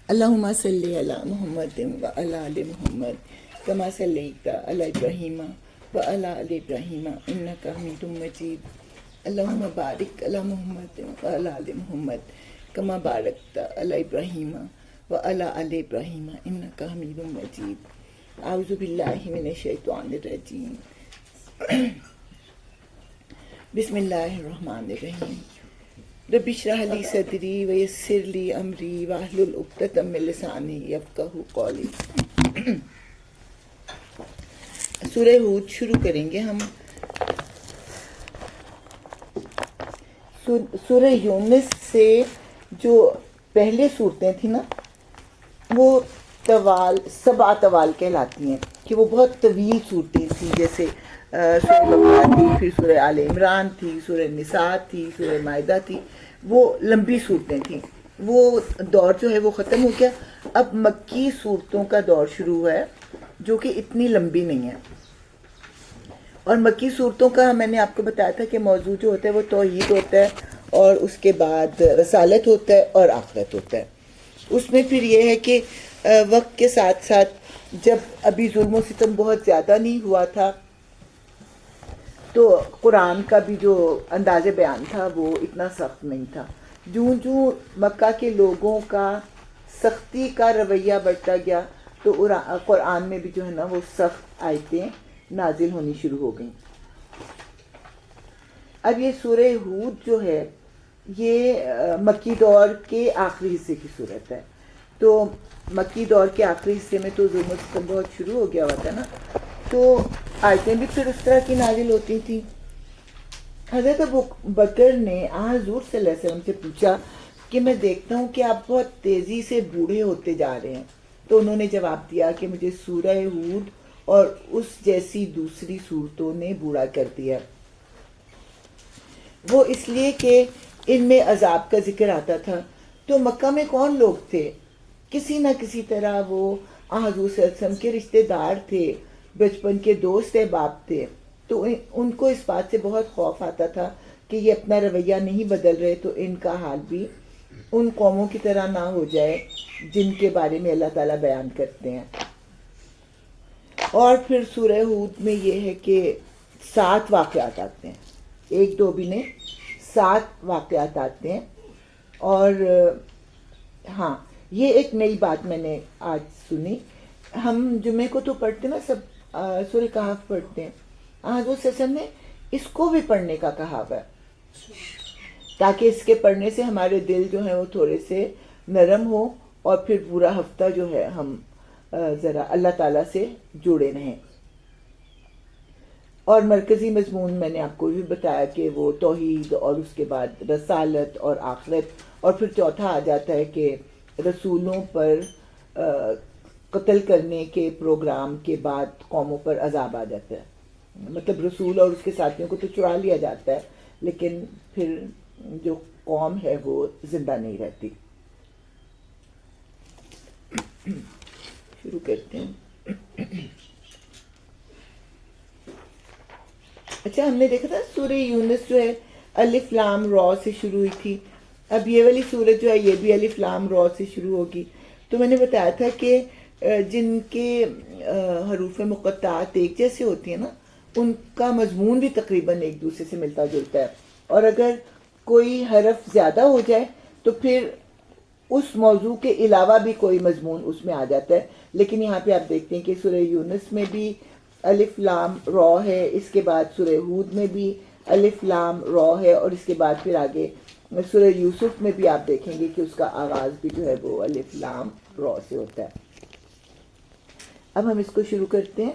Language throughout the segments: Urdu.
اللہم صلی علی محمد و علی آل محمد کما صلیت علی ابراہیم و علی آل ابراہیم انک حمید مجید. اللہم بارک علی محمد و علی آل محمد کما بارکت علی ابراہیم و علی آل ابراہیم انک حمید مجید. اعوذ باللہ من الشیطان الرجیم. بسم اللہ الرحمن الرحیم. رب اشرح لی صدری ویسر لی امری واحلل عقدۃ من لسانی یفقہوا قولی. سورہ ہود شروع کریں گے ہم. سورہ یونس سے جو پہلے صورتیں تھیں نا وہ سبع طوال کہلاتی ہیں کہ وہ بہت طویل صورتیں تھیں. جیسے سورہ بقرہ تھی، پھر سورہ آل عمران تھی، سورہ نساء تھی، سورہ مائدہ تھی. وہ لمبی صورتیں تھیں. وہ دور جو ہے وہ ختم ہو گیا. اب مکی صورتوں کا دور شروع ہوا ہے جو کہ اتنی لمبی نہیں ہے. اور مکی صورتوں کا میں نے آپ کو بتایا تھا کہ موضوع جو ہوتا ہے وہ توحید ہوتا ہے، اور اس کے بعد رسالت ہوتا ہے اور آخرت ہوتا ہے. اس میں پھر یہ ہے کہ وقت کے ساتھ ساتھ جب ابھی ظلم و ستم بہت زیادہ نہیں ہوا تھا تو قرآن کا بھی جو انداز بیان تھا وہ اتنا سخت نہیں تھا. جوں مکہ کے لوگوں کا سختی کا رویہ بڑھتا گیا تو قرآن میں بھی جو ہے نا وہ سخت آیتیں نازل ہونی شروع ہو گئیں. اب یہ سورہ ہود جو ہے یہ مکی دور کے آخری حصے کی صورت ہے. تو مکی دور کے آخری حصے میں تو ظلم و ستم بہت شروع ہو گیا ہوا تھا نا، تو آیتیں بھی پھر اس طرح کی نازل ہوتی تھیں. حضرت ابو بکر نے حضور صلی اللہ علیہ وسلم سے پوچھا کہ میں دیکھتا ہوں کہ آپ بہت تیزی سے بوڑھے ہوتے جا رہے ہیں. تو انہوں نے جواب دیا کہ مجھے سورہ ہود اور اس جیسی دوسری صورتوں نے بوڑھا کر دیا. وہ اس لیے کہ ان میں عذاب کا ذکر آتا تھا. تو مکہ میں کون لوگ تھے؟ کسی نہ کسی طرح وہ حضور صلی اللہ علیہ وسلم کے رشتہ دار تھے، بچپن کے دوست احباب تھے. تو ان کو اس بات سے بہت خوف آتا تھا کہ یہ اپنا رویہ نہیں بدل رہے تو ان کا حال بھی ان قوموں کی طرح نہ ہو جائے جن کے بارے میں اللہ تعالیٰ بیان کرتے ہیں. اور پھر سورہ ہود میں یہ ہے کہ 7 واقعات آتے ہیں، 1 2 بھی نہیں، 7 واقعات آتے ہیں. اور ہاں یہ ایک نئی بات میں نے آج سنی. ہم جمعے کو تو پڑھتے نا سب سورہ کہف پڑھتے ہیں. حضور صلی اللہ علیہ وسلم نے اس کو بھی پڑھنے کا کہا ہوا ہے تاکہ اس کے پڑھنے سے ہمارے دل جو ہیں وہ تھوڑے سے نرم ہو اور پھر پورا ہفتہ جو ہے ہم ذرا اللہ تعالیٰ سے جڑے رہیں. اور مرکزی مضمون میں نے آپ کو بھی بتایا کہ وہ توحید اور اس کے بعد رسالت اور آخرت، اور پھر چوتھا آ جاتا ہے کہ رسولوں پر قتل کرنے کے پروگرام کے بعد قوموں پر عذاب آ جاتا ہے. مطلب رسول اور اس کے ساتھیوں کو تو چرا لیا جاتا ہے لیکن پھر جو قوم ہے وہ زندہ نہیں رہتی. شروع کرتے ہیں. اچھا، ہم نے دیکھا تھا سورہ یونس جو ہے الف لام را سے شروع ہوئی تھی. اب یہ والی سورت جو ہے یہ بھی الف لام را سے شروع ہوگی. تو میں نے بتایا تھا کہ جن کے حروف مقطعات ایک جیسے ہوتی ہیں نا ان کا مضمون بھی تقریباً ایک دوسرے سے ملتا جلتا ہے. اور اگر کوئی حرف زیادہ ہو جائے تو پھر اس موضوع کے علاوہ بھی کوئی مضمون اس میں آ جاتا ہے. لیکن یہاں پہ آپ دیکھتے ہیں کہ سورہ یونس میں بھی الف لام را ہے، اس کے بعد سورہ ہود میں بھی الف لام را ہے، اور اس کے بعد پھر آگے سورہ یوسف میں بھی آپ دیکھیں گے کہ اس کا آغاز بھی جو ہے وہ الف لام را سے ہوتا ہے. اب ہم اس کو شروع کرتے ہیں.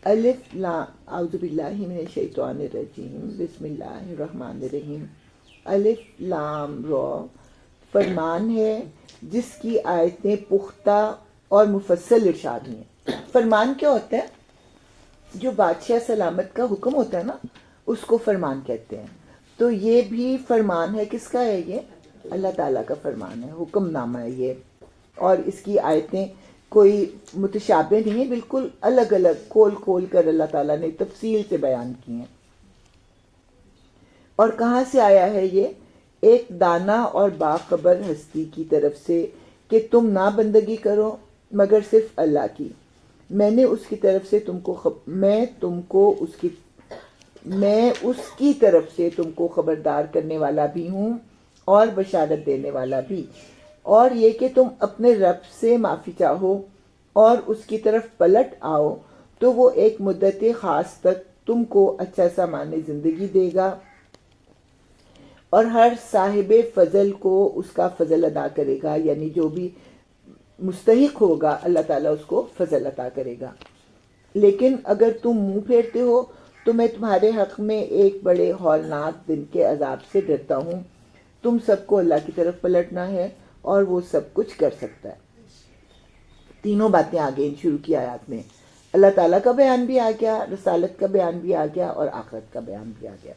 الف لام اعوذ باللہ من الشیطان الرجیم بسم اللہ الرحمن الرحیم. الف لام را فرمان ہے جس کی آیتیں پختہ اور مفصل ارشاد ہیں. فرمان کیا ہوتا ہے؟ جو بادشاہ سلامت کا حکم ہوتا ہے نا اس کو فرمان کہتے ہیں. تو یہ بھی فرمان ہے. کس کا ہے یہ؟ اللہ تعالیٰ کا فرمان ہے، حکم نامہ ہے یہ. اور اس کی آیتیں کوئی متشابہ نہیں ہیں، بالکل الگ الگ کھول کر اللہ تعالیٰ نے تفصیل سے بیان کی ہیں. اور کہاں سے آیا ہے یہ؟ ایک دانا اور باخبر ہستی کی طرف سے کہ تم نہ بندگی کرو مگر صرف اللہ کی. میں نے اس کی طرف سے میں اس کی طرف سے تم کو خبردار کرنے والا بھی ہوں اور بشارت دینے والا بھی، اور یہ کہ تم اپنے رب سے معافی چاہو اور اس کی طرف پلٹ آؤ تو وہ ایک مدت خاص تک تم کو اچھا سامان زندگی دے گا، اور ہر صاحب فضل کو اس کا فضل ادا کرے گا. یعنی جو بھی مستحق ہوگا اللہ تعالیٰ اس کو فضل عطا کرے گا. لیکن اگر تم منہ پھیرتے ہو تو میں تمہارے حق میں ایک بڑے ہولناک دن کے عذاب سے ڈرتا ہوں. تم سب کو اللہ کی طرف پلٹنا ہے اور وہ سب کچھ کر سکتا ہے. تینوں باتیں آ گئیں شروع کی آیات میں. اللہ تعالیٰ کا بیان بھی آ گیا، رسالت کا بیان بھی آ گیا، اور آخرت کا بیان بھی آ گیا.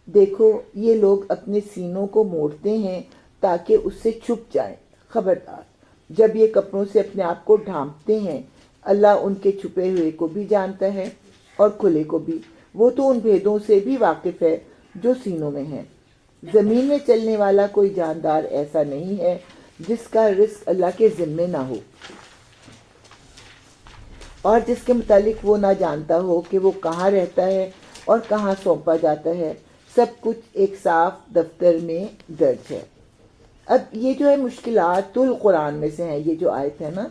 دیکھو یہ لوگ اپنے سینوں کو موڑتے ہیں تاکہ اس سے چھپ جائیں. خبردار جب یہ کپڑوں سے اپنے آپ کو ڈھانپتے ہیں، اللہ ان کے چھپے ہوئے کو بھی جانتا ہے اور کھلے کو بھی. وہ تو ان بھیدوں سے بھی واقف ہے جو سینوں میں ہیں. زمین میں چلنے والا کوئی جاندار ایسا نہیں ہے جس کا رزق اللہ کے ذمے نہ ہو اور جس کے متعلق وہ نہ جانتا ہو کہ وہ کہاں رہتا ہے اور کہاں سونپا جاتا ہے. سب کچھ ایک صاف دفتر میں درج ہے. اب یہ جو ہے مشکلات القرآن میں سے ہیں. یہ جو آیت ہے نا،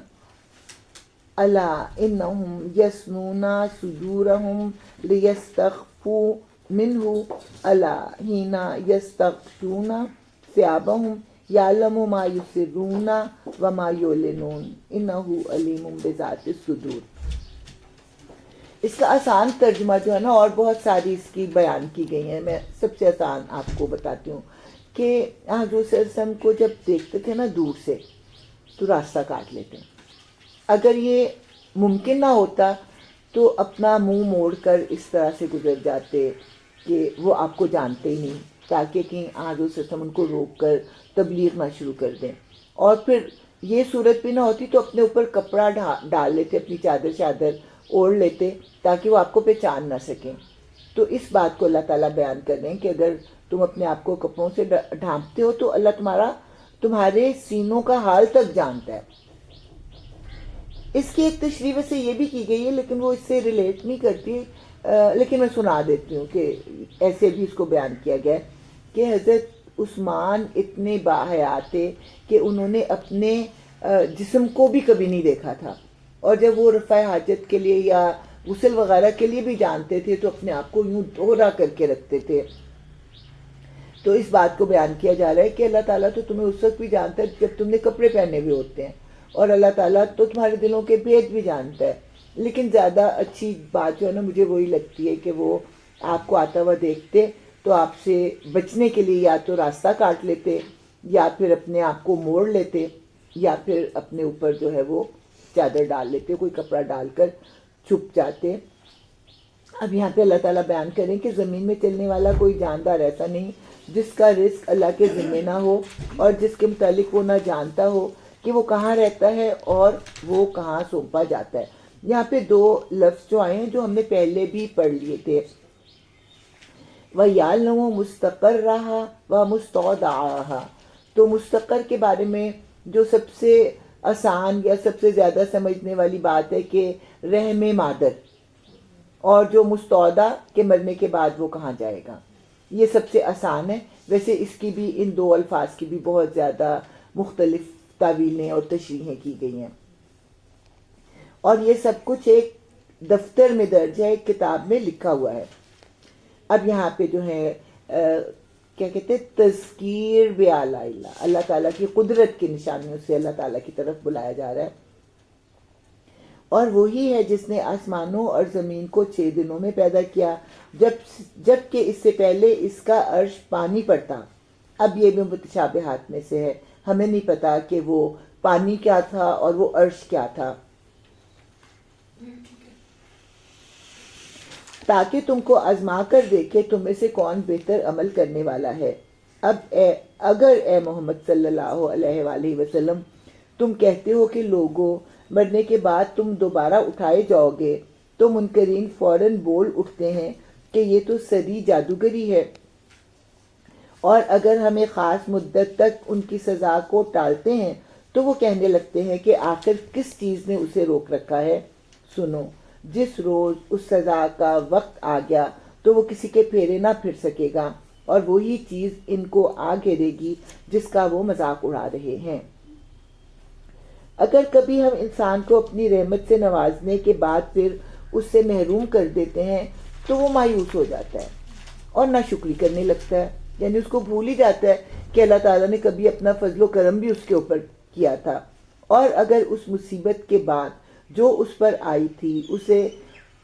الا انہم یسنون صدورہم لیستخفوا منہ الا حین یستغشون ثیابہم یعلم ما یسرون وما یعلنون انہ علیم بذات الصدور. اس کا آسان ترجمہ جو ہے نا، اور بہت ساری اس کی بیان کی گئی ہیں. میں سب سے آسان آپ کو بتاتی ہوں کہ حضور صلی اللہ علیہ وسلم کو جب دیکھتے تھے نا دور سے تو راستہ کاٹ لیتے. اگر یہ ممکن نہ ہوتا تو اپنا منہ موڑ کر اس طرح سے گزر جاتے کہ وہ آپ کو جانتے ہی نہیں، تاکہ کہ حضور صلی اللہ علیہ وسلم ان کو روک کر تبلیغ نہ شروع کر دیں. اور پھر یہ صورت بھی نہ ہوتی تو اپنے اوپر کپڑا ڈال لیتے، اپنی چادر اوڑھ لیتے تاکہ وہ آپ کو پہچان نہ سکیں. تو اس بات کو اللہ تعالیٰ بیان کر رہے ہیں کہ اگر تم اپنے آپ کو کپڑوں سے ڈھانپتے ہو تو اللہ تمہارے سینوں کا حال تک جانتا ہے. اس کی ایک تشریح ویسے یہ بھی کی گئی ہے لیکن وہ اس سے ریلیٹ نہیں کرتی، لیکن میں سنا دیتی ہوں کہ ایسے بھی اس کو بیان کیا گیا ہے کہ حضرت عثمان اتنے باحیات تھے کہ انہوں نے اپنے جسم کو بھی کبھی نہیں دیکھا تھا، اور جب وہ رفع حاجت کے لیے یا غسل وغیرہ کے لیے بھی جانتے تھے تو اپنے آپ کو یوں دوہرا کر کے رکھتے تھے. تو اس بات کو بیان کیا جا رہا ہے کہ اللہ تعالیٰ تو تمہیں اس وقت بھی جانتا ہے جب تم نے کپڑے پہنے ہوئے ہوتے ہیں، اور اللہ تعالیٰ تو تمہارے دلوں کے بھید بھی جانتا ہے. لیکن زیادہ اچھی بات جو ہے نا مجھے وہی لگتی ہے کہ وہ آپ کو آتا ہوا دیکھتے تو آپ سے بچنے کے لیے یا تو راستہ کاٹ لیتے یا پھر اپنے آپ کو موڑ لیتے یا پھر اپنے اوپر جو ہے وہ چادر ڈال لیتے، کوئی کپڑا ڈال کر چھپ جاتے. اب یہاں پہ اللہ تعالیٰ بیان کریں کہ زمین میں چلنے والا کوئی جاندار ایسا نہیں جس کا رزق اللہ کے ذمے نہ ہو اور جس کے متعلق وہ نہ جانتا ہو کہ وہ کہاں رہتا ہے اور وہ کہاں سونپا جاتا ہے. یہاں پہ دو لفظ جو آئے ہیں جو ہم نے پہلے بھی پڑھ لیے تھے، وَيَعْلَمُ مُسْتَقَرَّهَا وَمُسْتَوْدَعَهَا. تو مستقر کے بارے میں جو سب سے آسان یا سب سے زیادہ سمجھنے والی بات ہے کہ رحم مادر، اور جو مستودع کے مرنے کے بعد وہ کہاں جائے گا، یہ سب سے آسان ہے. ویسے اس کی بھی ان دو الفاظ کی بھی بہت زیادہ مختلف تعویلیں اور تشریحیں کی گئی ہیں، اور یہ سب کچھ ایک دفتر میں درج ہے، ایک کتاب میں لکھا ہوا ہے. اب یہاں پہ جو ہے کیا کہتے ہیں، تذکیر بآلاء اللہ، اللہ تعالیٰ کی قدرت کی نشانیوں سے اللہ تعالیٰ کی طرف بلایا جا رہا ہے. اور وہی ہے جس نے آسمانوں اور زمین کو 6 دنوں میں پیدا کیا، جب کہ اس سے پہلے اس کا عرش پانی پر تھا. اب یہ بھی متشابہات میں سے ہے، ہمیں نہیں پتا کہ وہ پانی کیا تھا اور وہ عرش کیا تھا، تاکہ تم کو آزما کر دیکھے تم میں سے کون بہتر عمل کرنے والا ہے. اب اگر اے محمد صلی اللہ علیہ وآلہ وسلم تم کہتے ہو کہ لوگوں مرنے کے بعد تم دوبارہ اٹھائے جاؤ گے، تو منکرین فوراً بول اٹھتے ہیں کہ یہ تو سری جادوگری ہے. اور اگر ہمیں خاص مدت تک ان کی سزا کو ٹالتے ہیں تو وہ کہنے لگتے ہیں کہ آخر کس چیز نے اسے روک رکھا ہے۔ سنو، جس روز اس سزا کا وقت آ گیا تو وہ کسی کے پھیرے نہ پھر سکے گا، اور وہی چیز ان کو آ گھیرے گی جس کا وہ مذاق اڑا رہے ہیں۔ اگر کبھی ہم انسان کو اپنی رحمت سے نوازنے کے بعد پھر اس سے محروم کر دیتے ہیں تو وہ مایوس ہو جاتا ہے اور ناشکری کرنے لگتا ہے، یعنی اس کو بھول ہی جاتا ہے کہ اللہ تعالیٰ نے کبھی اپنا فضل و کرم بھی اس کے اوپر کیا تھا، اور اگر اس مصیبت کے بعد جو اس پر آئی تھی اسے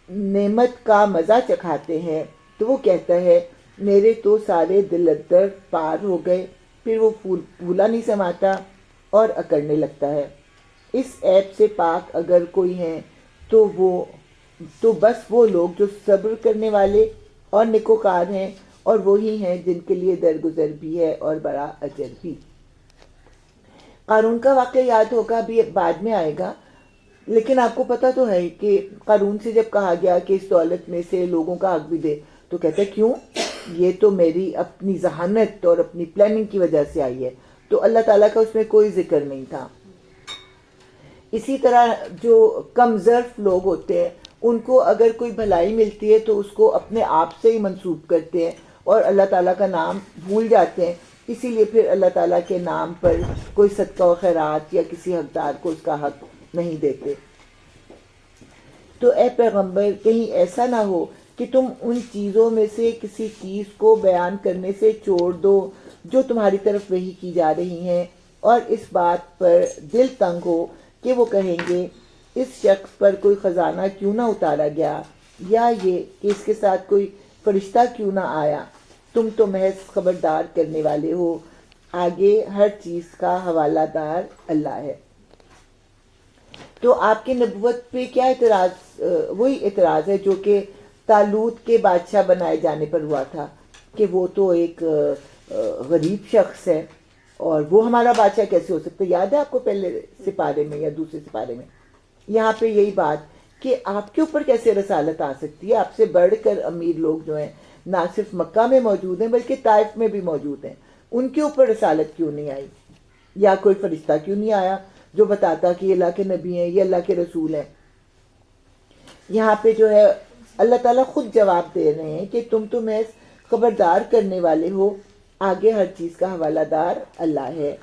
نعمت کا مزہ چکھاتے ہیں تو وہ کہتا ہے میرے تو سارے دل ادر پار ہو گئے، پھر وہ پھولا نہیں سماتا اور اکڑنے لگتا ہے۔ اس عیب سے پاک اگر کوئی ہیں تو بس وہ لوگ جو صبر کرنے والے اور نیکوکار ہیں، اور وہی ہیں جن کے لیے درگزر بھی ہے اور بڑا اجر بھی۔ قارون کا واقعہ یاد ہوگا، ابھی بعد میں آئے گا، لیکن آپ کو پتہ تو ہے کہ قارون سے جب کہا گیا کہ اس دولت میں سے لوگوں کا حق بھی دے تو کہتا ہے کیوں؟ یہ تو میری اپنی ذہانت اور اپنی پلاننگ کی وجہ سے آئی ہے، تو اللہ تعالیٰ کا اس میں کوئی ذکر نہیں تھا۔ اسی طرح جو کم ظرف لوگ ہوتے ہیں ان کو اگر کوئی بھلائی ملتی ہے تو اس کو اپنے آپ سے ہی منسوب کرتے ہیں اور اللہ تعالیٰ کا نام بھول جاتے ہیں، اسی لیے پھر اللہ تعالیٰ کے نام پر کوئی صدقہ و خیرات یا کسی حقدار کو اس کا حق نہیں دیتے۔ تو اے پیغمبر، کہیں ایسا نہ ہو کہ تم ان چیزوں میں سے کسی چیز کو بیان کرنے سے چھوڑ دو جو تمہاری طرف وحی کی جا رہی ہیں، اور اس بات پر دل تنگ ہو کہ وہ کہیں گے اس شخص پر کوئی خزانہ کیوں نہ اتارا گیا، یا یہ کہ اس کے ساتھ کوئی فرشتہ کیوں نہ آیا۔ تم تو محض خبردار کرنے والے ہو، آگے ہر چیز کا حوالہ دار اللہ ہے۔ تو آپ کی نبوت پہ کیا اعتراض؟ وہی اعتراض ہے جو کہ طالوت کے بادشاہ بنائے جانے پر ہوا تھا کہ وہ تو ایک غریب شخص ہے اور وہ ہمارا بادشاہ کیسے ہو سکتا ہے۔ یاد ہے آپ کو پہلے سپارے میں یا دوسرے سپارے میں یہاں پہ یہی بات کہ آپ کے اوپر کیسے رسالت آ سکتی ہے؟ آپ سے بڑھ کر امیر لوگ جو ہیں نہ صرف مکہ میں موجود ہیں بلکہ طائف میں بھی موجود ہیں، ان کے اوپر رسالت کیوں نہیں آئی؟ یا کوئی فرشتہ کیوں نہیں آیا جو بتاتا کہ یہ اللہ کے نبی ہیں، یہ اللہ کے رسول ہیں؟ یہاں پہ جو ہے اللہ تعالیٰ خود جواب دے رہے ہیں کہ تم تو محض خبردار کرنے والے ہو، آگے ہر چیز کا حوالہ دار اللہ ہے۔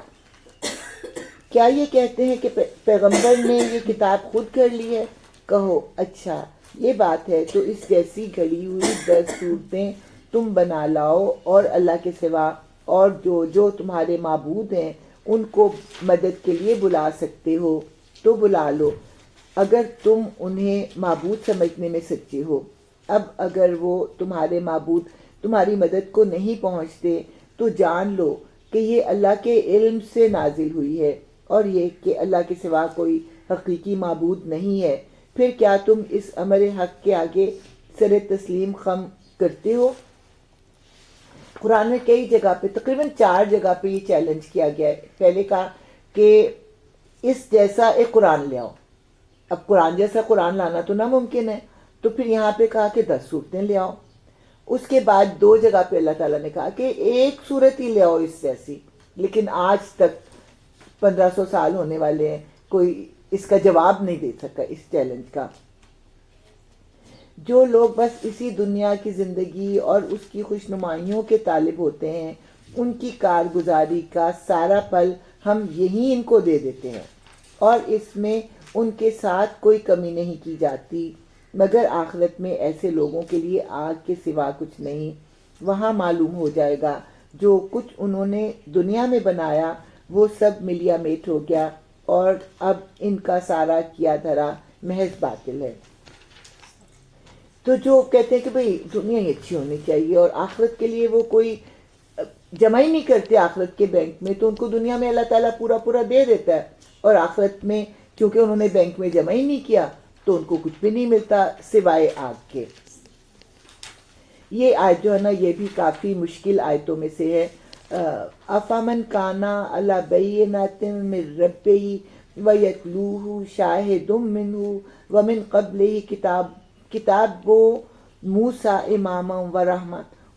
کیا یہ کہتے ہیں کہ پیغمبر نے یہ کتاب خود کر لی ہے؟ کہو اچھا یہ بات ہے تو اس جیسی گھڑی ہوئی 10 صورتیں تم بنا لاؤ، اور اللہ کے سوا اور جو تمہارے معبود ہیں ان کو مدد کے لیے بلا سکتے ہو تو بلا لو، اگر تم انہیں معبود سمجھنے میں سچے ہو۔ اب اگر وہ تمہارے معبود تمہاری مدد کو نہیں پہنچتے تو جان لو کہ یہ اللہ کے علم سے نازل ہوئی ہے، اور یہ کہ اللہ کے سوا کوئی حقیقی معبود نہیں ہے۔ پھر کیا تم اس امر حق کے آگے سر تسلیم خم کرتے ہو؟ قرآن میں کئی جگہ پہ، تقریباً 4 جگہ پہ یہ چیلنج کیا گیا ہے۔ پہلے کہا کہ اس جیسا ایک قرآن لے آؤ، اب قرآن جیسا قرآن لانا تو ناممکن ہے، تو پھر یہاں پہ کہا کہ 10 صورتیں لے آؤ۔ اس کے بعد 2 جگہ پہ اللہ تعالیٰ نے کہا کہ ایک صورت ہی لے آؤ اس جیسی، لیکن آج تک 1500 سال ہونے والے ہیں، کوئی اس کا جواب نہیں دے سکا اس چیلنج کا۔ جو لوگ بس اسی دنیا کی زندگی اور اس کی خوشنمائیوں کے طالب ہوتے ہیں، ان کی کارگزاری کا سارا پھل ہم یہی ان کو دے دیتے ہیں، اور اس میں ان کے ساتھ کوئی کمی نہیں کی جاتی، مگر آخرت میں ایسے لوگوں کے لیے آگ کے سوا کچھ نہیں۔ وہاں معلوم ہو جائے گا جو کچھ انہوں نے دنیا میں بنایا وہ سب ملیا میٹ ہو گیا، اور اب ان کا سارا کیا دھرا محض باطل ہے۔ تو جو کہتے ہیں کہ بھئی دنیا ہی اچھی ہونی چاہیے اور آخرت کے لیے وہ کوئی جمع ہی نہیں کرتے آخرت کے بینک میں، تو ان کو دنیا میں اللہ تعالیٰ پورا دے دیتا ہے، اور آخرت میں کیونکہ انہوں نے بینک میں جمع ہی نہیں کیا تو ان کو کچھ بھی نہیں ملتا سوائے آگ کے۔ یہ آیت جو ہے نا یہ بھی کافی مشکل آیتوں میں سے ہے۔ افامن کانا علی بینۃ من ربہ ویتلوہ شاہد منہ ومن قبلہ کتاب موسیٰ اماما ورحمۃ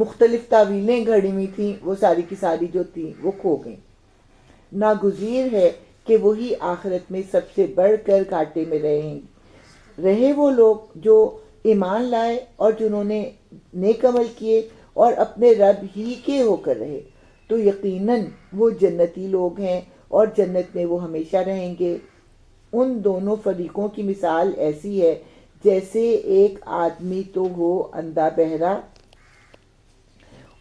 مختلف تعویلیں گھڑی ہوئی تھیں، وہ ساری کی ساری جو تھیں وہ کھو گئیں۔ ناگزیر ہے کہ وہی آخرت میں سب سے بڑھ کر گھاٹے میں رہے وہ لوگ جو ایمان لائے اور جنہوں نے نیک عمل کیے اور اپنے رب ہی کے ہو کر رہے، تو یقیناً وہ جنتی لوگ ہیں اور جنت میں وہ ہمیشہ رہیں گے۔ ان دونوں فریقوں کی مثال ایسی ہے جیسے ایک آدمی تو ہو اندھا بہرا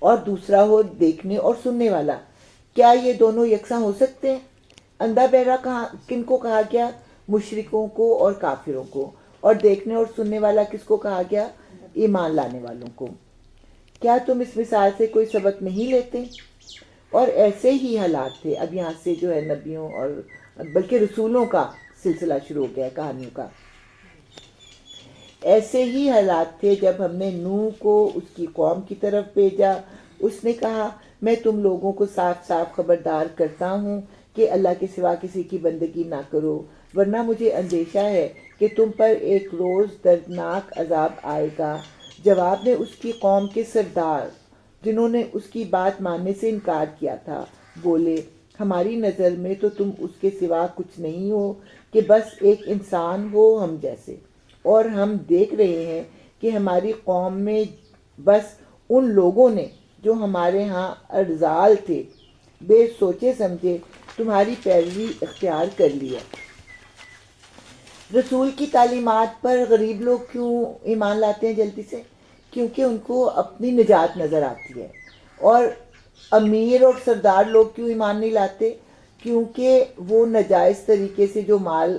اور دوسرا ہو دیکھنے اور سننے والا۔ کیا یہ دونوں یکساں ہو سکتے ہیں؟ اندھا بہرا کن کو کہا گیا؟ مشرکوں کو اور کافروں کو۔ اور دیکھنے اور سننے والا کس کو کہا گیا؟ ایمان لانے والوں کو۔ کیا تم اس مثال سے کوئی سبق نہیں لیتے؟ اور ایسے ہی حالات تھے۔ اب یہاں سے جو ہے نبیوں اور بلکہ رسولوں کا سلسلہ شروع ہو گیا کہانیوں کا۔ ایسے ہی حالات تھے جب ہم نے نوح کو اس کی قوم کی طرف بھیجا۔ اس نے کہا میں تم لوگوں کو صاف صاف خبردار کرتا ہوں کہ اللہ کے سوا کسی کی بندگی نہ کرو، ورنہ مجھے اندیشہ ہے کہ تم پر ایک روز دردناک عذاب آئے گا۔ جواب میں اس کی قوم کے سردار جنہوں نے اس کی بات ماننے سے انکار کیا تھا بولے ہماری نظر میں تو تم اس کے سوا کچھ نہیں ہو کہ بس ایک انسان ہو ہم جیسے، اور ہم دیکھ رہے ہیں کہ ہماری قوم میں بس ان لوگوں نے جو ہمارے ہاں ارذال تھے بے سوچے سمجھے تمہاری پیروی اختیار کر لیا۔ رسول کی تعلیمات پر غریب لوگ کیوں ایمان لاتے ہیں جلدی سے؟ کیونکہ ان کو اپنی نجات نظر آتی ہے۔ اور امیر اور سردار لوگ کیوں ایمان نہیں لاتے؟ کیونکہ وہ ناجائز طریقے سے جو مال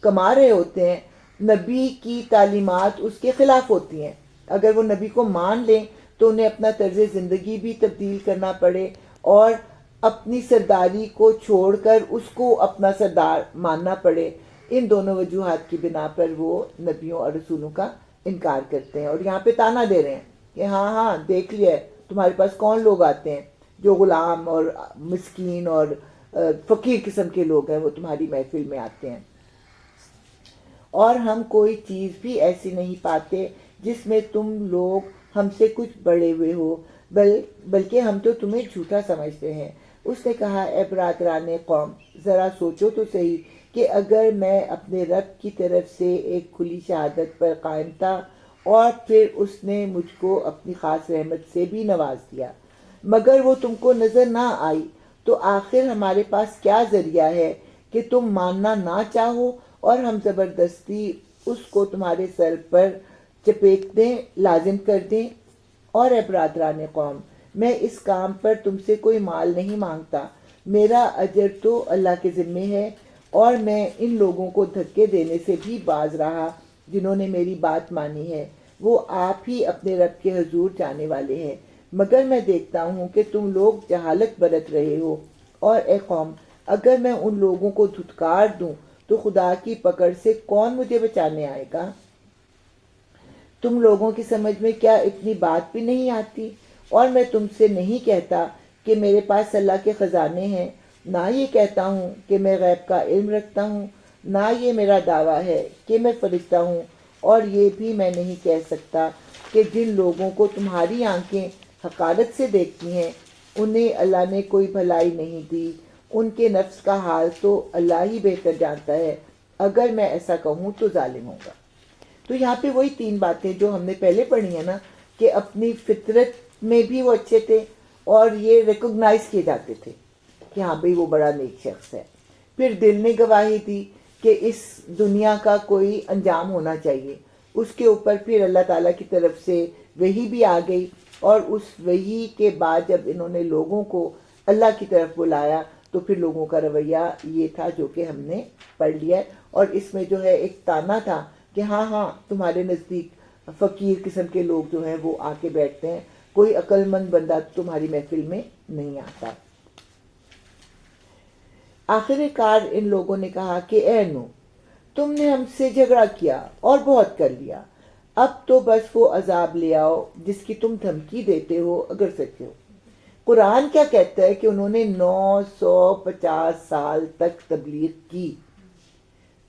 کما رہے ہوتے ہیں، نبی کی تعلیمات اس کے خلاف ہوتی ہیں۔ اگر وہ نبی کو مان لیں تو انہیں اپنا طرز زندگی بھی تبدیل کرنا پڑے اور اپنی سرداری کو چھوڑ کر اس کو اپنا سردار ماننا پڑے۔ ان دونوں وجوہات کی بنا پر وہ نبیوں اور رسولوں کا انکار کرتے ہیں، اور یہاں پہ تانا دے رہے ہیں کہ ہاں دیکھ لیا ہے تمہارے پاس کون لوگ آتے ہیں جو غلام اور مسکین اور فقیر قسم کے لوگ ہیں، وہ تمہاری محفل میں آتے ہیں، اور ہم کوئی چیز بھی ایسی نہیں پاتے جس میں تم لوگ ہم سے کچھ بڑے ہوئے ہو، بلکہ ہم تو تمہیں جھوٹا سمجھتے ہیں۔ اس نے کہا اے برادران قوم، ذرا سوچو تو صحیح کہ اگر میں اپنے رب کی طرف سے ایک کھلی شہادت پر قائم تھا اور پھر اس نے مجھ کو اپنی خاص رحمت سے بھی نواز دیا، مگر وہ تم کو نظر نہ آئی، تو آخر ہمارے پاس کیا ذریعہ ہے کہ تم ماننا نہ چاہو اور ہم زبردستی اس کو تمہارے سر پر چپیٹ دیں، لازم کر دیں۔ اور اے برادران قوم، میں اس کام پر تم سے کوئی مال نہیں مانگتا، میرا اجر تو اللہ کے ذمے ہے، اور میں ان لوگوں کو دھکے دینے سے بھی باز رہا جنہوں نے میری بات مانی ہے، وہ آپ ہی اپنے رب کے حضور جانے والے ہیں، مگر میں دیکھتا ہوں کہ تم لوگ جہالت برت رہے ہو۔ اور اے قوم، اگر میں ان لوگوں کو دھتکار دوں تو خدا کی پکڑ سے کون مجھے بچانے آئے گا؟ تم لوگوں کی سمجھ میں کیا اتنی بات بھی نہیں آتی؟ اور میں تم سے نہیں کہتا کہ میرے پاس اللہ کے خزانے ہیں، نہ یہ کہتا ہوں کہ میں غیب کا علم رکھتا ہوں، نہ یہ میرا دعویٰ ہے کہ میں فرشتہ ہوں، اور یہ بھی میں نہیں کہہ سکتا کہ جن لوگوں کو تمہاری آنکھیں حقارت سے دیکھتی ہیں انہیں اللہ نے کوئی بھلائی نہیں دی، ان کے نفس کا حال تو اللہ ہی بہتر جانتا ہے، اگر میں ایسا کہوں تو ظالم ہوں گا۔ تو یہاں پہ وہی تین باتیں جو ہم نے پہلے پڑھی ہیں نا، کہ اپنی فطرت میں بھی وہ اچھے تھے اور یہ ریکگنائز کیے جاتے تھے کہ ہاں بھئی وہ بڑا نیک شخص ہے۔ پھر دل نے گواہی دی کہ اس دنیا کا کوئی انجام ہونا چاہیے۔ اس کے اوپر پھر اللہ تعالیٰ کی طرف سے وحی بھی آ گئی، اور اس وحی کے بعد جب انہوں نے لوگوں کو اللہ کی طرف بلایا تو پھر لوگوں کا رویہ یہ تھا جو کہ ہم نے پڑھ لیا ہے، اور اس میں جو ہے ایک تانا تھا کہ ہاں تمہارے نزدیک فقیر قسم کے لوگ جو ہیں وہ آ کے بیٹھتے ہیں، کوئی عقل مند بندہ تمہاری محفل میں نہیں آتا۔ آخر کار ان لوگوں نے کہا کہ اے نوح، تم نے ہم سے جھگڑا کیا اور بہت کر لیا، اب تو بس وہ عذاب لے آؤ جس کی تم دھمکی دیتے ہو اگر سچے ہو۔ قرآن کیا کہتا ہے کہ انہوں نے 950 سال تک تبلیغ کی،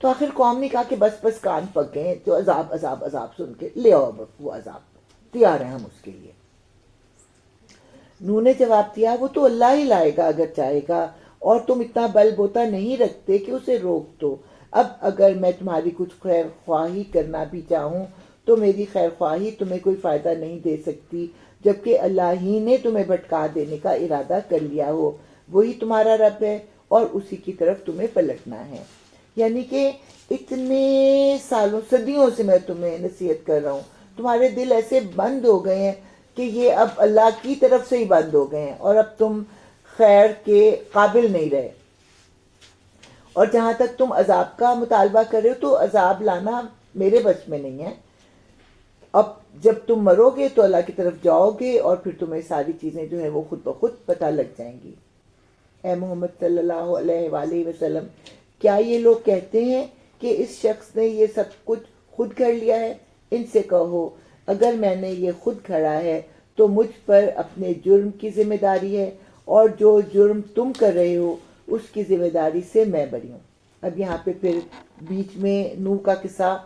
تو آخر قوم نے کہا کہ بس کان پک گئے، جو عذاب عذاب عذاب سن کے لے آؤ وہ عذاب، تیار ہیں ہم اس کے لیے۔ نوح نے جواب دیا وہ تو اللہ ہی لائے گا اگر چاہے گا، اور تم اتنا بل بوتا نہیں رکھتے کہ اسے روک دو۔ اب اگر میں تمہاری کچھ خیر خواہی کرنا بھی چاہوں تو میری خیر خواہی تمہیں کوئی فائدہ نہیں دے سکتی، جبکہ اللہ ہی نے تمہیں بھٹکا دینے کا ارادہ کر لیا ہو۔ وہی تمہارا رب ہے اور اسی کی طرف تمہیں پلٹنا ہے۔ یعنی کہ اتنے سالوں صدیوں سے میں تمہیں نصیحت کر رہا ہوں، تمہارے دل ایسے بند ہو گئے ہیں کہ یہ اب اللہ کی طرف سے ہی بند ہو گئے ہیں، اور اب تم خیر کے قابل نہیں رہے۔ اور جہاں تک تم عذاب کا مطالبہ کرے ہو تو عذاب لانا میرے بس میں نہیں ہے۔ اب جب تم مرو گے تو اللہ کی طرف جاؤ گے اور پھر تمہیں ساری چیزیں جو ہیں وہ خود بخود پتہ لگ جائیں گی۔ اے محمد صلی اللہ علیہ وآلہ وسلم، کیا یہ لوگ کہتے ہیں کہ اس شخص نے یہ سب کچھ خود کر لیا ہے؟ ان سے کہو اگر میں نے یہ خود کھڑا ہے تو مجھ پر اپنے جرم کی ذمہ داری ہے، اور جو جرم تم کر رہے ہو اس کی ذمہ داری سے میں بری ہوں۔ اب یہاں پہ پھر بیچ میں نوح کا قصہ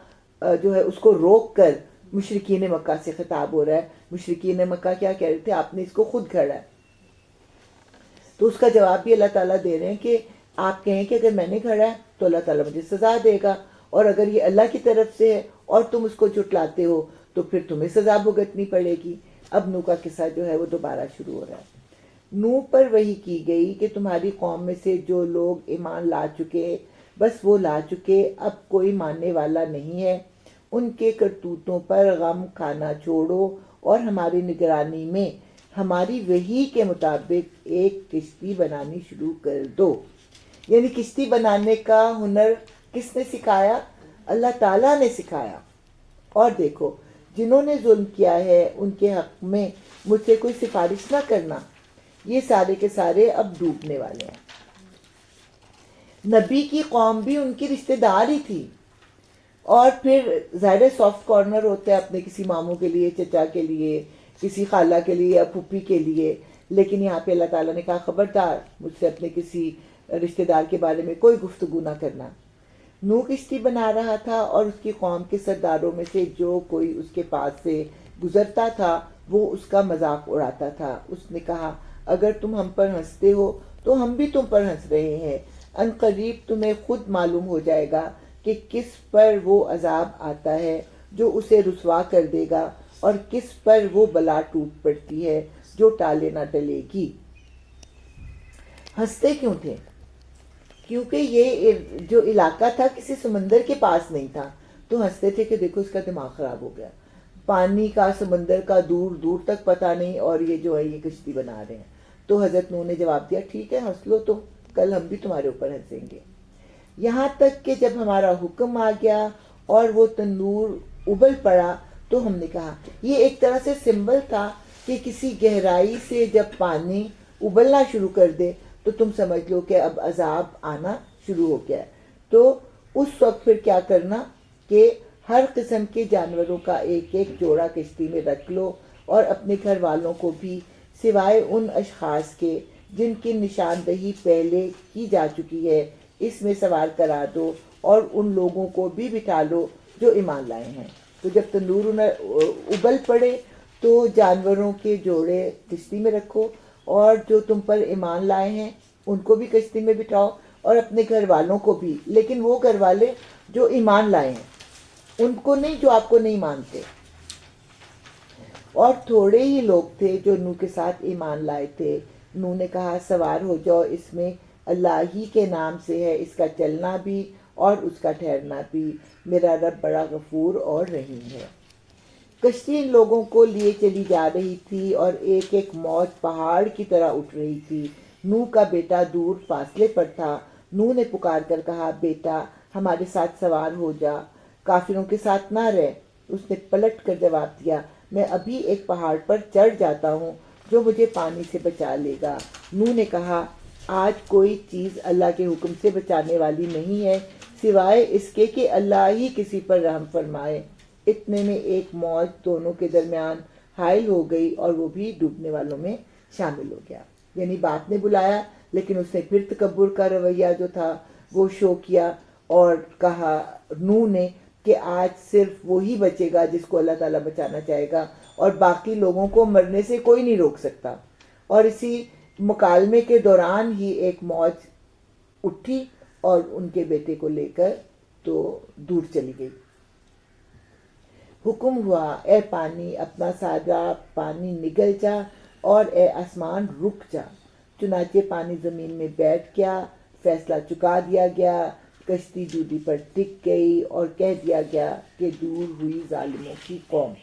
جو ہے اس کو روک کر مشرکین مکہ سے خطاب ہو رہا ہے۔ مشرکین مکہ کیا کہہ رہے تھے؟ آپ نے اس کو خود کھڑا ہے، تو اس کا جواب بھی اللہ تعالیٰ دے رہے ہیں کہ آپ کہیں کہ اگر میں نے کھڑا ہے تو اللہ تعالیٰ مجھے سزا دے گا، اور اگر یہ اللہ کی طرف سے ہے اور تم اس کو جھٹلاتے ہو تو پھر تمہیں سزا بھگتنی پڑے گی۔ اب نوح کا قصہ جو ہے وہ دوبارہ شروع ہو رہا ہے۔ نوح پر وحی کی گئی کہ تمہاری قوم میں سے جو لوگ ایمان لا چکے بس وہ لا چکے، اب کوئی ماننے والا نہیں ہے۔ ان کے کرتوتوں پر غم کھانا چھوڑو اور ہماری نگرانی میں ہماری وحی کے مطابق ایک کشتی بنانی شروع کر دو۔ یعنی کشتی بنانے کا ہنر کس نے سکھایا؟ اللہ تعالیٰ نے سکھایا۔ اور دیکھو جنہوں نے ظلم کیا ہے ان کے حق میں مجھ سے کوئی سفارش نہ کرنا، یہ سارے کے سارے اب ڈوبنے والے ہیں۔ نبی کی قوم بھی ان کی رشتہ دار ہی تھی، اور پھر ظاہر سافٹ کارنر ہوتا ہے اپنے کسی ماموں کے لیے، چچا کے لیے، کسی خالہ کے لیے یا پھوپھی کے لیے، لیکن یہاں پہ اللہ تعالیٰ نے کہا خبردار مجھ سے اپنے کسی رشتہ دار کے بارے میں کوئی گفتگو نہ کرنا۔ نوح کشتی بنا رہا تھا اور اس کی قوم کے سرداروں میں سے جو کوئی اس کے پاس سے گزرتا تھا وہ اس کا مذاق اڑاتا تھا۔ اس نے کہا اگر تم ہم پر ہنستے ہو تو ہم بھی تم پر ہنس رہے ہیں، ان قریب تمہیں خود معلوم ہو جائے گا کہ کس پر وہ عذاب آتا ہے جو اسے رسوا کر دے گا، اور کس پر وہ بلا ٹوٹ پڑتی ہے جو ٹالے نہ ٹلے گی۔ ہنستے کیوں تھے؟ کیونکہ یہ جو علاقہ تھا کسی سمندر کے پاس نہیں تھا، تو ہنستے تھے کہ دیکھو اس کا دماغ خراب ہو گیا، پانی کا سمندر کا دور دور تک پتہ نہیں، اور یہ جو ہے یہ کشتی بنا رہے ہیں۔ تو حضرت نوح نے جواب دیا ٹھیک ہے ہنس لو، تو کل ہم بھی تمہارے اوپر ہنسیں گے۔ یہاں تک کہ جب ہمارا حکم آ گیا اور وہ تندور ابل پڑا تو ہم نے کہا، یہ ایک طرح سے سمبل تھا کہ کسی گہرائی سے جب پانی ابلنا شروع کر دے تو تم سمجھ لو کہ اب عذاب آنا شروع ہو گیا ہے۔ تو اس وقت پھر کیا کرنا کہ ہر قسم کے جانوروں کا ایک ایک جوڑا کشتی میں رکھ لو، اور اپنے گھر والوں کو بھی سوائے ان اشخاص کے جن کی نشاندہی پہلے کی جا چکی ہے اس میں سوار کرا دو، اور ان لوگوں کو بھی بٹھا لو جو ایمان لائے ہیں۔ تو جب تندور ابل پڑے تو جانوروں کے جوڑے کشتی میں رکھو، اور جو تم پر ایمان لائے ہیں ان کو بھی کشتی میں بٹھاؤ، اور اپنے گھر والوں کو بھی، لیکن وہ گھر والے جو ایمان لائے ہیں، ان کو نہیں جو آپ کو نہیں مانتے۔ اور تھوڑے ہی لوگ تھے جو نوح کے ساتھ ایمان لائے تھے۔ نوح نے کہا سوار ہو جاؤ، اس میں اللہ ہی کے نام سے ہے، اس کا چلنا بھی اور اس کا ٹھہرنا بھی، میرا رب بڑا غفور اور رحیم ہے۔ کشتی ان لوگوں کو لیے چلی جا رہی تھی اور ایک ایک موج پہاڑ کی طرح اٹھ رہی تھی۔ نوح کا بیٹا دور فاصلے پر تھا۔ نوح نے پکار کر کہا بیٹا ہمارے ساتھ سوار ہو جا، کافروں کے ساتھ نہ رہ۔ اس نے پلٹ کر جواب دیا میں ابھی ایک پہاڑ پر چڑھ جاتا ہوں جو مجھے پانی سے بچا لے گا۔ نوح نے کہا آج کوئی چیز اللہ کے حکم سے بچانے والی نہیں ہے سوائے اس کے کہ اللہ ہی کسی پر رحم فرمائے۔ اتنے میں ایک موج دونوں کے درمیان حائل ہو گئی اور وہ بھی ڈوبنے والوں میں شامل ہو گیا۔ یعنی باپ نے بلایا لیکن اس نے پھر تکبر کا رویہ جو تھا وہ شو کیا، اور کہا نوح نے کہ آج صرف وہی بچے گا جس کو اللہ تعالیٰ بچانا چاہے گا، اور باقی لوگوں کو مرنے سے کوئی نہیں روک سکتا۔ اور اسی مکالمے کے دوران ہی ایک موج اٹھی اور ان کے بیٹے کو لے کر تو دور چلی گئی۔ حکم ہوا اے پانی اپنا سارا پانی نگل جا اور اے آسمان رک جا، چنانچہ پانی زمین میں بیٹھ گیا، فیصلہ چکا دیا گیا، کشتی جودی پر ٹک گئی اور کہہ دیا گیا کہ دور ہوئی ظالموں کی قوم۔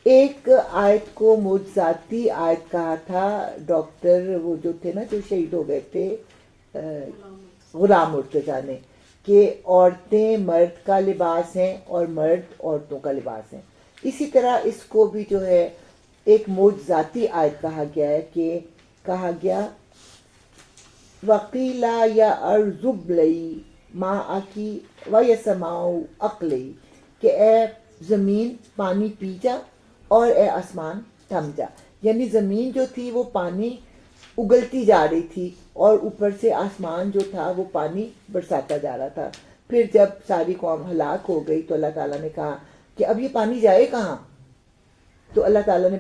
ایک آیت کو معجزاتی آیت کہا تھا ڈاکٹر وہ جو تھے نا جو شہید ہو گئے تھے غلام مرتضیٰ نے، کہ عورتیں مرد کا لباس ہیں اور مرد عورتوں کا لباس ہیں۔ اسی طرح اس کو بھی جو ہے ایک معجزاتی آیت کہا گیا ہے، کہ کہا گیا وَقِيلَ يَا أَرْضُ ابْلَعِي مَاءَكِ وَيَا اقلعی، کہ اے زمین پانی پی جا اور اے آسمان تھم جا۔ یعنی زمین جو تھی وہ پانی اگلتی جا رہی تھی اور اوپر سے آسمان جو تھا وہ پانی برساتا جا رہا تھا۔ پھر جب ساری قوم ہلاک ہو گئی تو اللہ تعالیٰ نے کہا کہ اب یہ پانی جائے کہاں؟ تو اللہ تعالیٰ نے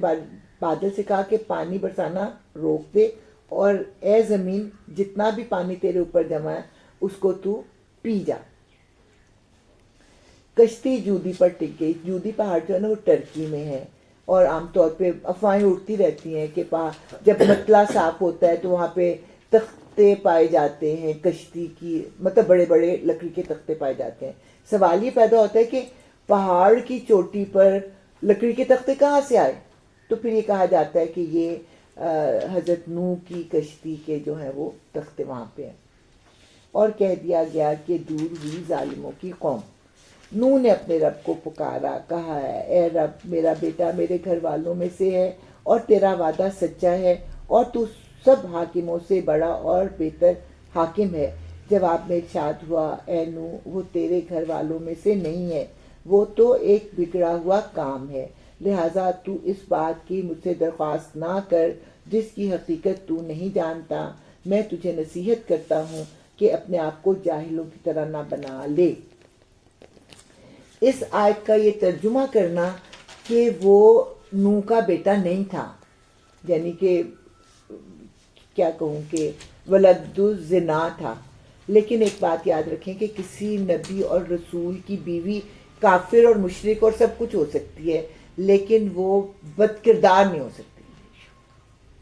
بادل سے کہا کہ پانی برسانا روک دے اور اے زمین جتنا بھی پانی تیرے اوپر جمع ہے اس کو تو پی جا۔ کشتی جودی پر ٹک گئی۔ جودی پہاڑ جو ہے نا وہ ٹرکی میں ہے، اور عام طور پہ افواہیں اڑتی رہتی ہیں کہ جب متلا صاف ہوتا ہے تو وہاں پہ تختے پائے جاتے ہیں کشتی کی، مطلب بڑے بڑے لکڑی کے تختے پائے جاتے ہیں۔ سوال یہ پیدا ہوتا ہے کہ پہاڑ کی چوٹی پر لکڑی کے تختے کہاں سے آئے؟ تو پھر یہ کہا جاتا ہے کہ یہ حضرت نوح کی کشتی کے جو ہیں وہ تختے وہاں پہ ہیں۔ اور کہہ دیا گیا کہ دور ہوئی ظالموں کی قوم۔ نوح نے اپنے رب کو پکارا، کہا ہے اے رب میرا بیٹا میرے گھر والوں میں سے ہے اور تیرا وعدہ سچا ہے اور تو سب حاکموں سے بڑا اور بہتر حاکم ہے۔ جواب میں ارشاد ہوا اے نوح وہ تیرے گھر والوں میں سے نہیں ہے، وہ تو ایک بگڑا ہوا کام ہے، لہٰذا تو اس بات کی مجھ سے درخواست نہ کر جس کی حقیقت تو نہیں جانتا۔ میں تجھے نصیحت کرتا ہوں کہ اپنے آپ کو جاہلوں کی طرح نہ بنا لے۔ اس آیت کا یہ ترجمہ کرنا کہ وہ نوح کا بیٹا نہیں تھا، یعنی کہ کیا کہوں کہ ولد الزنا تھا، لیکن ایک بات یاد رکھیں کہ کسی نبی اور رسول کی بیوی کافر اور مشرک اور سب کچھ ہو سکتی ہے لیکن وہ بد کردار نہیں ہو سکتی۔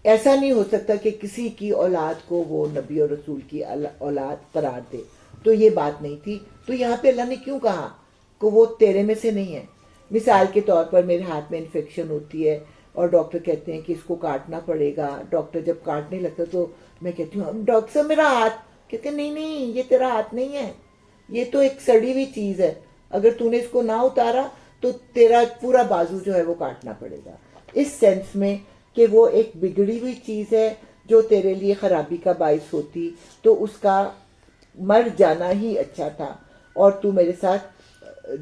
ایسا نہیں ہو سکتا کہ کسی کی اولاد کو وہ نبی اور رسول کی اولاد قرار دے، تو یہ بات نہیں تھی۔ تو یہاں پہ اللہ نے کیوں کہا کہ وہ تیرے میں سے نہیں ہے؟ مثال کے طور پر میرے ہاتھ میں انفیکشن ہوتی ہے اور ڈاکٹر کہتے ہیں کہ اس کو کاٹنا پڑے گا، ڈاکٹر جب کاٹنے لگتا تو میں کہتی ہوں ڈاکٹر صاحب میرا ہاتھ، کہتے ہیں نہیں یہ تیرا ہاتھ نہیں ہے، یہ تو ایک سڑی ہوئی چیز ہے، اگر تو نے اس کو نہ اتارا تو تیرا پورا بازو جو ہے وہ کاٹنا پڑے گا۔ اس سینس میں کہ وہ ایک بگڑی ہوئی چیز ہے جو تیرے لیے خرابی کا باعث ہوتی، تو اس کا مر جانا ہی اچھا تھا، اور تو میرے ساتھ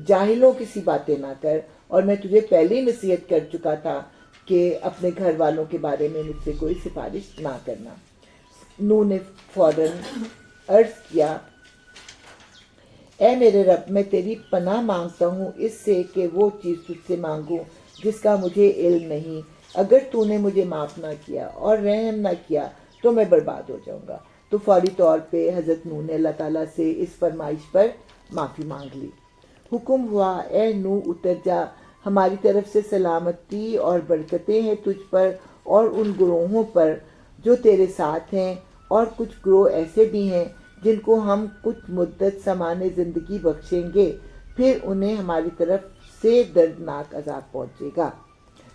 جاہلوں کی سی باتیں نہ کر، اور میں تجھے پہلے ہی نصیحت کر چکا تھا کہ اپنے گھر والوں کے بارے میں مجھ سے کوئی سفارش نہ کرنا۔ نوح نے فوراً عرض کیا اے میرے رب میں تیری پناہ مانگتا ہوں اس سے کہ وہ چیز تجھ سے مانگوں جس کا مجھے علم نہیں، اگر تو نے مجھے معاف نہ کیا اور رحم نہ کیا تو میں برباد ہو جاؤں گا۔ تو فوری طور پہ حضرت نوح نے اللہ تعالیٰ سے اس فرمائش پر معافی مانگ لی۔ حکم ہوا اے نوح اتر جا، ہماری طرف سے سلامتی اور برکتیں ہیں تجھ پر اور ان گروہوں پر جو تیرے ساتھ ہیں، اور کچھ گروہ ایسے بھی ہیں جن کو ہم کچھ مدت سامان زندگی بخشیں گے، پھر انہیں ہماری طرف سے دردناک عذاب پہنچے گا۔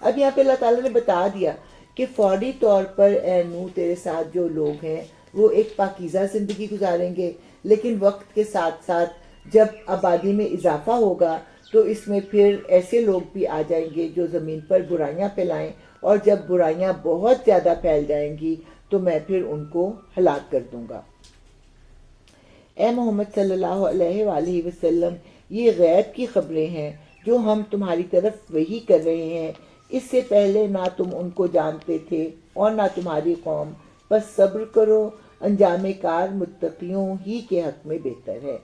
اب یہاں پہ اللہ تعالیٰ نے بتا دیا کہ فوری طور پر اے نوح تیرے ساتھ جو لوگ ہیں وہ ایک پاکیزہ زندگی گزاریں گے، لیکن وقت کے ساتھ ساتھ جب آبادی میں اضافہ ہوگا تو اس میں پھر ایسے لوگ بھی آ جائیں گے جو زمین پر برائیاں پھیلائیں، اور جب برائیاں بہت زیادہ پھیل جائیں گی تو میں پھر ان کو ہلاک کر دوں گا۔ اے محمد صلی اللہ علیہ وآلہ وسلم یہ غیب کی خبریں ہیں جو ہم تمہاری طرف وحی کر رہے ہیں، اس سے پہلے نہ تم ان کو جانتے تھے اور نہ تمہاری قوم، بس صبر کرو، انجام کار متقیوں ہی کے حق میں بہتر ہے۔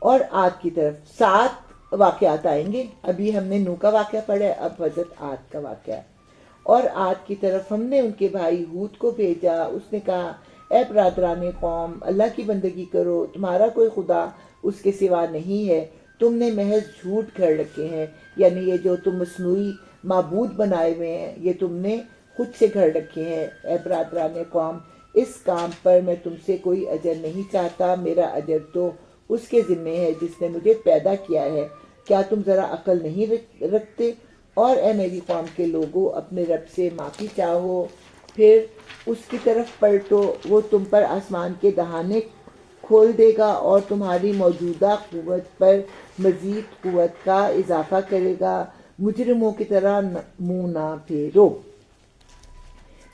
اور عاد کی طرف 7 واقعات آئیں گے، ابھی ہم نے نوح کا واقعہ پڑھا ہے، اب حضرت عاد کا واقعہ ہے۔ اور عاد کی طرف ہم نے ان کے بھائی ہود کو بھیجا، اس نے کہا اے برادران قوم، اللہ کی بندگی کرو، تمہارا کوئی خدا اس کے سوا نہیں ہے، تم نے محض جھوٹ گھڑ رکھے ہیں، یعنی یہ جو تم مصنوعی معبود بنائے ہوئے ہیں یہ تم نے خود سے گھڑ رکھے ہیں۔ اے برادران قوم، اس کام پر میں تم سے کوئی اجر نہیں چاہتا، میرا اجر تو اس کے ذمے ہے جس نے مجھے پیدا کیا ہے، کیا تم ذرا عقل نہیں رکھتے؟ اور اے میری قوم کے لوگوں، اپنے رب سے معافی چاہو، پھر اس کی طرف پلٹو، وہ تم پر آسمان کے دہانے کھول دے گا اور تمہاری موجودہ قوت پر مزید قوت کا اضافہ کرے گا، مجرموں کی طرح منہ نہ پھیرو۔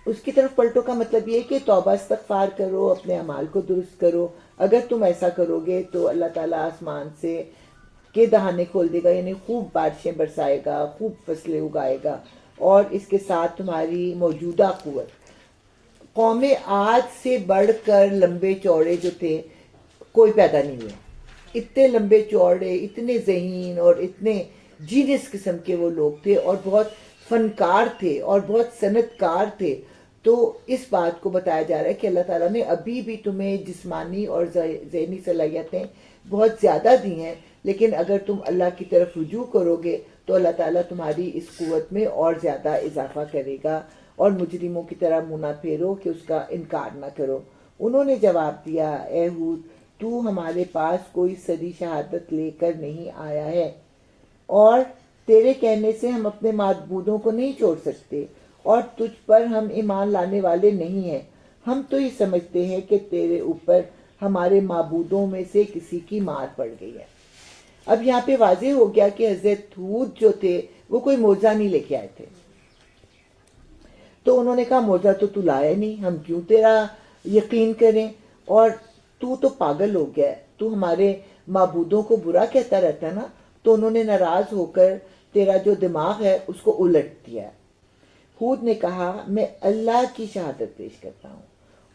اس کی طرف پلٹو کا مطلب یہ کہ توبہ استغفار کرو، اپنے اعمال کو درست کرو۔ اگر تم ایسا کرو گے تو اللہ تعالیٰ آسمان سے کے دہانے کھول دے گا، یعنی خوب بارشیں برسائے گا، خوب فصلیں اگائے گا، اور اس کے ساتھ تمہاری موجودہ قوت۔ قوم عاد سے بڑھ کر لمبے چوڑے جو تھے کوئی پیدا نہیں ہوئے، اتنے لمبے چوڑے، اتنے ذہین اور اتنے جینس قسم کے وہ لوگ تھے، اور بہت فنکار تھے اور بہت صنعت کار تھے۔ تو اس بات کو بتایا جا رہا ہے کہ اللہ تعالیٰ نے ابھی بھی تمہیں جسمانی اور ذہنی صلاحیتیں بہت زیادہ دی ہیں، لیکن اگر تم اللہ کی طرف رجوع کرو گے تو اللہ تعالیٰ تمہاری اس قوت میں اور زیادہ اضافہ کرے گا، اور مجرموں کی طرح منہ نہ پھیرو کہ اس کا انکار نہ کرو۔ انہوں نے جواب دیا، اے ہود، تو ہمارے پاس کوئی صریح شہادت لے کر نہیں آیا ہے، اور تیرے کہنے سے ہم اپنے معبودوں کو نہیں چھوڑ سکتے، اور تجھ پر ہم ایمان لانے والے نہیں ہیں۔ ہم تو یہ سمجھتے ہیں کہ تیرے اوپر ہمارے معبودوں میں سے کسی کی مار پڑ گئی ہے۔ اب یہاں پہ واضح ہو گیا کہ حضرت ہود جو تھے وہ کوئی معجزہ نہیں لے کے آئے تھے۔ تو انہوں نے کہا معجزہ تو لایا نہیں، ہم کیوں تیرا یقین کریں، اور تو پاگل ہو گیا ہے، تو ہمارے معبودوں کو برا کہتا رہتا ہے نا۔ تو انہوں نے ناراض ہو کر تیرا جو دماغ ہے اس کو الٹ دیا۔ ہود نے کہا، میں اللہ کی شہادت پیش کرتا ہوں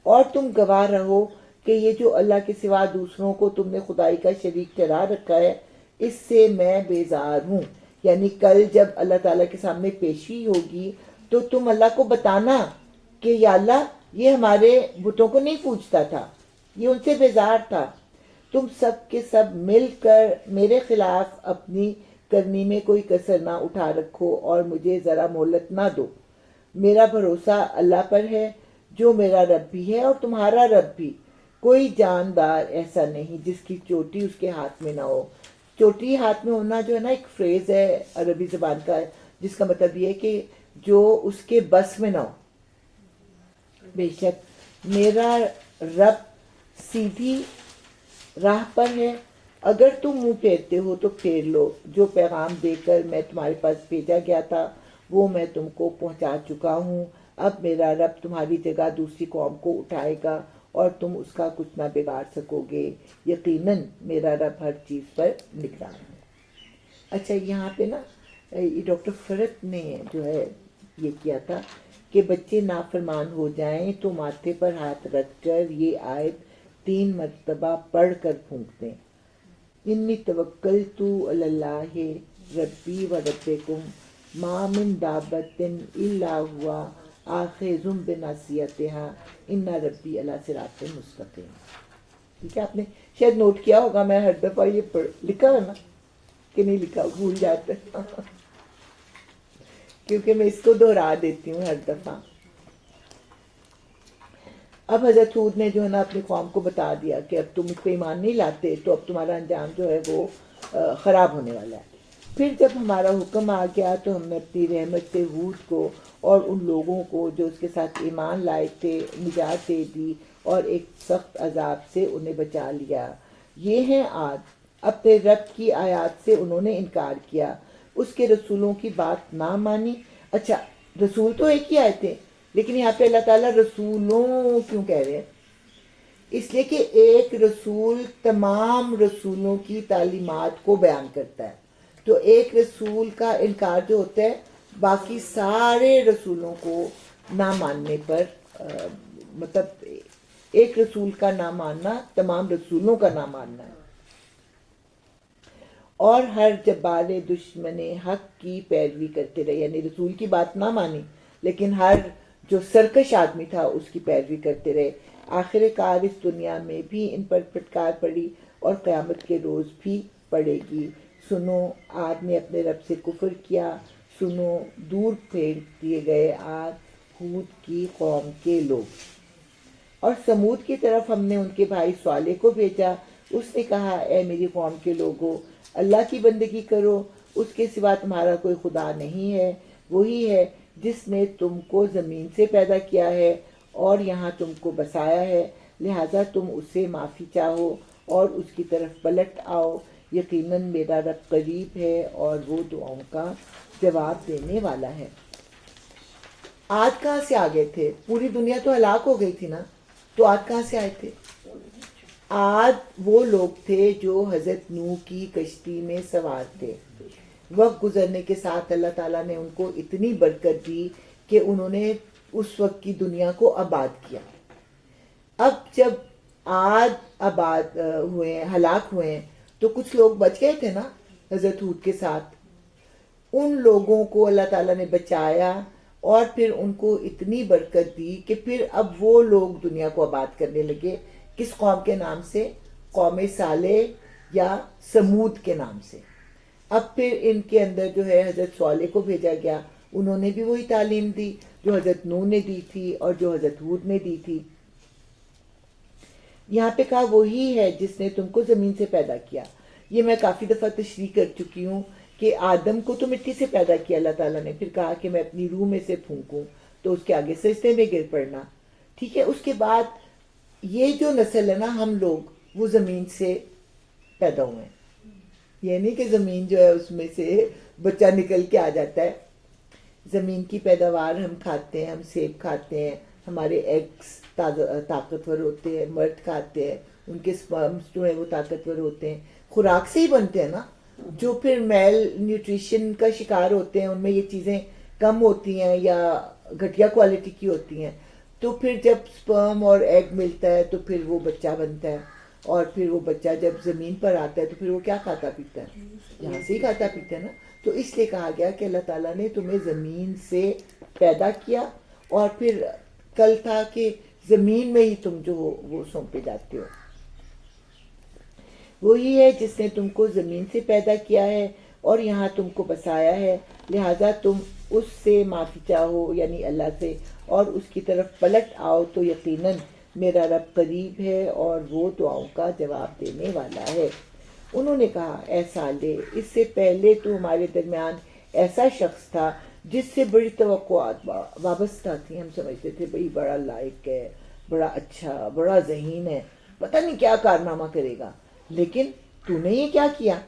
اور تم گواہ رہو کہ یہ جو اللہ کے سوا دوسروں کو تم نے خدائی کا شریک ٹھہرا رکھا ہے، اس سے میں بیزار ہوں۔ یعنی کل جب اللہ تعالیٰ کے سامنے پیشی ہوگی تو تم اللہ کو بتانا کہ یا اللہ یہ ہمارے بتوں کو نہیں پوجتا تھا، یہ ان سے بیزار تھا، تم سب کے سب مل کر میرے خلاف اپنی کرنی میں کوئی کسر نہ اٹھا رکھو اور مجھے ذرا مہلت نہ دو۔ میرا بھروسہ اللہ پر ہے جو میرا رب بھی ہے اور تمہارا رب بھی، کوئی جاندار ایسا نہیں جس کی چوٹی اس کے ہاتھ میں نہ ہو۔ چوٹی ہاتھ میں ہونا جو ہے نا ایک فریز ہے عربی زبان کا، جس کا مطلب یہ ہے کہ جو اس کے بس میں نہ ہو۔ بے شک میرا رب سیدھی راہ پر ہے، اگر تم منہ پھیرتے ہو تو پھیر لو، جو پیغام دے کر میں تمہارے پاس بھیجا گیا تھا وہ میں تم کو پہنچا چکا ہوں۔ اب میرا رب تمہاری جگہ دوسری قوم کو اٹھائے گا اور تم اس کا کچھ نہ بگاڑ سکو گے، یقیناً میرا رب ہر چیز پر نگران ہے۔ اچھا یہاں پہ نا ڈاکٹر فرت نے جو ہے یہ کیا تھا کہ بچے نافرمان ہو جائیں تو ماتھے پر ہاتھ رکھ کر یہ آیت 3 مرتبہ پڑھ کر پھونک دیں، انی توکلت علی اللہ ربی و ربکم ما من دابۃ الا ہوا آخذ بناصیتها ان ربی علی صراط مستقیم۔ ٹھیک ہے، آپ نے شاید نوٹ کیا ہوگا، میں ہر دفعہ یہ لکھا ہے نا کہ نہیں لکھا، بھول جاتے کیونکہ میں اس کو دہرا دیتی ہوں ہر دفعہ۔ اب حضرت ہود نے جو ہے نا اپنی قوم کو بتا دیا کہ اب تم اس پہ ایمان نہیں لاتے تو اب تمہارا انجام جو ہے وہ خراب ہونے والا ہے۔ پھر جب ہمارا حکم آ گیا تو ہم نے اپنی رحمت سے ہود کو اور ان لوگوں کو جو اس کے ساتھ ایمان لائے تھے نجات دے دی اور ایک سخت عذاب سے انہیں بچا لیا۔ یہ ہیں عاد، اپنے رب کی آیات سے انہوں نے انکار کیا، اس کے رسولوں کی بات نہ مانی۔ اچھا رسول تو ایک ہی آئے تھے، لیکن یہاں پہ اللہ تعالیٰ رسولوں کیوں کہہ رہے ہیں؟ اس لیے کہ ایک رسول تمام رسولوں کی تعلیمات کو بیان کرتا ہے، تو ایک رسول کا انکار جو ہوتا ہے باقی سارے رسولوں کو نہ ماننے پر مطلب ایک رسول کا نہ ماننا تمام رسولوں کا نہ ماننا ہے۔ اور ہر جبار دشمن حق کی پیروی کرتے رہے، یعنی رسول کی بات نہ مانی لیکن ہر جو سرکش آدمی تھا اس کی پیروی کرتے رہے. آخر کار اس دنیا میں بھی ان پر پھٹکار پڑی اور قیامت کے روز بھی پڑے گی. سنو عاد نے اپنے رب سے کفر کیا، سنو دور پھینک دیے گئے عاد ہود کی قوم کے لوگ. اور سمود کی طرف ہم نے ان کے بھائی صالح کو بھیجا. اس نے کہا اے میری قوم کے لوگو، اللہ کی بندگی کرو، اس کے سوا تمہارا کوئی خدا نہیں ہے. وہی ہے جس نے تم کو زمین سے پیدا کیا ہے اور یہاں تم کو بسایا ہے، لہٰذا تم اسے معافی چاہو اور اس کی طرف پلٹ آؤ. یقیناً میرا رب قریب ہے اور وہ دعاؤں کا جواب دینے والا ہے. عاد کہاں سے آ گئے تھے؟ پوری دنیا تو ہلاک ہو گئی تھی نا، تو عاد کہاں سے آئے تھے؟ عاد وہ لوگ تھے جو حضرت نوح کی کشتی میں سوار تھے. وقت گزرنے کے ساتھ اللہ تعالیٰ نے ان کو اتنی برکت دی کہ انہوں نے اس وقت کی دنیا کو آباد کیا. اب جب عاد آباد ہوئے ہیں، ہلاک ہوئے ہیں، تو کچھ لوگ بچ گئے تھے نا حضرت ہود کے ساتھ. ان لوگوں کو اللہ تعالیٰ نے بچایا اور پھر ان کو اتنی برکت دی کہ پھر اب وہ لوگ دنیا کو آباد کرنے لگے. کس قوم کے نام سے؟ قوم صالح یا سمود کے نام سے. اب پھر ان کے اندر جو ہے حضرت صالح کو بھیجا گیا، انہوں نے بھی وہی تعلیم دی جو حضرت نوح نے دی تھی اور جو حضرت ہود نے دی تھی. یہاں پہ کہا وہی ہے جس نے تم کو زمین سے پیدا کیا. یہ میں کافی دفعہ تشریح کر چکی ہوں کہ آدم کو تو مٹی سے پیدا کیا اللہ تعالیٰ نے، پھر کہا کہ میں اپنی روح میں سے پھونکوں، تو اس کے آگے سجدے میں گر پڑنا. ٹھیک ہے، اس کے بعد یہ جو نسل ہے نا ہم لوگ، وہ زمین سے پیدا ہوئے ہیں. یہ نہیں کہ زمین جو ہے اس میں سے بچہ نکل کے آ جاتا ہے. زمین کی پیداوار ہم کھاتے ہیں، ہم سیب کھاتے ہیں، ہمارے ایگز طاقتور ہوتے ہیں، مرد کھاتے ہیں، ان کے سپرمز جو ہیں وہ طاقتور ہوتے ہیں، خوراک سے ہی بنتے ہیں نا. جو پھر میل نیوٹریشن کا شکار ہوتے ہیں، ان میں یہ چیزیں کم ہوتی ہیں یا گھٹیا کوالٹی کی ہوتی ہیں، تو پھر جب سپرم اور ایگ ملتا ہے تو پھر وہ بچہ بنتا ہے. اور پھر وہ بچہ جب زمین پر آتا ہے تو پھر وہ کیا کھاتا پیتا ہے؟ یہاں سے ہی کھاتا پیتا ہے نا. تو اس لیے کہا گیا کہ اللہ تعالیٰ نے تمہیں زمین سے پیدا کیا اور پھر کل تھا کہ زمین میں ہی تم جو ہو وہ سونپے جاتے ہو. وہی ہے جس نے تم کو زمین سے پیدا کیا ہے اور یہاں تم کو بسایا ہے، لہٰذا تم اس سے معافی چاہو یعنی اللہ سے اور اس کی طرف پلٹ آؤ، تو یقیناً میرا رب قریب ہے اور وہ دعاؤں کا جواب دینے والا ہے. انہوں نے کہا اے صالح، اس سے پہلے تو ہمارے درمیان ایسا شخص تھا جس سے بڑی توقعات وابستہ تھی. ہم سمجھتے تھے بھئی بڑا لائق ہے، بڑا اچھا، بڑا ذہین ہے، پتہ نہیں کیا کارنامہ کرے گا. لیکن تو نے یہ کیا کیا؟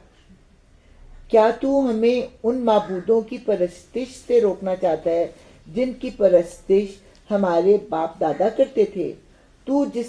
کیا تو ہمیں ان معبودوں کی پرستش سے روکنا چاہتا ہے جن کی پرستش ہمارے باپ دادا کرتے تھے؟ تو جس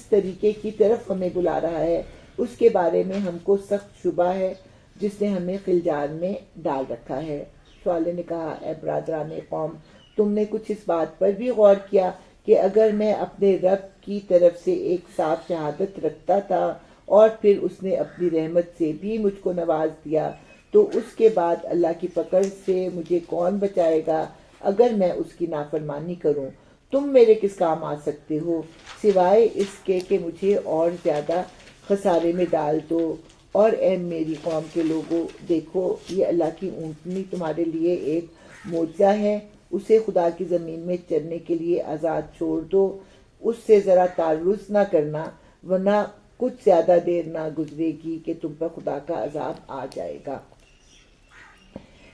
طریقے کی طرف ہمیں بلا رہا ہے اس کے بارے میں ہم کو سخت شبہ ہے، جس نے ہمیں خلجان میں ڈال رکھا ہے. صالح نے کہا اے برادران قوم، تم نے کچھ اس بات پر بھی غور کیا کہ اگر میں اپنے رب کی طرف سے ایک صاف شہادت رکھتا تھا اور پھر اس نے اپنی رحمت سے بھی مجھ کو نواز دیا، تو اس کے بعد اللہ کی پکڑ سے مجھے کون بچائے گا اگر میں اس کی نافرمانی کروں؟ تم میرے کس کام آ سکتے ہو سوائے اس کے کہ مجھے اور زیادہ خسارے میں ڈال دو. اور اے میری قوم کے لوگوں، دیکھو یہ اللہ کی اونٹنی تمہارے لیے ایک معجزہ ہے، اسے خدا کی زمین میں چرنے کے لیے آزاد چھوڑ دو. اس سے ذرا تعرض نہ کرنا ورنہ کچھ زیادہ دیر نہ گزرے گی کہ تم پر خدا کا عذاب آ جائے گا.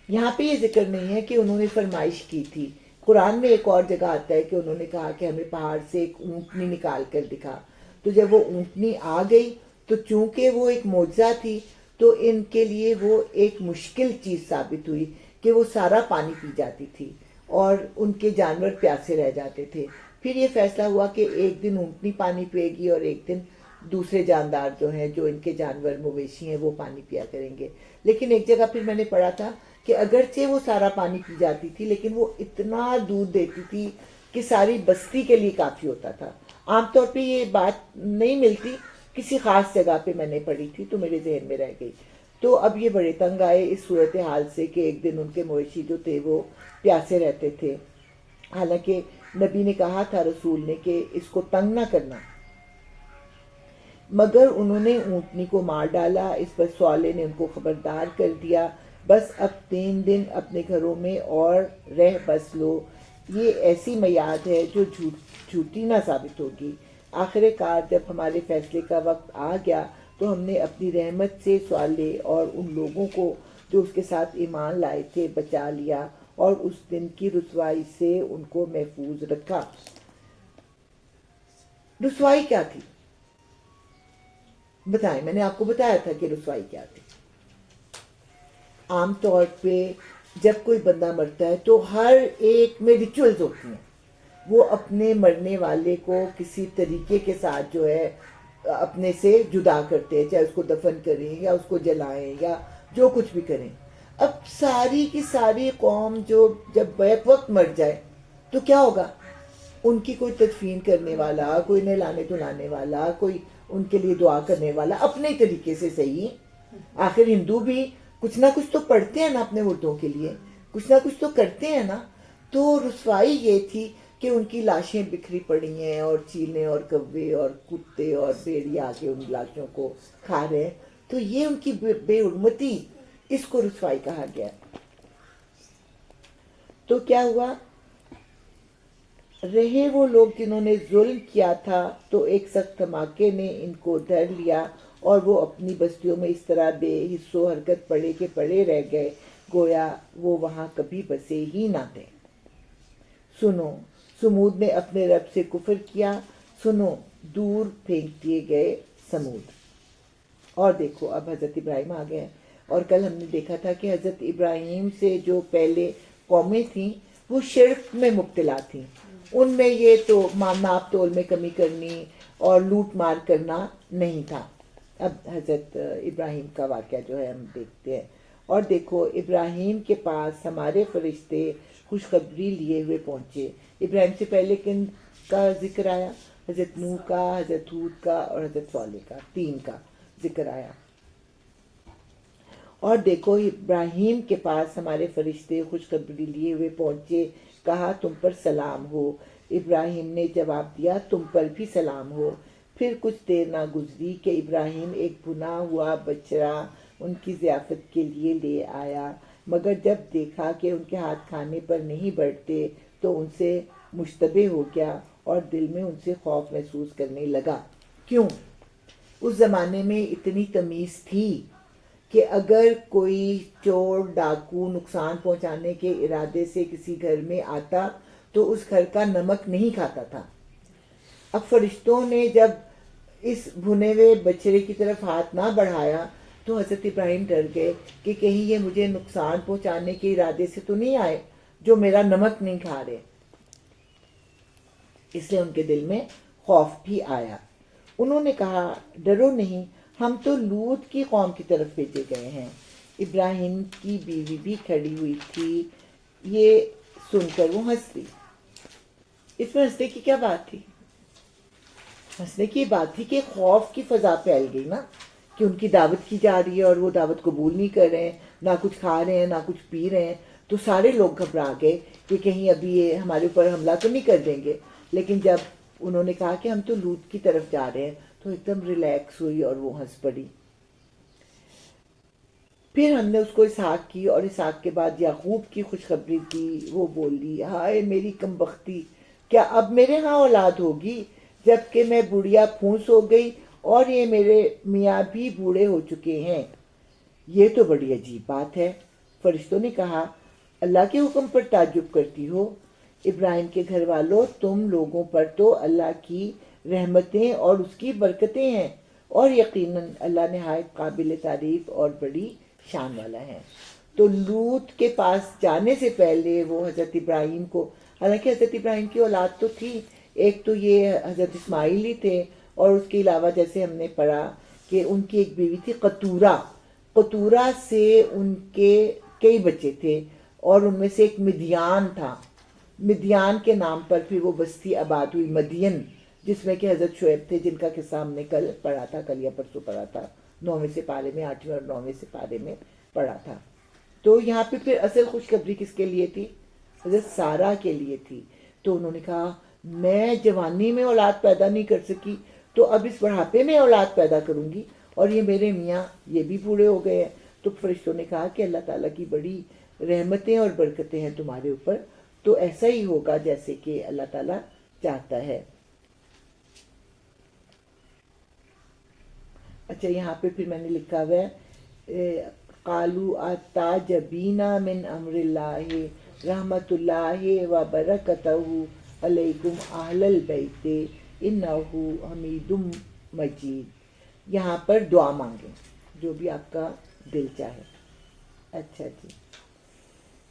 یہاں پہ یہ ذکر نہیں ہے کہ انہوں نے فرمائش کی تھی. قرآن میں ایک اور جگہ آتا ہے کہ انہوں نے کہا کہ ہمیں پہاڑ سے ایک اونٹنی نکال کر دکھا. تو جب وہ اونٹنی آ گئی تو چونکہ وہ ایک معجزہ تھی تو ان کے لیے وہ ایک مشکل چیز ثابت ہوئی کہ وہ سارا پانی پی جاتی تھی اور ان کے جانور پیاسے رہ جاتے تھے. پھر یہ فیصلہ ہوا کہ ایک دن اونٹنی پانی پیے گی اور ایک دن دوسرے جاندار جو ہیں، جو ان کے جانور مویشی ہیں، وہ پانی پیا کریں گے. لیکن ایک جگہ پھر میں نے پڑھا تھا کہ اگرچہ وہ سارا پانی پی جاتی تھی لیکن وہ اتنا دودھ دیتی تھی کہ ساری بستی کے لیے کافی ہوتا تھا. عام طور پہ یہ بات نہیں ملتی، کسی خاص جگہ پہ میں نے پڑھی تھی تو میرے ذہن میں رہ گئی. تو اب یہ بڑے تنگ آئے اس صورتحال سے کہ ایک دن ان کے مویشی جو تھے وہ پیاسے رہتے تھے، حالانکہ نبی نے کہا تھا رسول نے کہ اس کو تنگ نہ کرنا، مگر انہوں نے اونٹنی کو مار ڈالا۔ اس پر صالح نے ان کو خبردار کر دیا، بس اب 3 دن اپنے گھروں میں اور رہ بس لو، یہ ایسی میعاد ہے جو جھوٹی نہ ثابت ہوگی۔ آخر کار جب ہمارے فیصلے کا وقت آ گیا تو ہم نے اپنی رحمت سے صالح اور ان لوگوں کو جو اس کے ساتھ ایمان لائے تھے بچا لیا اور اس دن کی رسوائی سے ان کو محفوظ رکھا۔ رسوائی کیا تھی بتائیں؟ میں نے آپ کو بتایا تھا کہ رسوائی کیا تھی۔ عام طور پہ جب کوئی بندہ مرتا ہے تو ہر ایک میں ریچولز ہوتی ہیں، وہ اپنے مرنے والے کو کسی طریقے کے ساتھ جو ہے اپنے سے جدا کرتے ہیں، چاہے اس کو دفن کریں یا اس کو جلائیں یا جو کچھ بھی کریں۔ اب ساری کی ساری قوم جو جب بیک وقت مر جائے تو کیا ہوگا؟ ان کی کوئی تدفین کرنے والا، کوئی نہلانے دھلانے والا، کوئی ان کے لیے دعا کرنے والا، اپنے طریقے سے صحیح۔ آخر ہندو بھی کچھ نہ کچھ تو پڑھتے ہیں نا اپنے مردوں کے لیے، کچھ نہ کچھ تو کرتے ہیں نا۔ تو رسوائی یہ تھی کہ ان کی لاشیں بکھری پڑی ہیں اور چیلیں اور کوے اور کتے اور بھیڑیا آ کے ان لاشوں کو کھا رہے ہیں، تو یہ ان کی بے حرمتی، اس کو رسوائی کہا گیا۔ تو کیا ہوا؟ رہے وہ لوگ جنہوں نے ظلم کیا تھا تو ایک سخت دھماکے نے ان کو دھر لیا اور وہ اپنی بستیوں میں اس طرح بے حس و حرکت پڑے کے پڑے رہ گئے گویا وہ وہاں کبھی بسے ہی نہ تھے۔ سنو، سمود نے اپنے رب سے کفر کیا، سنو، دور پھینک دیے گئے سمود۔ اور دیکھو اب حضرت ابراہیم آ گئے ہیں، اور کل ہم نے دیکھا تھا کہ حضرت ابراہیم سے جو پہلے قومیں تھیں وہ شرک میں مبتلا تھیں، ان میں یہ تو ناپ تول میں کمی کرنی اور لوٹ مار کرنا نہیں تھا۔ اب حضرت ابراہیم کا واقعہ جو ہے ہم دیکھتے ہیں، اور دیکھو ابراہیم کے پاس ہمارے فرشتے خوشخبری لیے ہوئے پہنچے۔ ابراہیم سے پہلے کن کا ذکر آیا؟ حضرت نوح کا، حضرت ہود کا اور حضرت صالح کا، 3 کا ذکر آیا۔ اور دیکھو ابراہیم کے پاس ہمارے فرشتے خوشخبری لیے ہوئے پہنچے، کہا تم پر سلام ہو۔ ابراہیم نے جواب دیا تم پر بھی سلام ہو۔ پھر کچھ دیر نہ گزری کہ ابراہیم ایک بھنا ہوا بچڑا ان کی ضیافت کے لیے لے آیا، مگر جب دیکھا کہ ان کے ہاتھ کھانے پر نہیں بڑھتے تو ان سے مشتبہ ہو گیا اور دل میں ان سے خوف محسوس کرنے لگا۔ کیوں؟ اس زمانے میں اتنی تمیز تھی کہ اگر کوئی چور ڈاکو نقصان پہنچانے کے ارادے سے کسی گھر میں آتا تو اس گھر کا نمک نہیں کھاتا تھا۔ اب فرشتوں نے جب اس بھنے ہوئے بچڑے کی طرف ہاتھ نہ بڑھایا تو حضرت ابراہیم ڈر گئے کہ کہیں یہ مجھے نقصان پہنچانے کے ارادے سے تو نہیں آئے جو میرا نمک نہیں کھا رہے، اس لیے ان کے دل میں خوف بھی آیا۔ انہوں نے کہا ڈرو نہیں، ہم تو لوط کی قوم کی طرف بھیجے گئے ہیں۔ ابراہیم کی بیوی بھی کھڑی ہوئی تھی، یہ سن کر وہ ہنس دی۔ اس میں ہنسنے کی کیا بات تھی؟ ہنسنے کی بات تھی کہ خوف کی فضا پھیل گئی نا، کہ ان کی دعوت کی جا رہی ہے اور وہ دعوت قبول نہیں کر رہے ہیں، نہ کچھ کھا رہے ہیں نہ کچھ پی رہے ہیں، تو سارے لوگ گھبرا گئے کہ کہیں ابھی یہ ہمارے اوپر حملہ تو نہیں کر دیں گے۔ لیکن جب انہوں نے کہا کہ ہم تو لوط کی طرف جا رہے ہیں تو ایک دم ریلیکس ہوئی اور وہ ہنس پڑی۔ پھر ہم نے اس کو اسحاق کی اور اسحاق کے بعد یعقوب کی خوشخبری دی۔ وہ بولی ہائے میری کم بختی، کیا اب میرے ہاں اولاد ہوگی جب کہ میں بڑھیا پھونس ہو گئی اور یہ میرے میاں بھی بوڑھے ہو چکے ہیں؟ یہ تو بڑی عجیب بات ہے۔ فرشتوں نے کہا اللہ کے حکم پر تعجب کرتی ہو؟ ابراہیم کے گھر والوں، تم لوگوں پر تو اللہ کی رحمتیں اور اس کی برکتیں ہیں، اور یقیناً اللہ نہایت قابل تعریف اور بڑی شان والا ہے۔ تو لوط کے پاس جانے سے پہلے وہ حضرت ابراہیم کو، حالانکہ حضرت ابراہیم کی اولاد تو تھی، ایک تو یہ حضرت اسماعیل ہی تھے، اور اس کے علاوہ جیسے ہم نے پڑھا کہ ان کی ایک بیوی تھی قطورہ، قطورہ سے ان کے کئی بچے تھے، اور ان میں سے ایک مدیان تھا، مدیان کے نام پر پھر وہ بستی آباد ہوئی مدین، جس میں کہ حضرت شعیب تھے جن کا قصہ ہم نے کل پڑھا تھا، کل یا پرسوں پڑھا تھا، 9ویں سپارے میں، 8ویں اور 9ویں سپارے میں پڑھا تھا۔ تو یہاں پہ پھر اصل خوشخبری کس کے لیے تھی؟ حضرت سارہ کے لیے تھی۔ تو انہوں نے کہا میں جوانی میں اولاد پیدا نہیں کر سکی تو اب اس بڑھاپے میں اولاد پیدا کروں گی، اور یہ میرے میاں یہ بھی بوڑھے ہو گئے ہیں۔ تو فرشتوں نے کہا کہ اللہ تعالیٰ کی بڑی رحمتیں اور برکتیں ہیں تمہارے اوپر، تو ایسا ہی ہوگا جیسے کہ اللہ تعالیٰ چاہتا ہے۔ اچھا یہاں پہ پھر میں نے لکھا ہوا ہے قالوا اتعجبین من امر اللہ رحمت اللہ و برکتہ علیکم اہل البیت انہ حمید مجید۔ یہاں پر دعا مانگیں جو بھی آپ کا دل چاہے۔ اچھا جی،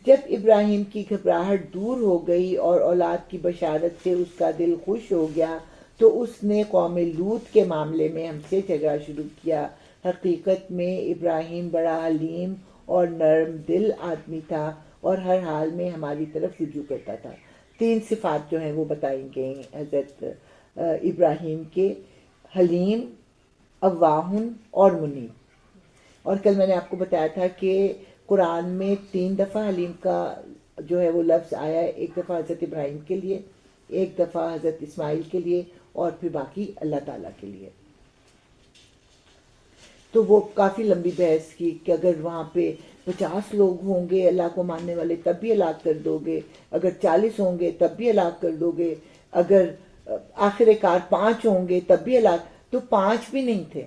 جب ابراہیم کی گھبراہٹ دور ہو گئی اور اولاد کی بشارت سے اس کا دل خوش ہو گیا تو اس نے قوم لوط کے معاملے میں ہم سے جھگڑا شروع کیا۔ حقیقت میں ابراہیم بڑا حلیم اور نرم دل آدمی تھا اور ہر حال میں ہماری طرف رجوع کرتا تھا۔ 3 صفات جو ہیں وہ بتائی گئی حضرت ابراہیم کے، حلیم، اواہن اور منیب۔ اور کل میں نے آپ کو بتایا تھا کہ قرآن میں 3 دفعہ حلیم کا جو ہے وہ لفظ آیا ہے، ایک دفعہ حضرت ابراہیم کے لیے، ایک دفعہ حضرت اسماعیل کے لیے، اور پھر باقی اللہ تعالیٰ کے لیے۔ تو وہ کافی لمبی بحث کی کہ اگر وہاں پہ 50 لوگ ہوں گے اللہ کو ماننے والے تب بھی ہلاک کر دو گے، اگر 40 ہوں گے تب بھی ہلاک کر دو گے، اگر آخر کار 5 ہوں گے تب بھی ہلاک، تو 5 بھی نہیں تھے۔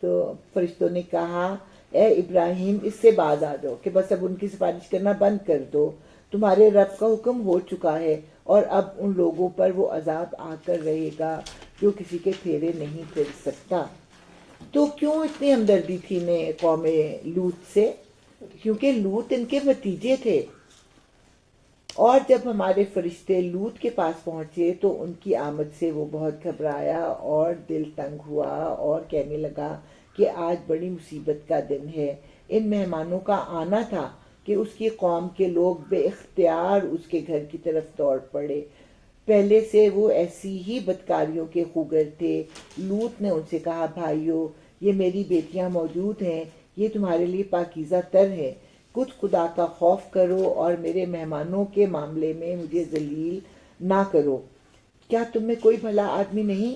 تو فرشتوں نے کہا اے ابراہیم اس سے باز آ جاؤ کہ بس اب ان کی سفارش کرنا بند کر دو، تمہارے رب کا حکم ہو چکا ہے اور اب ان لوگوں پر وہ عذاب آ کر رہے گا جو کسی کے پھیرے نہیں پھر سکتا۔ تو کیوں اتنی ہمدردی تھی انہیں قوم لوط سے؟ کیونکہ لوط ان کے بھتیجے تھے، اور جب ہمارے فرشتے لوط کے پاس پہنچے تو ان کی آمد سے وہ بہت گھبرایا اور دل تنگ ہوا اور کہنے لگا کہ آج بڑی مصیبت کا دن ہے۔ ان مہمانوں کا آنا تھا کہ اس کی قوم کے لوگ بے اختیار اس کے گھر کی طرف دوڑ پڑے۔ پہلے سے وہ ایسی ہی بدکاریوں کے خوگر تھے۔ لوط نے ان سے کہا بھائیو یہ میری بیٹیاں موجود ہیں، یہ تمہارے لیے پاکیزہ تر ہے، کچھ خدا کا خوف کرو اور میرے مہمانوں کے معاملے میں مجھے ذلیل نہ کرو۔ کیا تم میں کوئی بھلا آدمی نہیں؟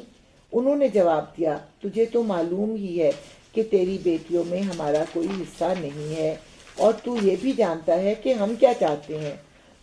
انہوں نے جواب دیا تجھے تو معلوم ہی ہے کہ تیری بیٹیوں میں ہمارا کوئی حصہ نہیں ہے، اور تو یہ بھی جانتا ہے کہ ہم کیا چاہتے ہیں۔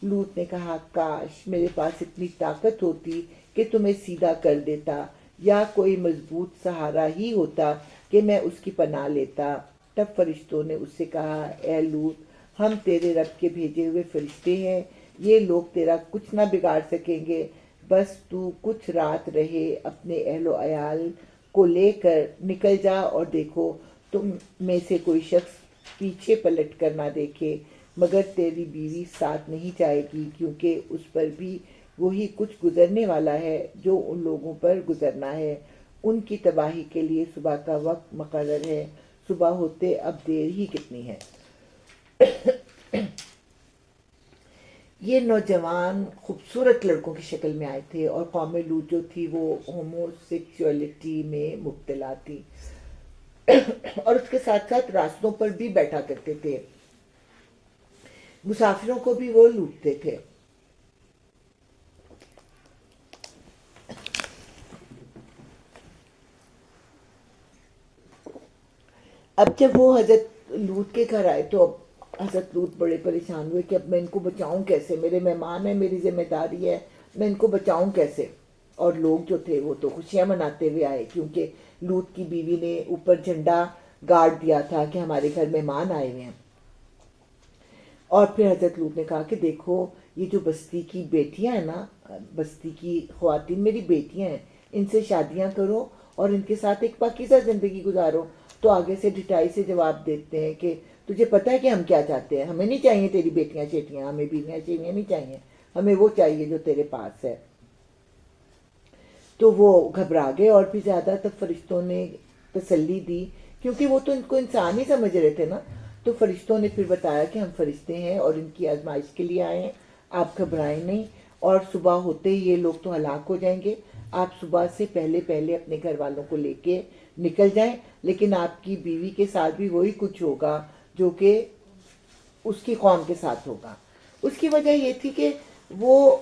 لوط نے کہا کاش میرے پاس اتنی طاقت ہوتی کہ تمہیں سیدھا کر دیتا، یا کوئی مضبوط سہارا ہی ہوتا کہ میں اس کی پناہ لیتا۔ تب فرشتوں نے اس سے کہا اے لوط ہم تیرے رب کے بھیجے ہوئے فرشتے ہیں، یہ لوگ تیرا کچھ نہ بگاڑ سکیں گے، بس تو کچھ رات رہے اپنے اہل و عیال کو لے کر نکل جا، اور دیکھو تم میں سے کوئی شخص پیچھے پلٹ کر نہ دیکھے، مگر تیری بیوی ساتھ نہیں جائے گی، کیونکہ اس پر بھی وہی کچھ گزرنے والا ہے جو ان لوگوں پر گزرنا ہے۔ ان کی تباہی کے لیے صبح کا وقت مقرر ہے، صبح ہوتے اب دیر ہی کتنی ہے۔ یہ نوجوان خوبصورت لڑکوں کی شکل میں آئے تھے، اور قوم لوط جو تھی وہ ہومو سیکسولیٹی میں مبتلا تھی، اور اس کے ساتھ ساتھ راستوں پر بھی بیٹھا کرتے تھے، مسافروں کو بھی وہ لوٹتے تھے۔ اب جب وہ حضرت لوط کے گھر آئے تو اب حضرت لوط بڑے پریشان ہوئے کہ اب میں ان کو بچاؤں کیسے، میرے مہمان ہیں، میری ذمہ داری ہے، میں ان کو بچاؤں کیسے۔ اور لوگ جو تھے وہ تو خوشیاں مناتے ہوئے آئے، کیونکہ لوط کی بیوی نے اوپر جھنڈا گاڑ دیا تھا کہ ہمارے گھر مہمان آئے ہوئے ہیں۔ اور پھر حضرت لوط نے کہا کہ دیکھو یہ جو بستی کی بیٹیاں ہیں نا، بستی کی خواتین میری بیٹیاں ہیں، ان سے شادیاں کرو اور ان کے ساتھ ایک پاکیزہ زندگی گزارو۔ تو آگے سے ڈٹائی سے جواب دیتے ہیں کہ تجھے پتہ ہے کہ ہم کیا چاہتے ہیں، ہمیں نہیں چاہیے تیری بیٹیاں چیٹیاں، ہمیں بیویاں چیٹیاں نہیں چاہیے، ہمیں وہ چاہیے جو تیرے پاس ہے۔ تو وہ گھبرا گئے اور بھی زیادہ۔ تب فرشتوں نے تسلی دی، کیونکہ وہ تو ان کو انسان ہی سمجھ رہے تھے نا۔ تو فرشتوں نے پھر بتایا کہ ہم فرشتے ہیں اور ان کی آزمائش کے لیے آئے ہیں، آپ گھبرائیں نہیں، اور صبح ہوتے ہی یہ لوگ تو ہلاک ہو جائیں گے، آپ صبح سے پہلے پہلے اپنے گھر والوں کو لے کے نکل جائیں، لیکن آپ کی بیوی کے ساتھ بھی وہی کچھ ہوگا جو کہ اس کی قوم کے ساتھ ہوگا۔ اس کی وجہ یہ تھی کہ وہ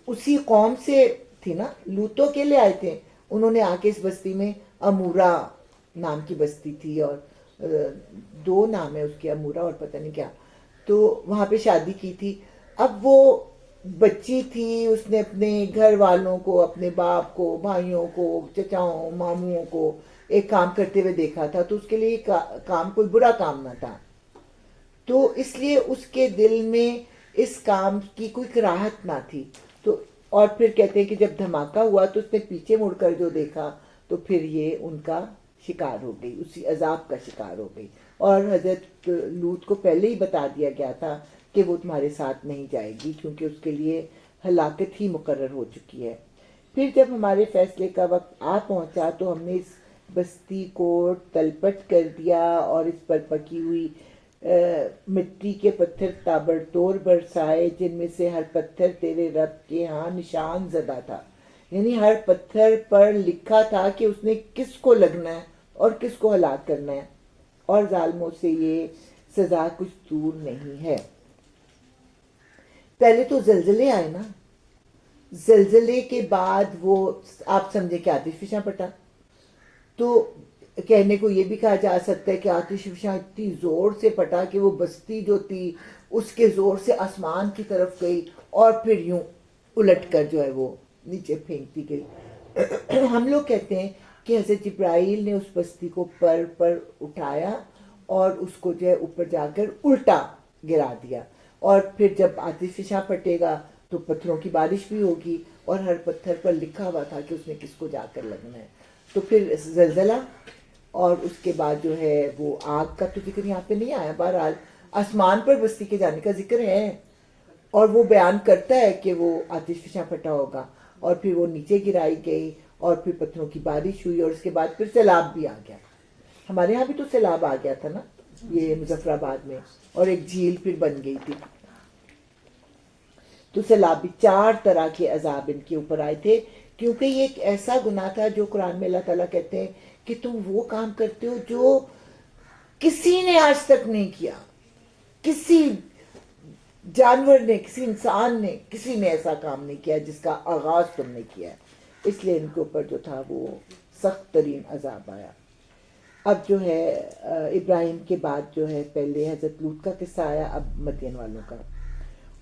اسی قوم سے تھی نا، لوط تو اکیلے آئے تھے، انہوں نے آ کے اس بستی میں، امورا نام کی بستی تھی، اور دو نام ہے اس کے، امورا اور پتہ نہیں کیا، تو وہاں پہ شادی کی تھی۔ اب وہ بچی تھی، اس نے اپنے گھر والوں کو، اپنے باپ کو، بھائیوں کو، چچاؤں ماموں کو ایک کام کرتے ہوئے دیکھا تھا، تو اس کے لیے یہ کام کوئی برا کام نہ تھا، تو اس لیے اس کے دل میں اس کام کی کوئی کراہت نہ تھی۔ تو اور پھر کہتے ہیں کہ جب دھماکہ ہوا تو اس نے پیچھے مڑ کر جو دیکھا تو پھر یہ ان کا شکار ہو گئی، اسی عذاب کا شکار ہو گئی، اور حضرت لوط کو پہلے ہی بتا دیا گیا تھا کہ وہ تمہارے ساتھ نہیں جائے گی، کیونکہ اس کے لیے ہلاکت ہی مقرر ہو چکی ہے۔ پھر جب ہمارے فیصلے کا وقت آ پہنچا تو ہم نے اس بستی کو تلپٹ کر دیا اور اس پر پکی ہوئی مٹی کے پتھر تابڑ توڑ برسائے، جن میں سے ہر پتھر تیرے رب کے ہاں نشان زدہ تھا، یعنی ہر پتھر پر لکھا تھا کہ اس نے کس کو لگنا ہے اور کس کو ہلاک کرنا ہے، اور ظالموں سے یہ سزا کچھ دور نہیں ہے۔ پہلے تو زلزلے آئے نا، زلزلے کے بعد وہ آپ سمجھے کہ آتش فشاں پٹا، تو کہنے کو یہ بھی کہا جا سکتا ہے کہ آتش فشاں اتنی زور سے پٹا کہ وہ بستی جو تھی اس کے زور سے آسمان کی طرف گئی اور پھر یوں الٹ کر جو ہے وہ نیچے پھینکتی گئی۔ ہم لوگ کہتے ہیں کہ حضرت جبرائیل نے اس بستی کو پر اٹھایا اور اس کو جو ہے اوپر جا کر الٹا گرا دیا، اور پھر جب آتش فشاں پٹے گا تو پتھروں کی بارش بھی ہوگی، اور ہر پتھر پر لکھا ہوا تھا کہ اس نے کس کو جا کر لگنا ہے۔ تو پھر زلزلہ، اور اس کے بعد جو ہے وہ آگ کا تو ذکر یہاں پہ نہیں آیا، بہرحال آسمان پر بستی کے جانے کا ذکر ہے، اور وہ بیان کرتا ہے کہ وہ آتش فشاں پھٹا ہوگا، اور پھر وہ نیچے گرائی گئی، اور پھر پتھروں کی بارش ہوئی، اور اس کے بعد پھر سیلاب بھی آ گیا۔ ہمارے یہاں بھی تو سیلاب آ گیا تھا نا، یہ مظفر آباد میں، اور ایک جھیل پھر بن گئی تھی۔ تو سیلابی 4 طرح کے عذاب ان کے اوپر آئے تھے، کیونکہ یہ ایک ایسا گناہ تھا جو قرآن میں اللہ تعالیٰ کہتے ہیں کہ تم وہ کام کرتے ہو جو کسی نے آج تک نہیں کیا، کسی جانور نے، کسی انسان نے، کسی نے ایسا کام نہیں کیا جس کا آغاز تم نے کیا ہے، اس لیے ان کے اوپر جو تھا وہ سخت ترین عذاب آیا۔ اب جو ہے ابراہیم کے بعد جو ہے پہلے حضرت لوط کا قصہ آیا، اب مدین والوں کا۔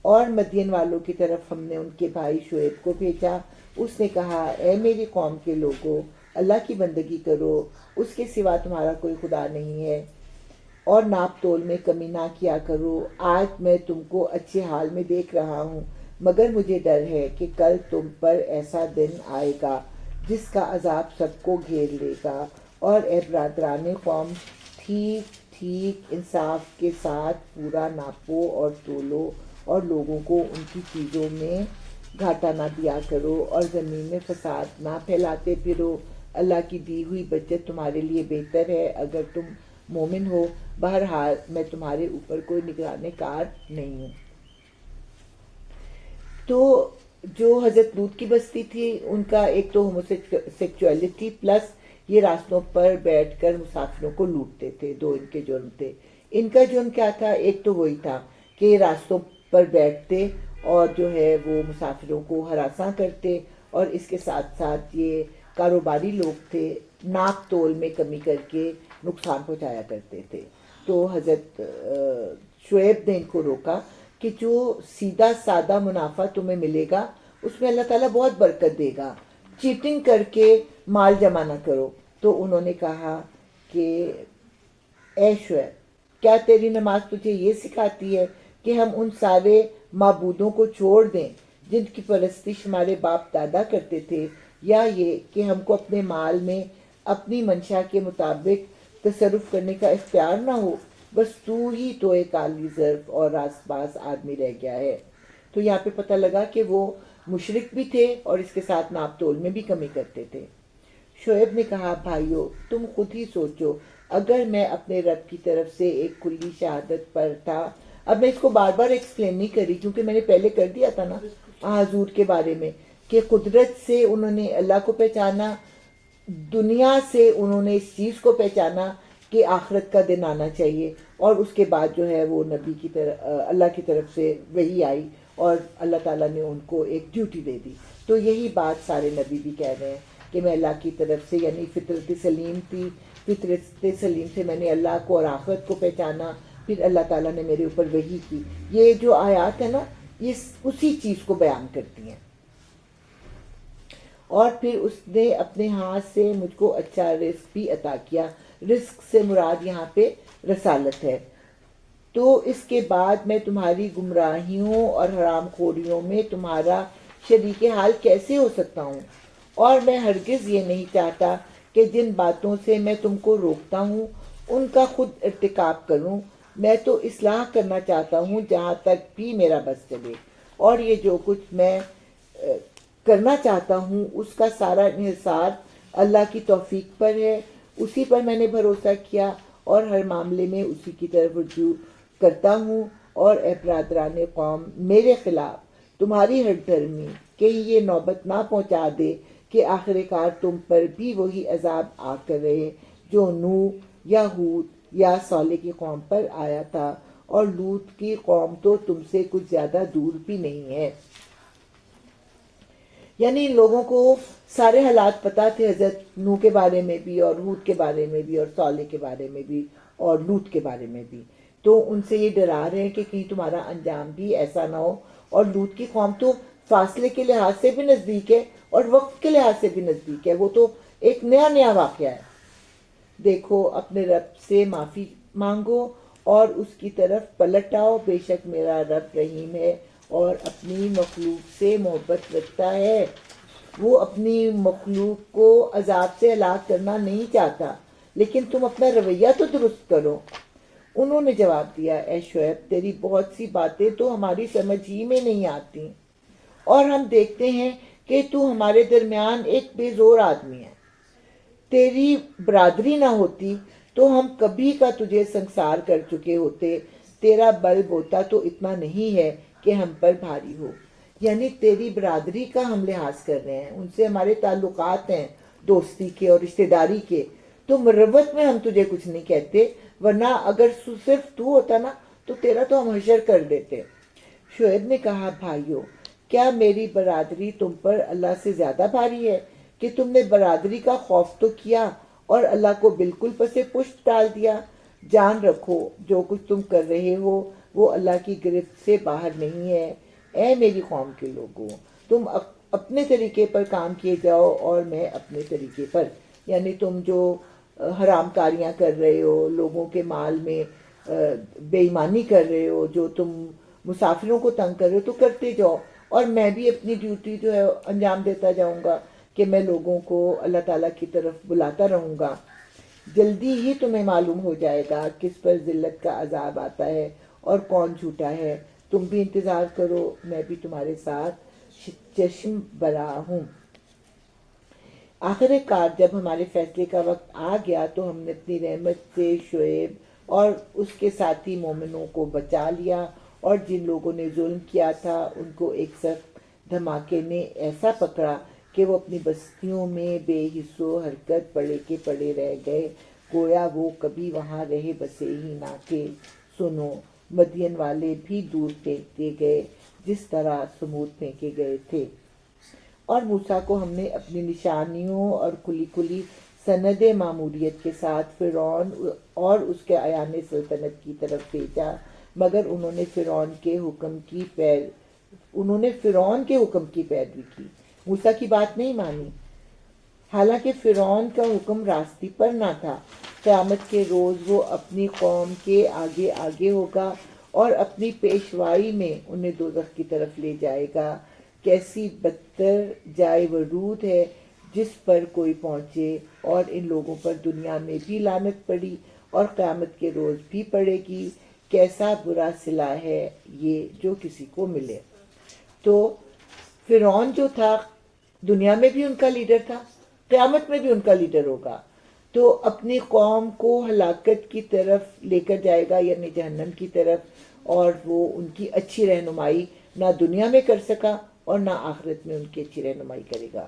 اور مدین والوں کی طرف ہم نے ان کے بھائی شعیب کو بھیجا، اس نے کہا اے میری قوم کے لوگوں، اللہ کی بندگی کرو، اس کے سوا تمہارا کوئی خدا نہیں ہے، اور ناپ تول میں کمی نہ کیا کرو، آج میں تم کو اچھے حال میں دیکھ رہا ہوں، مگر مجھے ڈر ہے کہ کل تم پر ایسا دن آئے گا جس کا عذاب سب کو گھیر لے گا، اور اے برادران قوم، ٹھیک ٹھیک انصاف کے ساتھ پورا ناپو اور تولو، اور لوگوں کو ان کی چیزوں میں گھاٹا نہ دیا کرو، اور زمین میں فساد نہ پھیلاتے پھرو، اللہ کی دی ہوئی بچت تمہارے لیے بہتر ہے اگر تم مومن ہو، بہرحال میں تمہارے اوپر کوئی نگران کار نہیں ہوں۔ تو جو حضرت لوط کی بستی تھی ان کا ایک تو ہوموسیکچولیٹی پلس یہ راستوں پر بیٹھ کر مسافروں کو لوٹتے تھے، 2 ان کے جرم تھے۔ ان کا جرم کیا تھا؟ ایک تو وہی تھا کہ یہ راستوں پر بیٹھتے اور جو ہے وہ مسافروں کو ہراساں کرتے، اور اس کے ساتھ ساتھ یہ کاروباری لوگ تھے، ناپ تول میں کمی کر کے نقصان پہنچایا کرتے تھے۔ تو حضرت شعیب نے ان کو روکا کہ جو سیدھا سادہ منافع تمہیں ملے گا اس میں اللہ تعالیٰ بہت برکت دے گا، چیٹنگ کر کے مال جمع نہ کرو۔ تو انہوں نے کہا کہ اے شعیب، کیا تیری نماز تجھے یہ سکھاتی ہے کہ ہم ان سارے معبودوں کو چھوڑ دیں جن کی پرستش ہمارے باپ دادا کرتے تھے، یا یہ کہ ہم کو اپنے مال میں اپنی منشا کے مطابق تصرف کرنے کا اختیار نہ ہو؟ بس تو ہی تو ایک کالی ظرف اور راس باز آدمی رہ گیا ہے۔ تو یہاں پہ پتہ لگا کہ وہ مشرک بھی تھے اور اس کے ساتھ ناپ تول میں بھی کمی کرتے تھے۔ شعیب نے کہا بھائیو، تم خود ہی سوچو، اگر میں اپنے رب کی طرف سے ایک کھلی شہادت پر تھا، اب میں اس کو بار بار ایکسپلین نہیں کری کیونکہ میں نے پہلے کر دیا تھا نا حضور کے بارے میں، کہ قدرت سے انہوں نے اللہ کو پہچانا، دنیا سے انہوں نے اس چیز کو پہچانا کہ آخرت کا دن آنا چاہیے، اور اس کے بعد جو ہے وہ نبی کی طرف اللہ کی طرف سے وحی آئی اور اللہ تعالیٰ نے ان کو ایک ڈیوٹی دے دی۔ تو یہی بات سارے نبی بھی کہہ رہے ہیں کہ میں اللہ کی طرف سے، یعنی فطرت سلیم تھی، فطرت سلیم سے میں نے اللہ کو اور آخرت کو پہچانا، پھر اللہ تعالیٰ نے میرے اوپر وحی کی۔ یہ جو آیات ہے نا، یہ اسی چیز کو بیان کرتی ہیں۔ اور پھر اس نے اپنے ہاتھ سے مجھ کو اچھا رزق بھی عطا کیا۔ رزق سے مراد یہاں پہ رسالت ہے۔ تو اس کے بعد میں تمہاری گمراہیوں اور حرام خوریوں میں تمہارا شریک حال کیسے ہو سکتا ہوں؟ اور میں ہرگز یہ نہیں چاہتا کہ جن باتوں سے میں تم کو روکتا ہوں ان کا خود ارتکاب کروں۔ میں تو اصلاح کرنا چاہتا ہوں جہاں تک بھی میرا بس چلے، اور یہ جو کچھ میں کرنا چاہتا ہوں اس کا سارا انحصار اللہ کی توفیق پر ہے۔ اسی پر میں نے بھروسہ کیا اور ہر معاملے میں اسی کی طرف رجوع کرتا ہوں۔ اور اے برادران قوم، میرے خلاف تمہاری ہٹ دھرمی کہیں یہ نوبت نہ پہنچا دے کہ آخر کار تم پر بھی وہی عذاب آ کر رہے جو نوح یا ہود یا صالح کی قوم پر آیا تھا، اور لوط کی قوم تو تم سے کچھ زیادہ دور بھی نہیں ہے۔ یعنی ان لوگوں کو سارے حالات پتہ تھے، حضرت نوح کے بارے میں بھی اور ہود کے بارے میں بھی اور صالح کے بارے میں بھی اور لوط کے بارے میں بھی، تو ان سے یہ ڈرا رہے ہیں کہ کہیں تمہارا انجام بھی ایسا نہ ہو۔ اور لوط کی قوم تو فاصلے کے لحاظ سے بھی نزدیک ہے اور وقت کے لحاظ سے بھی نزدیک ہے، وہ تو ایک نیا واقعہ ہے۔ دیکھو، اپنے رب سے معافی مانگو اور اس کی طرف پلٹ آؤ، بے شک میرا رب رحیم ہے اور اپنی مخلوق سے محبت رکھتا ہے۔ وہ اپنی مخلوق کو عذاب سے ہلاک کرنا نہیں چاہتا، لیکن تم اپنا رویہ تو درست کرو۔ انہوں نے جواب دیا، اے شعیب، تیری بہت سی باتیں تو ہماری سمجھ ہی میں نہیں آتی، اور ہم دیکھتے ہیں کہ تو ہمارے درمیان ایک بے زور آدمی ہے۔ تیری برادری نہ ہوتی تو ہم کبھی کا تجھے سنسار کر چکے ہوتے۔ تیرا بل بوتا تو اتنا نہیں ہے کہ ہم پر بھاری ہو۔ یعنی تیری برادری کا ہم لحاظ کر رہے ہیں، ان سے ہمارے تعلقات ہیں دوستی کے اور رشتہ داری کے، تو مروت میں ہم تجھے کچھ نہیں کہتے، ورنہ اگر صرف تو ہوتا نا تو تیرا تو ہم حشر کر دیتے۔ شعیب نے کہا، بھائیو، کیا میری برادری تم پر اللہ سے زیادہ بھاری ہے کہ تم نے برادری کا خوف تو کیا اور اللہ کو بالکل پس پشت ڈال دیا؟ جان رکھو جو کچھ تم کر رہے ہو وہ اللہ کی گرفت سے باہر نہیں ہے۔ اے میری قوم کے لوگوں، تم اپنے طریقے پر کام کیے جاؤ اور میں اپنے طریقے پر، یعنی تم جو حرام کاریاں کر رہے ہو، لوگوں کے مال میں بے ایمانی کر رہے ہو، جو تم مسافروں کو تنگ کر رہے ہو تو کرتے جاؤ، اور میں بھی اپنی ڈیوٹی جو ہے انجام دیتا جاؤں گا کہ میں لوگوں کو اللہ تعالیٰ کی طرف بلاتا رہوں گا۔ جلدی ہی تمہیں معلوم ہو جائے گا کس پر ذلت کا عذاب آتا ہے اور کون جھوٹا ہے۔ تم بھی انتظار کرو، میں بھی تمہارے ساتھ چشم برا ہوں۔ آخر کار جب ہمارے فیصلے کا وقت آ گیا تو ہم نے اپنی رحمت سے شعیب اور اس کے ساتھی مومنوں کو بچا لیا، اور جن لوگوں نے ظلم کیا تھا ان کو ایک سخت دھماکے نے ایسا پکڑا کہ وہ اپنی بستیوں میں بے حس و حرکت پڑے کے پڑے رہ گئے، گویا وہ کبھی وہاں رہے بسے ہی نہ تھے۔ سنو، مدین والے بھی دور پھینک دیے گئے جس طرح سمود پھینکے گئے تھے، اور موسیٰ کو ہم نے اپنی نشانیوں اور کھلی کھلی سند معمولیت کے ساتھ فرعون اور اس کے ایان سلطنت کی طرف بھیجا، مگر انہوں نے فرعون کے حکم کی پیروی کی، موسیٰ کی بات نہیں مانی، حالانکہ فرعون کا حکم راستی پر نہ تھا۔ قیامت کے روز وہ اپنی قوم کے آگے آگے ہوگا اور اپنی پیشوائی میں انہیں دوزخ کی طرف لے جائے گا۔ کیسی بدتر جائے ورود ہے جس پر کوئی پہنچے، اور ان لوگوں پر دنیا میں بھی لعنت پڑی اور قیامت کے روز بھی پڑے گی۔ کیسا برا صلہ ہے یہ جو کسی کو ملے۔ تو فرعون جو تھا دنیا میں بھی ان کا لیڈر تھا، قیامت میں بھی ان کا لیڈر ہوگا، تو اپنی قوم کو ہلاکت کی طرف لے کر جائے گا، یعنی جہنم کی طرف، اور وہ ان کی اچھی رہنمائی نہ دنیا میں کر سکا اور نہ آخرت میں ان کی اچھی رہنمائی کرے گا۔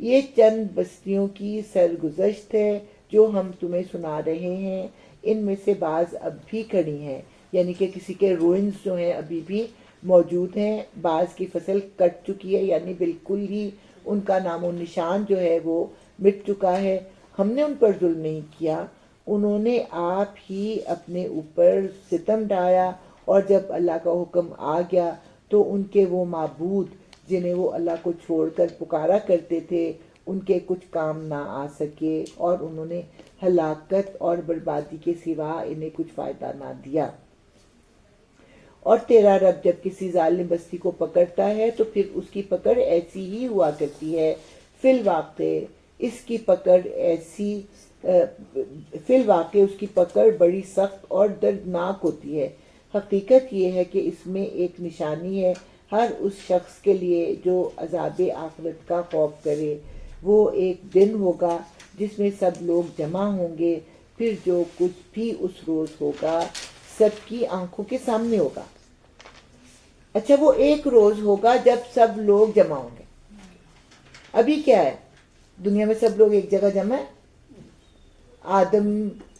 یہ چند بستیوں کی سرگزشت ہے جو ہم تمہیں سنا رہے ہیں، ان میں سے بعض اب بھی کھڑی ہیں، یعنی کہ کسی کے روئنز جو ہیں ابھی بھی موجود ہیں، بعض کی فصل کٹ چکی ہے، یعنی بالکل ہی ان کا نام و نشان جو ہے وہ مٹ چکا ہے۔ ہم نے ان پر ظلم نہیں کیا، انہوں نے آپ ہی اپنے اوپر ستم ڈھایا، اور جب اللہ کا حکم آ گیا تو ان کے وہ معبود جنہیں وہ اللہ کو چھوڑ کر پکارا کرتے تھے ان کے کچھ کام نہ آ سکے، اور انہوں نے ہلاکت اور بربادی کے سوا انہیں کچھ فائدہ نہ دیا۔ اور تیرا رب جب کسی ظالم بستی کو پکڑتا ہے تو پھر اس کی پکڑ ایسی ہی ہوا کرتی ہے، فی الواقع اس کی پکڑ بڑی سخت اور دردناک ہوتی ہے۔ حقیقت یہ ہے کہ اس میں ایک نشانی ہے ہر اس شخص کے لیے جو عذاب آخرت کا خوف کرے۔ وہ ایک دن ہوگا جس میں سب لوگ جمع ہوں گے، پھر جو کچھ بھی اس روز ہوگا سب کی آنکھوں کے سامنے ہوگا۔ اچھا، وہ ایک روز ہوگا جب سب لوگ جمع ہوں گے۔ ابھی کیا ہے؟ دنیا میں سب لوگ ایک جگہ جمع ہے۔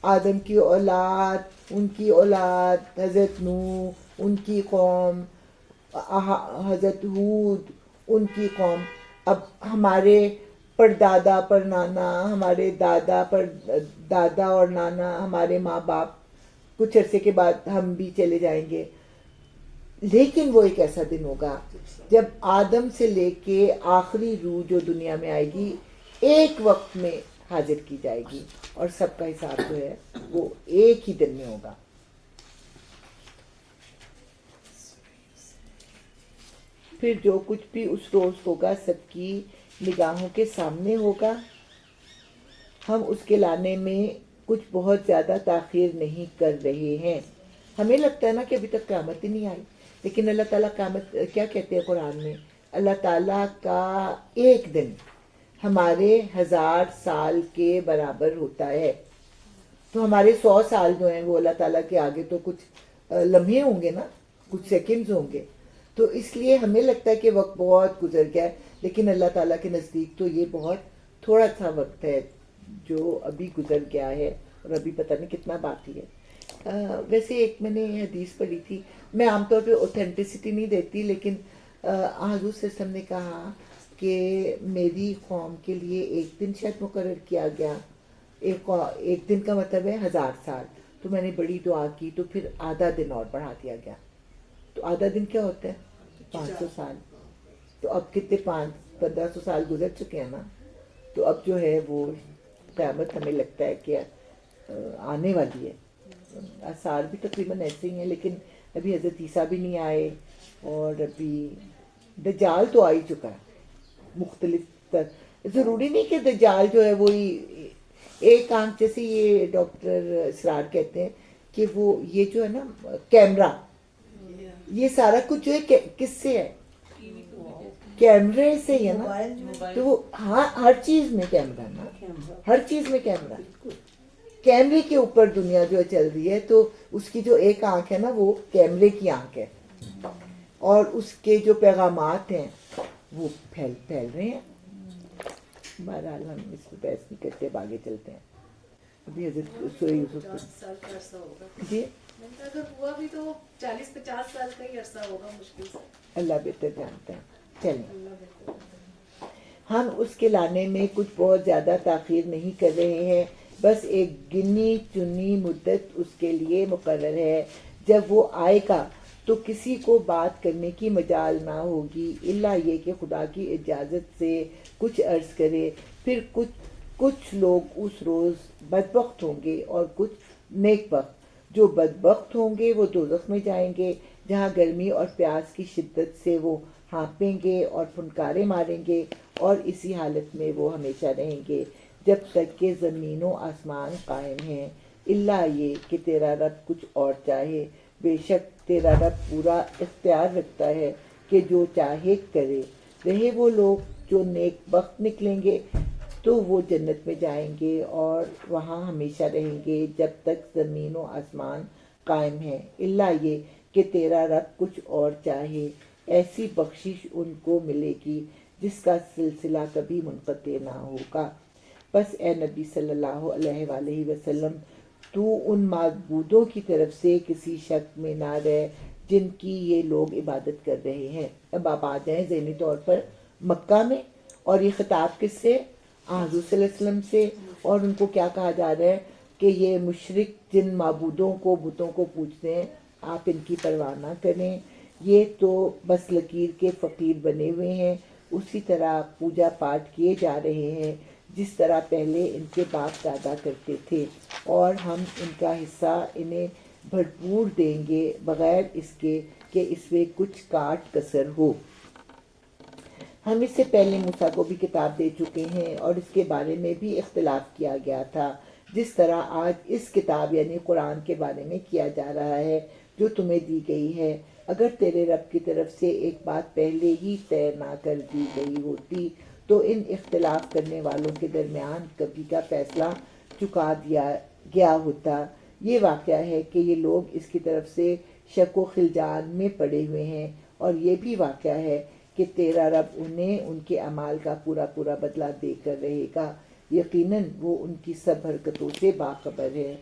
آدم کی اولاد، ان کی اولاد، حضرت نوح ان کی قوم، حضرت ہود ان کی قوم، اب ہمارے پردادا پر نانا، ہمارے دادا پر دادا اور نانا، ہمارے ماں باپ، کچھ عرصے کے بعد ہم بھی چلے جائیں گے۔ لیکن وہ ایک ایسا دن ہوگا جب آدم سے لے کے آخری روح جو دنیا میں آئے گی ایک وقت میں حاضر کی جائے گی، اور سب کا حساب جو ہے وہ ایک ہی دن میں ہوگا۔ پھر جو کچھ بھی اس روز ہوگا سب کی نگاہوں کے سامنے ہوگا۔ ہم اس کے لانے میں کچھ بہت زیادہ تاخیر نہیں کر رہے ہیں۔ ہمیں لگتا ہے نا کہ ابھی تک قیامت ہی نہیں آئی، لیکن اللہ تعالیٰ قیامت کیا کہتے ہیں قرآن میں؟ اللہ تعالیٰ کا ایک دن ہمارے 1000 سال کے برابر ہوتا ہے۔ تو ہمارے 100 سال جو ہیں وہ اللہ تعالیٰ کے آگے تو کچھ لمحے ہوں گے نا، کچھ سیکنڈز ہوں گے۔ تو اس لیے ہمیں لگتا ہے کہ وقت بہت گزر گیا ہے، لیکن اللہ تعالیٰ کے نزدیک تو یہ بہت تھوڑا سا وقت ہے جو ابھی گزر گیا ہے، اور ابھی پتہ نہیں کتنا باقی ہے۔ ویسے ایک میں نے حدیث پڑھی تھی، میں عام طور پہ اوتھینٹسٹی نہیں دیتی، لیکن حضور صلی اللہ علیہ وسلم نے کہا کہ میری قوم کے لیے ایک دن شاید مقرر کیا گیا، ایک دن کا مطلب ہے 1000 سال۔ تو میں نے بڑی دعا کی تو پھر آدھا دن اور بڑھا دیا گیا۔ تو آدھا دن کیا ہوتا ہے؟ 500 سال۔ تو اب کتنے 1500 سال گزر چکے ہیں نا، تو اب جو ہے وہ قیامت ہمیں لگتا ہے کہ آنے والی ہے۔ آثار بھی تقریباً ایسے ہی ہیں، لیکن ابھی حضرت عیسیٰ بھی نہیں آئے، اور ابھی دجال تو آ ہی چکا ہے مختلف ضروری نہیں کہ دجال جو ہے وہی ایک آنکھ، جیسے یہ ڈاکٹر اسرار کہتے ہیں کہ وہ یہ جو ہے نا کیمرہ، یہ سارا کچھ جو ہے کس سے ہے؟ کیمرے سے ہی ہے نا۔ تو وہ ہاں ہر چیز میں کیمرہ نا، ہر چیز میں کیمرہ، کیمرے کے اوپر دنیا جو چل رہی ہے، تو اس کی جو ایک آنکھ ہے نا وہ کیمرے کی آنکھ ہے، اور اس کے جو پیغامات ہیں وہ پھیل رہے ہیں۔ بہرحال ہم اس پہ بحث نہیں کرتے، آگے چلتے ہیں۔ ابھی حضرت سورہ یوسف 50 سال کا عرصہ ہوگا جی، اگر ہوا بھی تو 40-50 سال کا ہی عرصہ ہوگا مشکل سے۔ اللہ بہتر جانتا ہے۔ چلیں، اللہ بہتر۔ ہم اس کے لانے میں کچھ بہت زیادہ تاخیر نہیں کر رہے ہیں، بس ایک گنی چنی مدت اس کے لیے مقرر ہے۔ جب وہ آئے گا تو کسی کو بات کرنے کی مجال نہ ہوگی الا یہ کہ خدا کی اجازت سے کچھ عرض کرے۔ پھر کچھ لوگ اس روز بدبخت ہوں گے اور کچھ نیک بخت۔ جو بدبخت ہوں گے وہ دوزخ میں جائیں گے، جہاں گرمی اور پیاس کی شدت سے وہ ہانپیں گے اور پھنکارے ماریں گے، اور اسی حالت میں وہ ہمیشہ رہیں گے جب تک کہ زمین و آسمان قائم ہیں، الا یہ کہ تیرا رب کچھ اور چاہے۔ بے شک تیرا رب پورا اختیار رکھتا ہے کہ جو چاہے کرے۔ رہے وہ لوگ جو نیک بخت نکلیں گے تو وہ جنت میں جائیں گے اور وہاں ہمیشہ رہیں گے جب تک زمین و آسمان قائم ہیں، الا یہ کہ تیرا رب کچھ اور چاہے۔ ایسی بخشش ان کو ملے گی جس کا سلسلہ کبھی منقطع نہ ہوگا۔ بس اے نبی صلی اللہ علیہ وآلہ وسلم، تو ان معبودوں کی طرف سے کسی شک میں نہ رہ جن کی یہ لوگ عبادت کر رہے ہیں۔ اب آپ آ جائیں ذہنی طور پر مکہ میں، اور یہ خطاب کس سے؟ حضور صلی اللہ علیہ وسلم سے، اور ان کو کیا کہا جا رہا ہے کہ یہ مشرک جن معبودوں کو، بتوں کو پوجتے ہیں، آپ ان کی پرواہ نہ کریں، یہ تو بس لکیر کے فقیر بنے ہوئے ہیں، اسی طرح پوجا پاٹ کیے جا رہے ہیں جس طرح پہلے ان کے باپ دادا کرتے تھے، اور ہم ان کا حصہ انہیں بھرپور دیں گے بغیر اس کے کہ اس میں کچھ کاٹ کسر ہو۔ ہم اس سے پہلے موسیٰ کو بھی کتاب دے چکے ہیں اور اس کے بارے میں بھی اختلاف کیا گیا تھا، جس طرح آج اس کتاب یعنی قرآن کے بارے میں کیا جا رہا ہے جو تمہیں دی گئی ہے۔ اگر تیرے رب کی طرف سے ایک بات پہلے ہی طے نہ کر دی گئی ہوتی تو ان اختلاف کرنے والوں کے درمیان کبھی کا فیصلہ چکا دیا گیا ہوتا۔ یہ واقعہ ہے کہ یہ لوگ اس کی طرف سے شک و خلجان میں پڑے ہوئے ہیں، اور یہ بھی واقعہ ہے کہ تیرا رب انہیں ان کے اعمال کا پورا پورا بدلہ دے کر رہے گا، یقیناً وہ ان کی سب حرکتوں سے باخبر ہے۔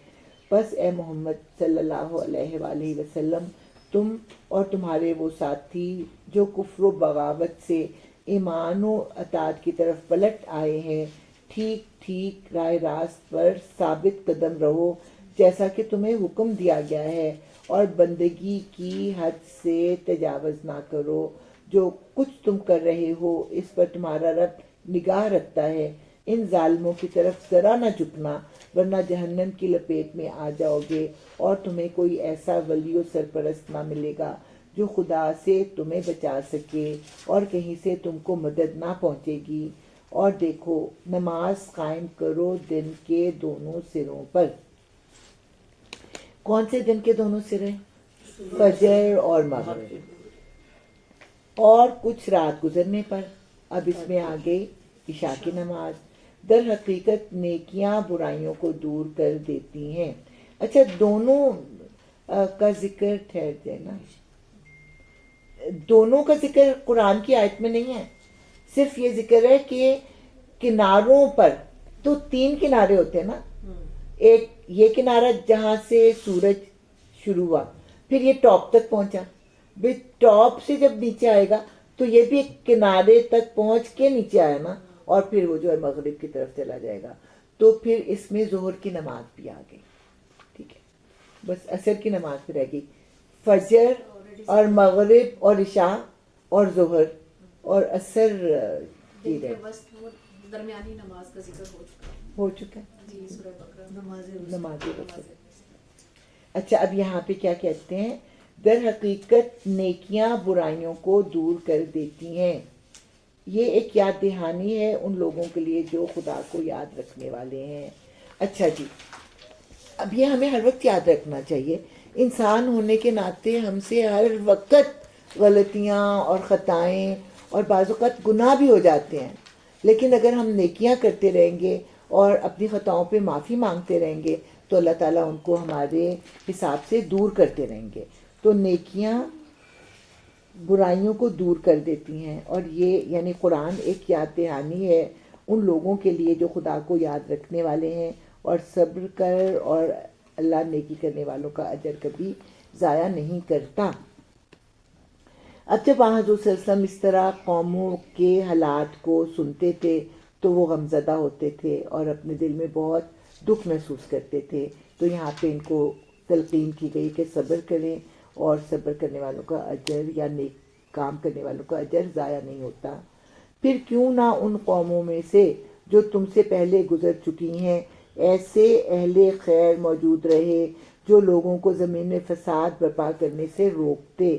بس اے محمد صلی اللہ علیہ وآلہ وسلم، تم اور تمہارے وہ ساتھی جو کفر و بغاوت سے ایمان و اطاعت کی طرف پلٹ آئے ہیں، ٹھیک ٹھیک راہ راست پر ثابت قدم رہو جیسا کہ تمہیں حکم دیا گیا ہے، اور بندگی کی حد سے تجاوز نہ کرو۔ جو کچھ تم کر رہے ہو اس پر تمہارا رب نگاہ رکھتا ہے۔ ان ظالموں کی طرف ذرا نہ جھکنا ورنہ جہنم کی لپیٹ میں آ جاؤ گے، اور تمہیں کوئی ایسا ولی و سرپرست نہ ملے گا جو خدا سے تمہیں بچا سکے، اور کہیں سے تم کو مدد نہ پہنچے گی۔ اور دیکھو، نماز قائم کرو دن کے دونوں سروں پر۔ کون سے دن کے دونوں سرے؟ فجر اور مغرب، اور کچھ رات گزرنے پر۔ اب اس میں آگے عشاء کی نماز۔ در حقیقت نیکیاں برائیوں کو دور کر دیتی ہیں۔ اچھا، دونوں کا ذکر ٹھہر جائے نا، دونوں کا ذکر قرآن کی آیت میں نہیں ہے، صرف یہ ذکر ہے کہ کناروں پر، تو 3 کنارے ہوتے ہیں نا، ایک یہ کنارہ جہاں سے سورج شروع ہوا، پھر یہ ٹاپ تک پہنچا، ٹاپ سے جب نیچے آئے گا تو یہ بھی ایک کنارے تک پہنچ کے نیچے آیا نا، اور پھر وہ جو ہے مغرب کی طرف چلا جائے گا، تو پھر اس میں ظہر کی نماز بھی آ گئی، ٹھیک ہے، بس عصر کی نماز بھی رہ گئی، فجر اور مغرب اور عشاء اور ظہر اور عصر کی رہ درمیانی نماز کا ذکر ہو چکا ہے جی، سورہ بقرہ نماز وسط۔ اچھا، اب یہاں پہ کیا کہتے ہیں؟ در حقیقت نیکیاں برائیوں کو دور کر دیتی ہیں۔ یہ ایک یاد دہانی ہے ان لوگوں کے لیے جو خدا کو یاد رکھنے والے ہیں۔ اچھا جی، اب یہ ہمیں ہر وقت یاد رکھنا چاہیے، انسان ہونے کے ناطے ہم سے ہر وقت غلطیاں اور خطائیں اور بعض اوقات گناہ بھی ہو جاتے ہیں، لیکن اگر ہم نیکیاں کرتے رہیں گے اور اپنی خطاؤں پہ معافی مانگتے رہیں گے تو اللہ تعالیٰ ان کو ہمارے حساب سے دور کرتے رہیں گے۔ تو نیکیاں برائیوں کو دور کر دیتی ہیں، اور یہ یعنی قرآن ایک یاد دہانی ہے ان لوگوں کے لیے جو خدا کو یاد رکھنے والے ہیں اور صبر کر، اور اللہ نیکی کرنے والوں کا اجر کبھی ضائع نہیں کرتا۔ اب جب وہاں حضور صلی اللہ علیہ وسلم اس طرح قوموں کے حالات کو سنتے تھے تو وہ غمزدہ ہوتے تھے اور اپنے دل میں بہت دکھ محسوس کرتے تھے، تو یہاں پہ ان کو تلقین کی گئی کہ صبر کریں، اور صبر کرنے والوں کا اجر یا نیک کام کرنے والوں کا اجر ضائع نہیں ہوتا۔ پھر کیوں نہ ان قوموں میں سے جو تم سے پہلے گزر چکی ہیں ایسے اہل خیر موجود رہے جو لوگوں کو زمین میں فساد برپا کرنے سے روکتے۔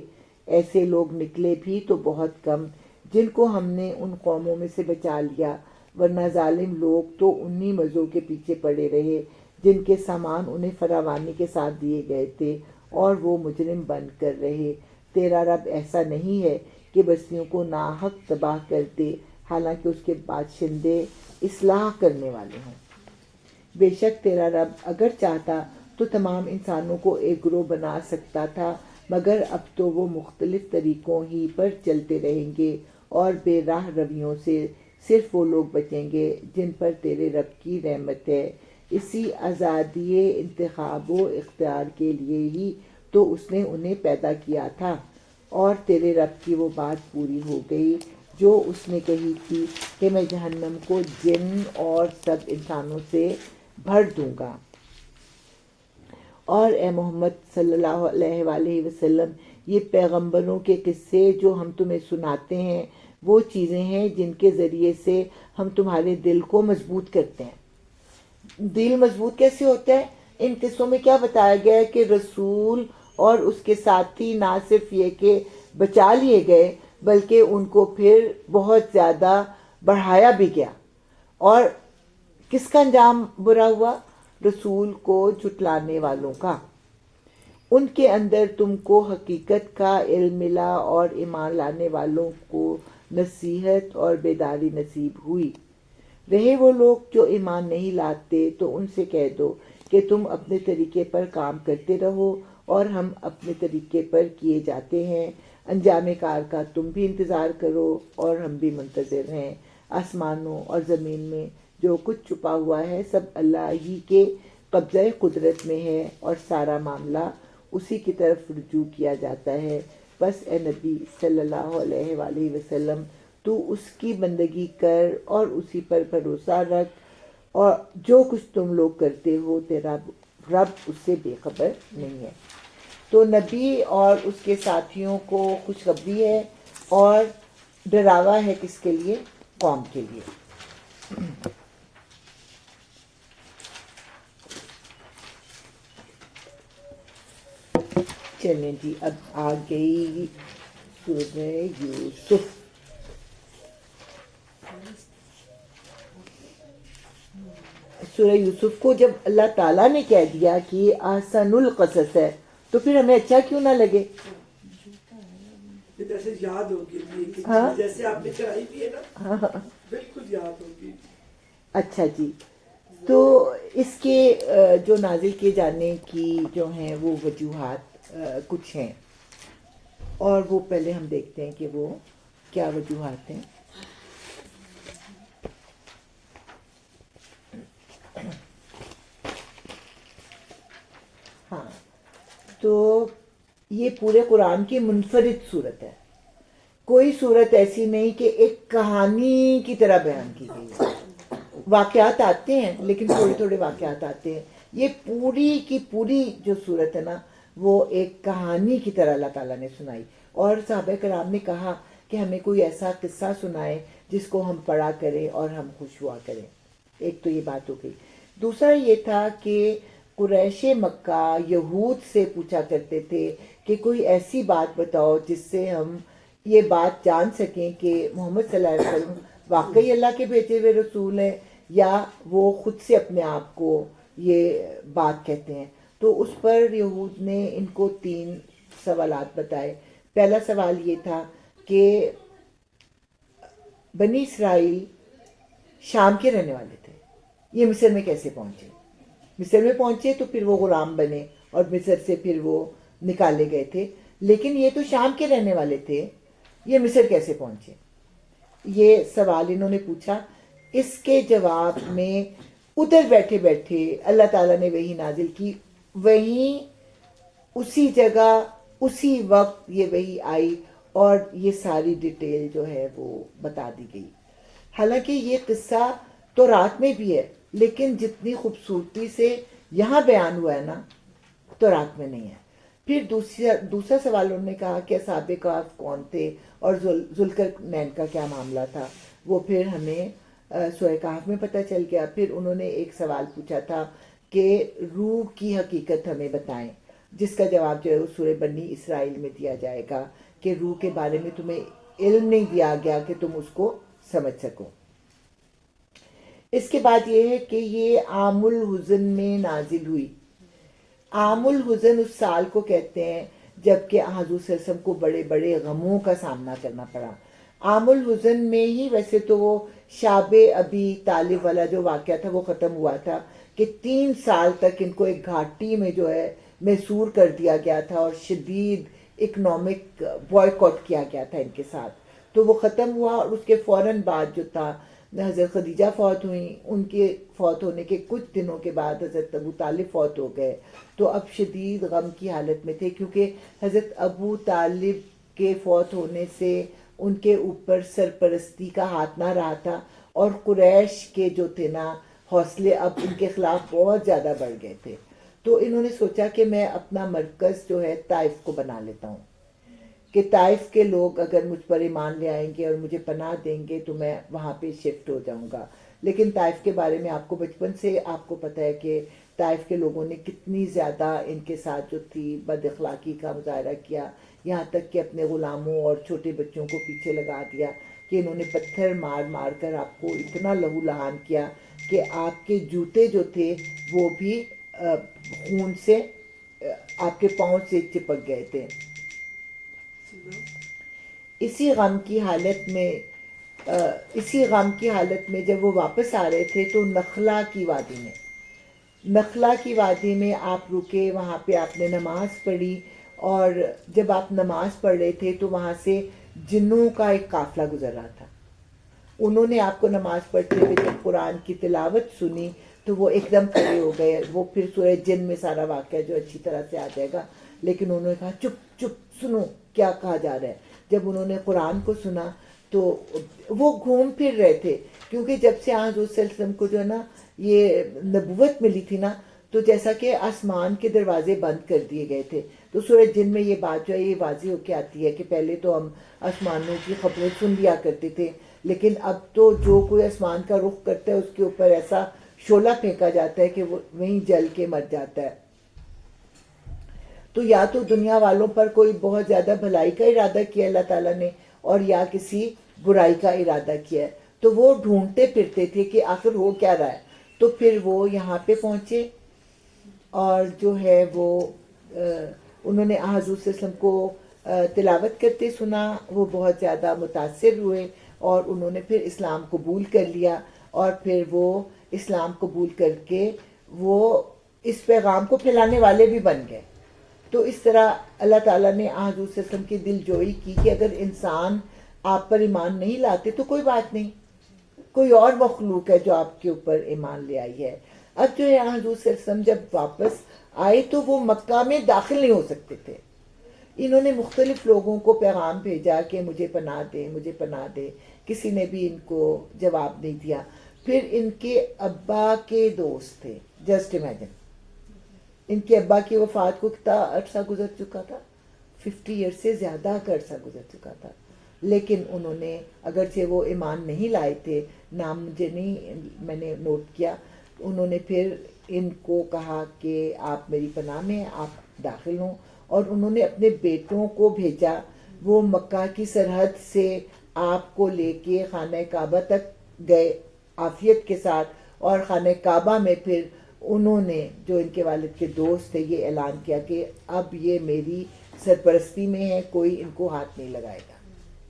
ایسے لوگ نکلے بھی تو بہت کم جن کو ہم نے ان قوموں میں سے بچا لیا، ورنہ ظالم لوگ تو انہی مزوں کے پیچھے پڑے رہے جن کے سامان انہیں فراوانی کے ساتھ دیے گئے تھے، اور وہ مجرم بن کر رہے۔ تیرا رب ایسا نہیں ہے کہ بستیوں کو ناحق تباہ کر دے، حالانکہ اس کے باشندے اصلاح کرنے والے ہوں۔ بے شک تیرا رب اگر چاہتا تو تمام انسانوں کو ایک گروہ بنا سکتا تھا، مگر اب تو وہ مختلف طریقوں ہی پر چلتے رہیں گے، اور بے راہ رویوں سے صرف وہ لوگ بچیں گے جن پر تیرے رب کی رحمت ہے. اسی آزادی انتخاب و اختیار کے لیے ہی تو اس نے انہیں پیدا کیا تھا. اور تیرے رب کی وہ بات پوری ہو گئی جو اس نے کہی تھی کہ میں جہنم کو جن اور سب انسانوں سے بھر دوں گا. اور اے محمد صلی اللہ علیہ وآلہ وسلم، یہ پیغمبروں کے قصے جو ہم تمہیں سناتے ہیں وہ چیزیں ہیں جن کے ذریعے سے ہم تمہارے دل کو مضبوط کرتے ہیں. دل مضبوط کیسے ہوتا ہے؟ ان قصوں میں کیا بتایا گیا ہے کہ رسول اور اس کے ساتھی نہ صرف یہ کہ بچا لیے گئے بلکہ ان کو پھر بہت زیادہ بڑھایا بھی گیا. اور کس کا انجام برا ہوا؟ رسول کو جھٹلانے والوں کا. ان کے اندر تم کو حقیقت کا علم ملا اور ایمان لانے والوں کو نصیحت اور بیداری نصیب ہوئی. رہے وہ لوگ جو ایمان نہیں لاتے تو ان سے کہہ دو کہ تم اپنے طریقے پر کام کرتے رہو اور ہم اپنے طریقے پر کیے جاتے ہیں. انجام کار کا تم بھی انتظار کرو اور ہم بھی منتظر ہیں. آسمانوں اور زمین میں جو کچھ چھپا ہوا ہے سب اللہ ہی کے قبضہ قدرت میں ہے اور سارا معاملہ اسی کی طرف رجوع کیا جاتا ہے. بس اے نبی صلی اللہ علیہ وآلہ وسلم، تو اس کی بندگی کر اور اسی پر بھروسہ رکھ، اور جو کچھ تم لوگ کرتے ہو تیرا رب اس سے بے خبر نہیں ہے. تو نبی اور اس کے ساتھیوں کو خوشخبری ہے اور ڈراوا ہے. کس کے لیے؟ قوم کے لیے. چلیں جی، اب آ گئی سورہ یوسف. سورہ یوسف کو جب اللہ تعالیٰ نے کہہ دیا کہ یہ احسن القصص ہے تو پھر ہمیں اچھا کیوں نہ لگے؟ جیسے یاد ہوگی، ہاں جیسے آپ نے چڑھائی بھی ہے نا، بالکل یاد ہوگی. اچھا جی. تو اس کے جو نازل کیے جانے کی جو ہیں وہ وجوہات کچھ ہیں، اور وہ پہلے ہم دیکھتے ہیں کہ وہ کیا وجوہات ہیں. ہاں، تو یہ پورے قرآن کی منفرد صورت ہے. کوئی صورت ایسی نہیں کہ ایک کہانی کی طرح بیان کی گئی ہے. واقعات آتے ہیں لیکن تھوڑے تھوڑے واقعات آتے ہیں. یہ پوری کی پوری جو صورت ہے نا وہ ایک کہانی کی طرح اللہ تعالیٰ نے سنائی. اور صحابہ کرام نے کہا کہ ہمیں کوئی ایسا قصہ سنائے جس کو ہم پڑھا کریں اور ہم خوش ہوا کریں. ایک تو یہ بات ہو گئی. دوسرا یہ تھا کہ قریش مکہ یہود سے پوچھا کرتے تھے کہ کوئی ایسی بات بتاؤ جس سے ہم یہ بات جان سکیں کہ محمد صلی اللہ علیہ وسلم واقعی اللہ کے بھیجے ہوئے رسول ہیں یا وہ خود سے اپنے آپ کو یہ بات کہتے ہیں. تو اس پر یہود نے ان کو 3 سوالات بتائے. پہلا سوال یہ تھا کہ بنی اسرائیل شام کے رہنے والے تھے، یہ مصر میں کیسے پہنچے؟ مصر میں پہنچے تو پھر وہ غلام بنے اور مصر سے پھر وہ نکالے گئے تھے، لیکن یہ تو شام کے رہنے والے تھے، یہ مصر کیسے پہنچے؟ یہ سوال انہوں نے پوچھا. اس کے جواب میں ادھر بیٹھے بیٹھے اللہ تعالیٰ نے وحی نازل کی. وہیں اسی جگہ اسی وقت یہ وحی آئی اور یہ ساری ڈیٹیل جو ہے وہ بتا دی گئی. حالانکہ یہ قصہ تو رات میں بھی ہے لیکن جتنی خوبصورتی سے یہاں بیان ہوا ہے نا تو رات میں نہیں ہے. پھر دوسرا سوال انہوں نے کہا کہ اصحاب کہف کون تھے اور ذوالقرنین کا کیا معاملہ تھا. وہ پھر ہمیں سورہ کہف میں پتہ چل گیا. پھر انہوں نے ایک سوال پوچھا تھا کہ روح کی حقیقت ہمیں بتائیں، جس کا جواب جو ہے وہ سورہ بنی اسرائیل میں دیا جائے گا کہ روح کے بارے میں تمہیں علم نہیں دیا گیا کہ تم اس کو سمجھ سکو. اس کے بعد یہ ہے کہ یہ عام الحزن میں نازل ہوئی. عام الحزن اس سال کو کہتے ہیں جب کہ حضور صلی اللہ علیہ وسلم کو بڑے بڑے غموں کا سامنا کرنا پڑا. عام الحزن میں ہی ویسے تو وہ شاب ابی طالب والا جو واقعہ تھا وہ ختم ہوا تھا کہ 3 سال تک ان کو ایک گھاٹی میں جو ہے محصور کر دیا گیا تھا اور شدید اکنامک بوائیکاٹ کیا گیا تھا ان کے ساتھ. تو وہ ختم ہوا اور اس کے فوراً بعد جو تھا حضرت خدیجہ فوت ہوئیں، ان کے فوت ہونے کے کچھ دنوں کے بعد حضرت ابو طالب فوت ہو گئے. تو اب شدید غم کی حالت میں تھے، کیونکہ حضرت ابو طالب کے فوت ہونے سے ان کے اوپر سرپرستی کا ہاتھ نہ رہا تھا، اور قریش کے جو تھے نا حوصلے اب ان کے خلاف بہت زیادہ بڑھ گئے تھے. تو انہوں نے سوچا کہ میں اپنا مرکز جو ہے طائف کو بنا لیتا ہوں، کہ طائف کے لوگ اگر مجھ پر ایمان لے آئیں گے اور مجھے پناہ دیں گے تو میں وہاں پہ شفٹ ہو جاؤں گا. لیکن طائف کے بارے میں آپ کو بچپن سے آپ کو پتہ ہے کہ طائف کے لوگوں نے کتنی زیادہ ان کے ساتھ جو تھی بد اخلاقی کا مظاہرہ کیا، یہاں تک کہ اپنے غلاموں اور چھوٹے بچوں کو پیچھے لگا دیا، کہ انہوں نے پتھر مار مار کر آپ کو اتنا لہو لہان کیا کہ آپ کے جوتے جو تھے وہ بھی خون سے آپ کے پاؤں سے چپک گئے تھے. اسی غم کی حالت میں جب وہ واپس آ رہے تھے تو نخلا کی وادی میں آپ رکے، وہاں پہ آپ نے نماز پڑھی، اور جب آپ نماز پڑھ رہے تھے تو وہاں سے جنوں کا ایک قافلہ گزر رہا تھا. انہوں نے آپ کو نماز پڑھتے ہوئے جب قرآن کی تلاوت سنی تو وہ ایک دم کھڑے ہو گئے. وہ پھر سورہ جن میں سارا واقعہ جو اچھی طرح سے آ جائے گا، لیکن انہوں نے کہا چپ چپ سنو کیا کہا جا رہا ہے. جب انہوں نے قرآن کو سنا تو وہ گھوم پھر رہے تھے، کیونکہ جب سے حضور صلی اللہ علیہ وسلم کو جو ہے نا یہ نبوت ملی تھی نا، تو جیسا کہ آسمان کے دروازے بند کر دیے گئے تھے. تو سورہ جن میں یہ بات جو ہے یہ واضح ہو کے آتی ہے کہ پہلے تو ہم آسمانوں کی خبریں سن لیا کرتے تھے، لیکن اب تو جو کوئی آسمان کا رخ کرتا ہے اس کے اوپر ایسا شعلہ پھینکا جاتا ہے کہ وہ وہیں جل کے مر جاتا ہے. تو یا تو دنیا والوں پر کوئی بہت زیادہ بھلائی کا ارادہ کیا اللہ تعالیٰ نے، اور یا کسی برائی کا ارادہ کیا ہے. تو وہ ڈھونڈتے پھرتے تھے کہ آخر ہو کیا رہا ہے. تو پھر وہ یہاں پہ پہنچے، اور جو ہے وہ انہوں نے حضور صلی اللہ علیہ وسلم کو تلاوت کرتے سنا. وہ بہت زیادہ متاثر ہوئے اور انہوں نے پھر اسلام قبول کر لیا، اور پھر وہ اسلام قبول کر کے وہ اس پیغام کو پھیلانے والے بھی بن گئے. تو اس طرح اللہ تعالیٰ نے حضور صلی اللہ علیہ وسلم کی دل جوئی کی کہ اگر انسان آپ پر ایمان نہیں لاتے تو کوئی بات نہیں، کوئی اور مخلوق ہے جو آپ کے اوپر ایمان لے آئی ہے. اب جو ہے حضور صلی اللہ علیہ وسلم جب واپس آئے تو وہ مکہ میں داخل نہیں ہو سکتے تھے. انہوں نے مختلف لوگوں کو پیغام بھیجا کہ مجھے پناہ دے، مجھے پناہ دے. کسی نے بھی ان کو جواب نہیں دیا. پھر ان کے ابا کے دوست تھے، جسٹ امیجن، ان کے ابا کی وفات کو کتنا عرصہ گزر چکا تھا، 50 ایئر سے زیادہ کا عرصہ گزر چکا تھا. لیکن انہوں نے اگرچہ وہ ایمان نہیں لائے تھے، نام مجھے نہیں، میں نے نوٹ کیا، انہوں نے پھر ان کو کہا کہ آپ میری پناہ میں آپ داخل ہوں. اور انہوں نے اپنے بیٹوں کو بھیجا، وہ مکہ کی سرحد سے آپ کو لے کے خانہ کعبہ تک گئے عافیت کے ساتھ، اور خانہ کعبہ میں پھر انہوں نے جو ان کے والد کے دوست تھے یہ اعلان کیا کہ اب یہ میری سرپرستی میں ہے، کوئی ان کو ہاتھ نہیں لگائے گا.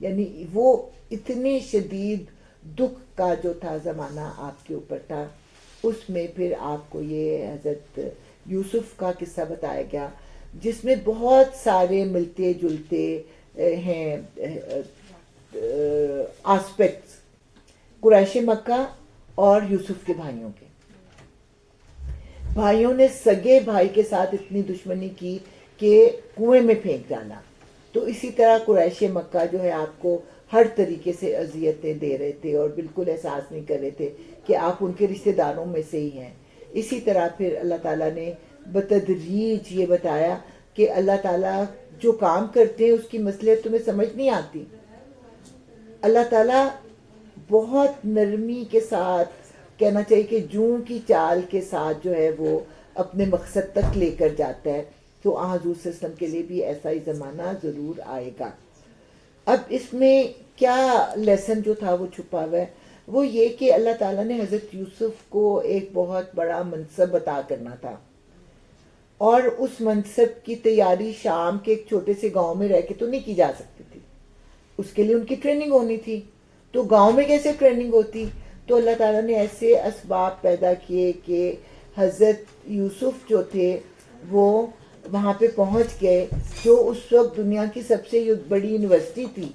یعنی وہ اتنے شدید دکھ کا جو تھا زمانہ آپ کے اوپر تھا، اس میں پھر آپ کو یہ حضرت یوسف کا قصہ بتایا گیا، جس میں بہت سارے ملتے جلتے ہیں آسپیکٹس قریش مکہ اور یوسف کے بھائیوں کے. بھائیوں نے سگے بھائی کے ساتھ اتنی دشمنی کی کہ کنویں میں پھینک ڈالا. تو اسی طرح قریش مکہ جو ہے آپ کو ہر طریقے سے اذیتیں دے رہے تھے اور بالکل احساس نہیں کر رہے تھے کہ آپ ان کے رشتہ داروں میں سے ہی ہیں. اسی طرح پھر اللہ تعالیٰ نے بتدریج یہ بتایا کہ اللہ تعالیٰ جو کام کرتے ہیں اس کی مصلحت تمہیں سمجھ نہیں آتی. اللہ تعالیٰ بہت نرمی کے ساتھ، کہنا چاہیے کہ جوں کی چال کے ساتھ جو ہے وہ اپنے مقصد تک لے کر جاتا ہے. تو حضور صلی اللہ علیہ وسلم کے لیے بھی ایسا ہی زمانہ ضرور آئے گا. اب اس میں کیا لیسن جو تھا وہ چھپا ہوا ہے، وہ یہ کہ اللہ تعالیٰ نے حضرت یوسف کو ایک بہت بڑا منصب عطا کرنا تھا، اور اس منصب کی تیاری شام کے ایک چھوٹے سے گاؤں میں رہ کے تو نہیں کی جا سکتی تھی. اس کے لیے ان کی ٹریننگ ہونی تھی. تو گاؤں میں کیسے ٹریننگ ہوتی؟ تو اللہ تعالیٰ نے ایسے اسباب پیدا کیے کہ حضرت یوسف جو تھے وہ وہاں پہ پہنچ گئے، جو اس وقت دنیا کی سب سے بڑی یونیورسٹی تھی.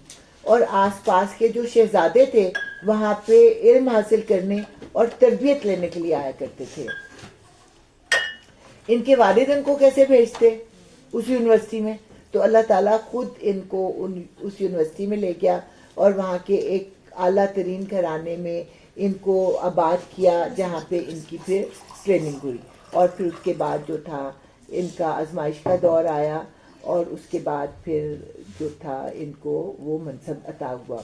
اور آس پاس کے جو شہزادے تھے وہاں پہ علم حاصل کرنے اور تربیت لینے کے لیے آیا کرتے تھے. ان کے والد ان کو کیسے بھیجتے اس یونیورسٹی میں؟ تو اللہ تعالیٰ خود ان کو اس یونیورسٹی میں لے گیا اور وہاں کے ایک اعلیٰ ترین گھرانے میں ان کو آباد کیا جہاں پہ ان کی پھر ٹریننگ ہوئی. اور پھر اس کے بعد جو تھا ان کا آزمائش کا دور آیا اور اس کے بعد پھر جو تھا ان کو وہ منصب عطا ہوا.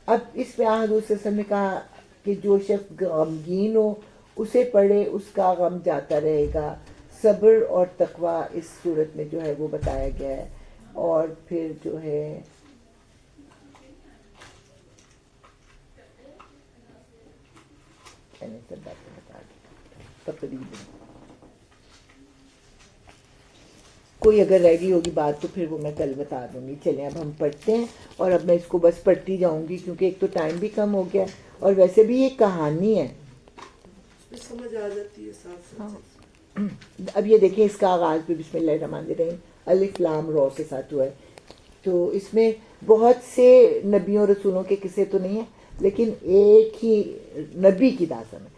اب اس میں حضور صلی اللہ علیہ وسلم نے کہا کہ جو شخص غمگین ہو اسے پڑھے اس کا غم جاتا رہے گا. صبر اور تقوی اس صورت میں جو ہے وہ بتایا گیا ہے. اور پھر جو ہے میں نے سب باتیں بتا دی تقریباً. کوئی اگر رہ گئی ہوگی بات تو پھر وہ میں کل بتا دوں گی. چلیں اب ہم پڑھتے ہیں اور اب میں اس کو بس پڑھتی جاؤں گی کیونکہ ایک تو ٹائم بھی کم ہو گیا اور ویسے بھی یہ کہانی ہے. اس میں سمجھ آ جاتی ہے ساتھ ساتھ. اب یہ دیکھیں اس کا آغاز بھی بسم اللہ الرحمن الرحیم الف لام را کے ساتھ ہوا ہے. تو اس میں بہت سے نبیوں رسولوں کے قصے تو نہیں ہیں لیکن ایک ہی نبی کی داستان ہے.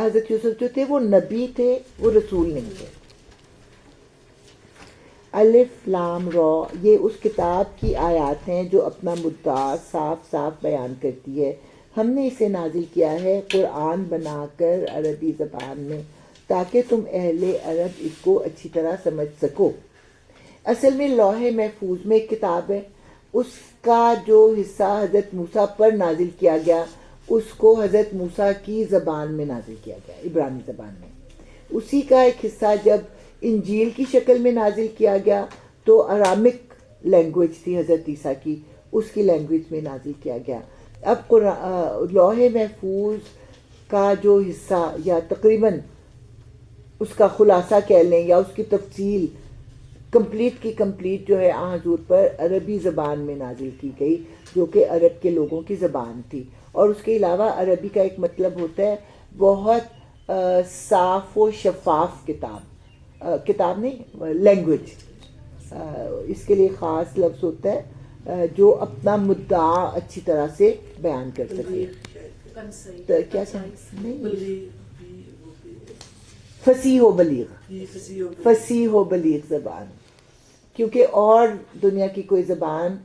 حضرت یوسف جو تھے وہ نبی تھے, وہ رسول نہیں تھے. الف لام را یہ اس کتاب کی آیات ہیں جو اپنا مدعا صاف صاف بیان کرتی ہے. ہم نے اسے نازل کیا ہے قرآن بنا کر عربی زبان میں تاکہ تم اہل عرب اس کو اچھی طرح سمجھ سکو. اصل میں لوح محفوظ میں ایک کتاب ہے, اس کا جو حصہ حضرت موسیٰ پر نازل کیا گیا اس کو حضرت موسیٰ کی زبان میں نازل کیا گیا, عبرانی زبان میں. اسی کا ایک حصہ جب انجیل کی شکل میں نازل کیا گیا تو ارامک لینگویج تھی حضرت عیسیٰ کی, اس کی لینگویج میں نازل کیا گیا. اب لوح محفوظ کا جو حصہ یا تقریباً اس کا خلاصہ کہہ لیں یا اس کی تفصیل کمپلیٹ کی کمپلیٹ جو ہے حضور پر عربی زبان میں نازل کی گئی جو کہ عرب کے لوگوں کی زبان تھی. اور اس کے علاوہ عربی کا ایک مطلب ہوتا ہے بہت صاف و شفاف کتاب نہیں لینگویج. اس کے لیے خاص لفظ ہوتا ہے جو اپنا مدعا اچھی طرح سے بیان کر سکے. کیا فصیح و بلیغ, فصیح و بلیغ زبان, کیونکہ اور دنیا کی کوئی زبان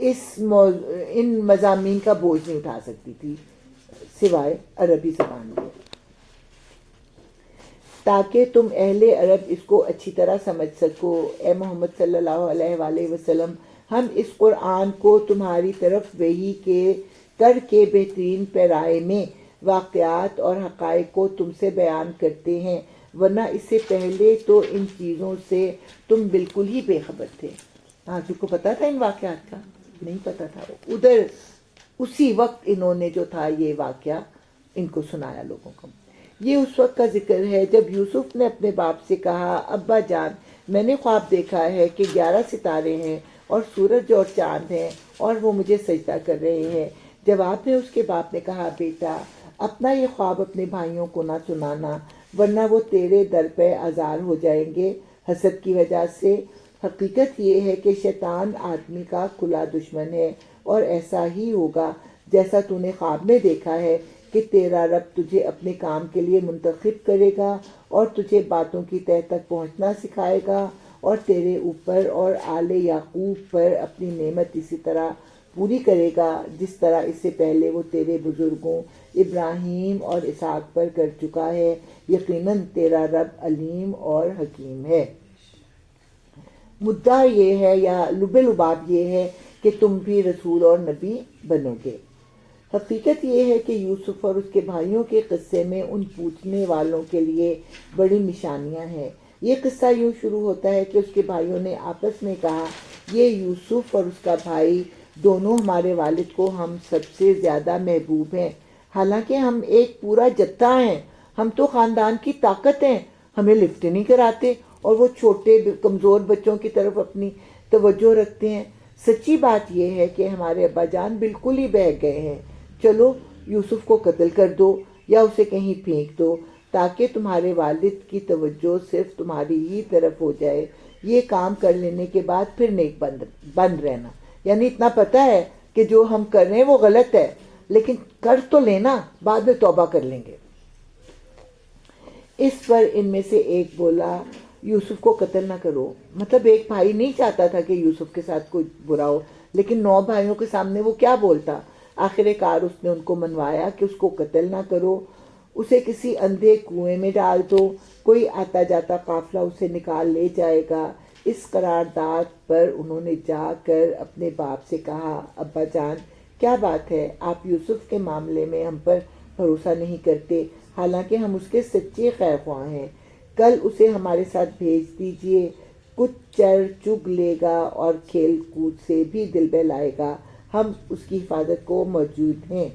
ان مضامین کا بوجھ نہیں اٹھا سکتی تھی سوائے عربی زبان کے. تاکہ تم اہل عرب اس کو اچھی طرح سمجھ سکو. اے محمد صلی اللہ علیہ وآلہ وسلم, ہم اس قرآن کو تمہاری طرف وحی کر کے بہترین پیرائے میں واقعات اور حقائق کو تم سے بیان کرتے ہیں, ورنہ اس سے پہلے تو ان چیزوں سے تم بالکل ہی بے خبر تھے. حضور کو پتا تھا ان واقعات کا؟ نہیں پتا تھا. ادھر اسی وقت انہوں نے جو تھا یہ واقعہ ان کو سنایا لوگوں کو. یہ اس وقت کا ذکر ہے جب یوسف نے اپنے باپ سے کہا, ابا جان میں نے خواب دیکھا ہے کہ 11 ستارے ہیں اور سورج اور چاند ہیں اور وہ مجھے سجدہ کر رہے ہیں. جواب میں اس کے باپ نے کہا, بیٹا اپنا یہ خواب اپنے بھائیوں کو نہ سنانا ورنہ وہ تیرے در پہ آزار ہو جائیں گے حسد کی وجہ سے. حقیقت یہ ہے کہ شیطان آدمی کا کھلا دشمن ہے اور ایسا ہی ہوگا جیسا تو نے خواب میں دیکھا ہے کہ تیرا رب تجھے اپنے کام کے لیے منتخب کرے گا اور تجھے باتوں کی تہ تک پہنچنا سکھائے گا اور تیرے اوپر اور آل یعقوب پر اپنی نعمت اسی طرح پوری کرے گا جس طرح اس سے پہلے وہ تیرے بزرگوں ابراہیم اور اسحاق پر کر چکا ہے. یقیناً تیرا رب علیم اور حکیم ہے. مدعا یہ ہے یا لب لباب یہ ہے کہ تم بھی رسول اور نبی بنو گے. حقیقت یہ ہے کہ یوسف اور اس کے بھائیوں کے قصے میں ان پوچھنے والوں کے لیے بڑی نشانیاں ہیں. یہ قصہ یوں شروع ہوتا ہے کہ اس کے بھائیوں نے آپس میں کہا, یہ یوسف اور اس کا بھائی دونوں ہمارے والد کو ہم سب سے زیادہ محبوب ہیں, حالانکہ ہم ایک پورا جتھا ہیں. ہم تو خاندان کی طاقت ہیں, ہمیں لفٹ نہیں کراتے اور وہ چھوٹے کمزور بچوں کی طرف اپنی توجہ رکھتے ہیں. سچی بات یہ ہے کہ ہمارے ابا جان بالکل ہی بہک گئے ہیں. چلو یوسف کو قتل کر دو یا اسے کہیں پھینک دو تاکہ تمہارے والد کی توجہ صرف تمہاری ہی طرف ہو جائے. یہ کام کر لینے کے بعد پھر نیک بند رہنا. یعنی اتنا پتہ ہے کہ جو ہم کر رہے ہیں وہ غلط ہے، لیکن کر تو لینا، بعد میں توبہ کر لیں گے۔ اس پر ان میں سے ایک بولا یوسف کو قتل نہ کرو۔ مطلب ایک بھائی نہیں چاہتا تھا کہ یوسف کے ساتھ کوئی برا ہو، لیکن 9 بھائیوں کے سامنے وہ کیا بولتا۔ آخر کار اس نے ان کو منوایا کہ اس کو قتل نہ کرو، اسے کسی اندھے کنویں میں ڈال دو، کوئی آتا جاتا قافلہ اسے نکال لے جائے گا۔ اس قرارداد پر انہوں نے جا کر اپنے باپ سے کہا، ابا جان کیا بات ہے، آپ یوسف کے معاملے میں ہم پر بھروسہ نہیں کرتے، حالانکہ ہم اس کے سچے خیر خواہ ہیں۔ کل اسے ہمارے ساتھ بھیج دیجئے، کچھ چر چگ لے گا اور کھیل کود سے بھی دل بہلائے گا، ہم اس کی حفاظت کو موجود ہیں۔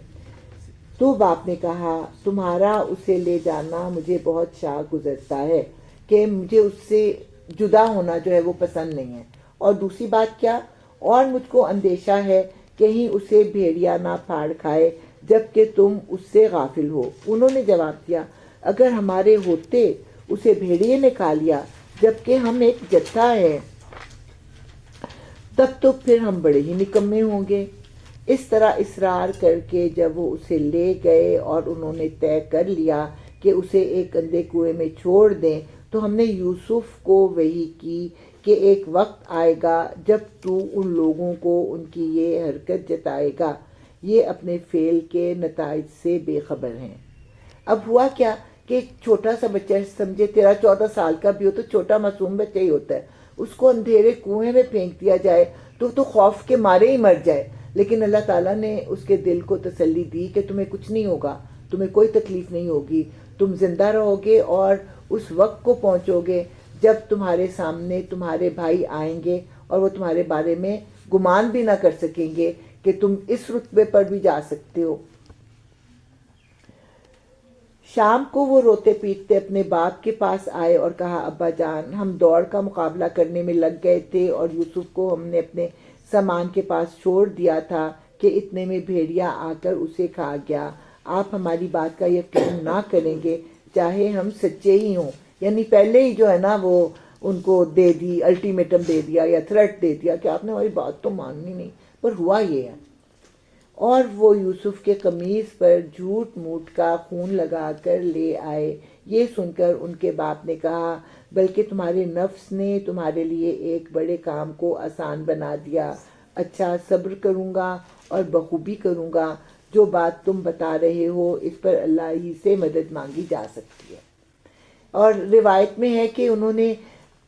تو باپ نے کہا، تمہارا اسے لے جانا مجھے بہت شاق گزرتا ہے کہ مجھے اس سے جدا ہونا جو ہے وہ پسند نہیں ہے، اور دوسری بات کیا، اور مجھ کو اندیشہ ہے کہیں اسے بھیڑیا نہ پھاڑ کھائے جبکہ تم اس سے غافل ہو۔ انہوں نے جواب دیا، اگر ہمارے ہوتے اسے بھیڑیے نے کھا لیا جبکہ ہم ایک جتھا ہے، تب تو پھر ہم بڑے ہی نکمے ہوں گے۔ اس طرح اصرار کر کے جب وہ اسے لے گئے اور انہوں نے طے کر لیا کہ اسے ایک اندھے کنویں میں چھوڑ دیں، تو ہم نے یوسف کو وحی کی کہ ایک وقت آئے گا جب تو ان لوگوں کو ان کی یہ حرکت جتائے گا، یہ اپنے فعل کے نتائج سے بے خبر ہیں۔ اب ہوا کیا کہ ایک چھوٹا سا بچہ، سمجھے 13-14 سال کا بھی ہو تو چھوٹا معصوم بچہ ہی ہوتا ہے، اس کو اندھیرے کنویں میں پھینک دیا جائے تو خوف کے مارے ہی مر جائے، لیکن اللہ تعالیٰ نے اس کے دل کو تسلی دی کہ تمہیں کچھ نہیں ہوگا، تمہیں کوئی تکلیف نہیں ہوگی، تم زندہ رہو گے اور اس وقت کو پہنچو گے جب تمہارے سامنے تمہارے بھائی آئیں گے اور وہ تمہارے بارے میں گمان بھی نہ کر سکیں گے کہ تم اس رتبے پر بھی جا سکتے ہو۔ شام کو وہ روتے پیٹتے اپنے باپ کے پاس آئے اور کہا، ابا جان ہم دوڑ کا مقابلہ کرنے میں لگ گئے تھے اور یوسف کو ہم نے اپنے سامان کے پاس چھوڑ دیا تھا کہ اتنے میں بھیڑیا آ کر اسے کھا گیا۔ آپ ہماری بات کا یقین نہ کریں گے چاہے ہم سچے ہی ہوں۔ یعنی پہلے ہی جو ہے نا وہ ان کو دے دی، الٹیمیٹم دے دیا یا تھریٹ دے دیا کہ آپ نے ہماری بات تو ماننی نہیں، پر ہوا یہ ہے۔ اور وہ یوسف کے قمیص پر جھوٹ موٹ کا خون لگا کر لے آئے۔ یہ سن کر ان کے باپ نے کہا، بلکہ تمہارے نفس نے تمہارے لیے ایک بڑے کام کو آسان بنا دیا۔ اچھا، صبر کروں گا اور بخوبی کروں گا، جو بات تم بتا رہے ہو اس پر اللہ ہی سے مدد مانگی جا سکتی ہے۔ اور روایت میں ہے کہ انہوں نے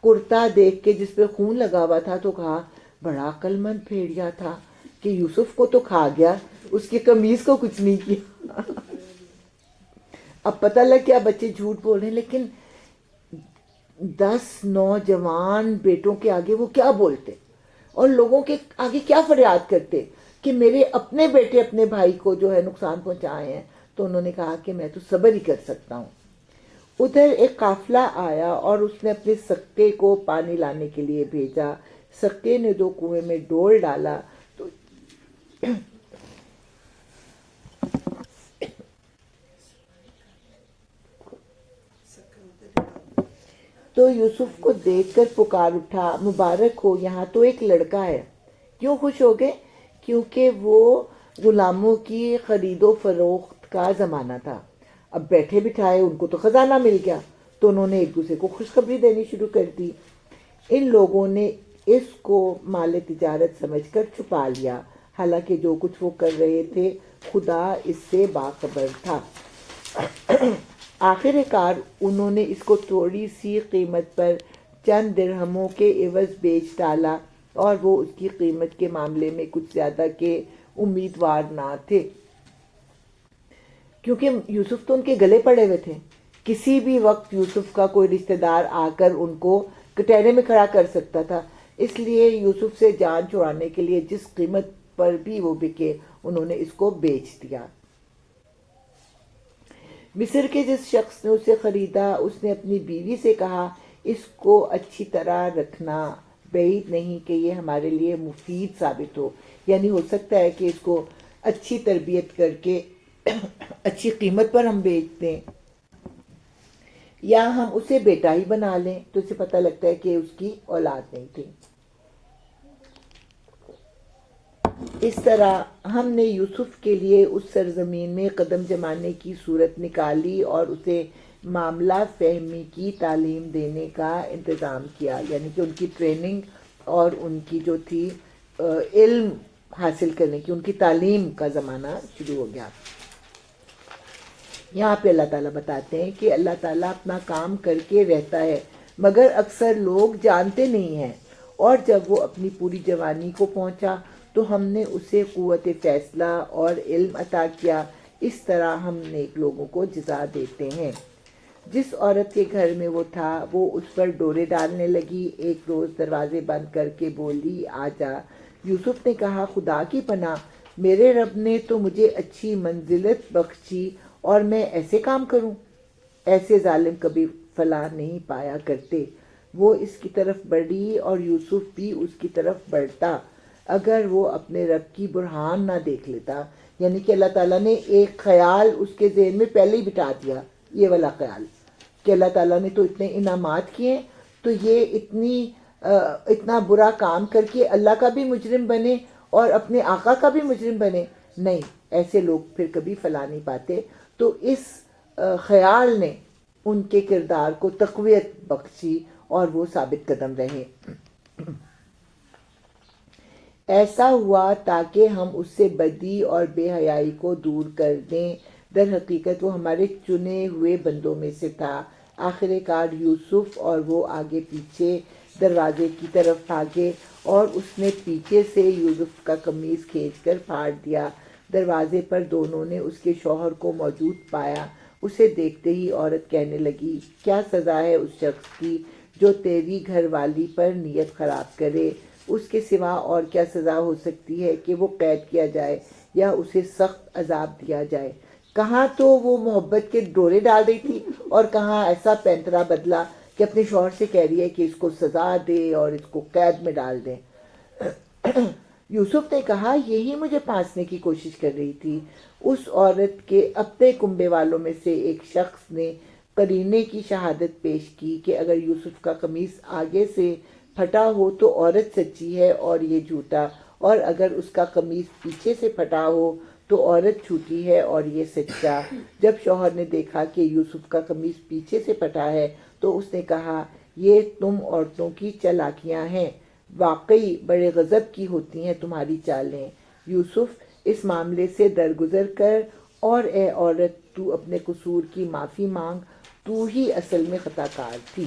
کرتا دیکھ کے جس پہ خون لگا ہوا تھا تو کہا، بڑا عقل مند بھیڑیا تھا کہ یوسف کو تو کھا گیا، اس کی قمیص کو کچھ نہیں کیا۔ اب پتہ لگ گیا بچے جھوٹ بول رہے ہیں، لیکن 10 نوجوان بیٹوں کے آگے وہ کیا بولتے اور لوگوں کے آگے کیا فریاد کرتے کہ میرے اپنے بیٹے اپنے بھائی کو جو ہے نقصان پہنچائے ہیں۔ تو انہوں نے کہا کہ میں تو صبر ہی کر سکتا ہوں۔ ادھر ایک قافلہ آیا اور اس نے اپنے سکے کو پانی لانے کے لیے بھیجا۔ سکے نے 2 کنویں میں ڈول ڈالا تو یوسف کو دیکھ کر پکار اٹھا، مبارک ہو، یہاں تو ایک لڑکا ہے۔ کیوں خوش ہو گئے؟ کیونکہ وہ غلاموں کی خرید و فروخت کا زمانہ تھا۔ اب بیٹھے بٹھائے ان کو تو خزانہ مل گیا، تو انہوں نے ایک دوسرے کو خوشخبری دینی شروع کر دی۔ ان لوگوں نے اس کو مال تجارت سمجھ کر چھپا لیا، حالانکہ جو کچھ وہ کر رہے تھے خدا اس سے باخبر تھا۔ آخر کار انہوں نے اس کو تھوڑی سی قیمت پر چند درہموں کے عوض بیچ ڈالا، اور وہ اس کی قیمت کے معاملے میں کچھ زیادہ کے امیدوار نہ تھے، کیونکہ یوسف تو ان کے گلے پڑے ہوئے تھے۔ کسی بھی وقت یوسف کا کوئی رشتہ دار آ کر ان کو کٹہرے میں کھڑا کر سکتا تھا، اس لیے یوسف سے جان چھڑانے کے لیے جس قیمت پر بھی وہ بکے انہوں نے اس کو بیچ دیا۔ مصر کے جس شخص نے اسے خریدا اس نے اپنی بیوی سے کہا، اس کو اچھی طرح رکھنا، بعید نہیں کہ یہ ہمارے لیے مفید ثابت ہو، یعنی ہو سکتا ہے کہ اس کو اچھی تربیت کر کے اچھی قیمت پر ہم بیچ دیں، یا ہم اسے بیٹا ہی بنا لیں، تو اسے پتہ لگتا ہے کہ اس کی اولاد نہیں تھی۔ اس طرح ہم نے یوسف کے لیے اس سرزمین میں قدم جمانے کی صورت نکالی اور اسے معاملہ فہمی کی تعلیم دینے کا انتظام کیا، یعنی کہ ان کی ٹریننگ اور ان کی جو تھی علم حاصل کرنے کی، ان کی تعلیم کا زمانہ شروع ہو گیا۔ یہاں پہ اللہ تعالیٰ بتاتے ہیں کہ اللہ تعالیٰ اپنا کام کر کے رہتا ہے مگر اکثر لوگ جانتے نہیں ہیں، اور جب وہ اپنی پوری جوانی کو پہنچا تو ہم نے اسے قوت فیصلہ اور علم عطا کیا، اس طرح ہم نیک لوگوں کو جزا دیتے ہیں۔ جس عورت کے گھر میں وہ تھا وہ اس پر ڈورے ڈالنے لگی، ایک روز دروازے بند کر کے بولی آ جا۔ یوسف نے کہا خدا کی پناہ، میرے رب نے تو مجھے اچھی منزلت بخشی اور میں ایسے کام کروں؟ ایسے ظالم کبھی فلاح نہیں پایا کرتے۔ وہ اس کی طرف بڑھی اور یوسف بھی اس کی طرف بڑھتا، اگر وہ اپنے رب کی برہان نہ دیکھ لیتا، یعنی کہ اللہ تعالیٰ نے ایک خیال اس کے ذہن میں پہلے ہی بٹھا دیا، یہ والا خیال کہ اللہ تعالیٰ نے تو اتنے انعامات کیے، تو یہ اتنا برا کام کر کے اللہ کا بھی مجرم بنے اور اپنے آقا کا بھی مجرم بنے؟ نہیں، ایسے لوگ پھر کبھی فلاح نہیں پاتے۔ تو اس خیال نے ان کے کردار کو تقویت بخشی اور وہ ثابت قدم رہے۔ ایسا ہوا تاکہ ہم اس سے بدی اور بے حیائی کو دور کر دیں، در حقیقت وہ ہمارے چنے ہوئے بندوں میں سے تھا۔ آخر کار یوسف اور وہ آگے پیچھے دروازے کی طرف بھاگے اور اس نے پیچھے سے یوسف کا قمیص کھینچ کر پھاڑ دیا۔ دروازے پر دونوں نے اس کے شوہر کو موجود پایا۔ اسے دیکھتے ہی عورت کہنے لگی، کیا سزا ہے اس شخص کی جو تیری گھر والی پر نیت خراب کرے؟ اس کے سوا اور کیا سزا ہو سکتی ہے کہ وہ قید کیا جائے یا اسے سخت عذاب دیا جائے؟ کہاں تو وہ محبت کے ڈورے ڈال رہی تھی اور کہاں ایسا پینترا بدلا کہ اپنے شوہر سے کہہ رہی ہے کہ اس کو سزا دے اور اس کو قید میں ڈال دیں۔ یوسف نے کہا یہی مجھے پھانسنے کی کوشش کر رہی تھی۔ اس عورت کے اپنے کنبے والوں میں سے ایک شخص نے قرینے کی شہادت پیش کی کہ اگر یوسف کا قمیص آگے سے پھٹا ہو تو عورت سچی ہے اور یہ جھوٹا، اور اگر اس کا قمیص پیچھے سے پھٹا ہو تو عورت جھوٹی ہے اور یہ سچا۔ جب شوہر نے دیکھا کہ یوسف کا قمیص پیچھے سے پھٹا ہے تو اس نے کہا، یہ تم عورتوں کی چالاکیاں ہیں، واقعی بڑے غضب کی ہوتی ہیں تمہاری چالیں۔ یوسف اس معاملے سے درگزر کر، اور اے عورت تو اپنے قصور کی معافی مانگ، تو ہی اصل میں خطا کار تھی۔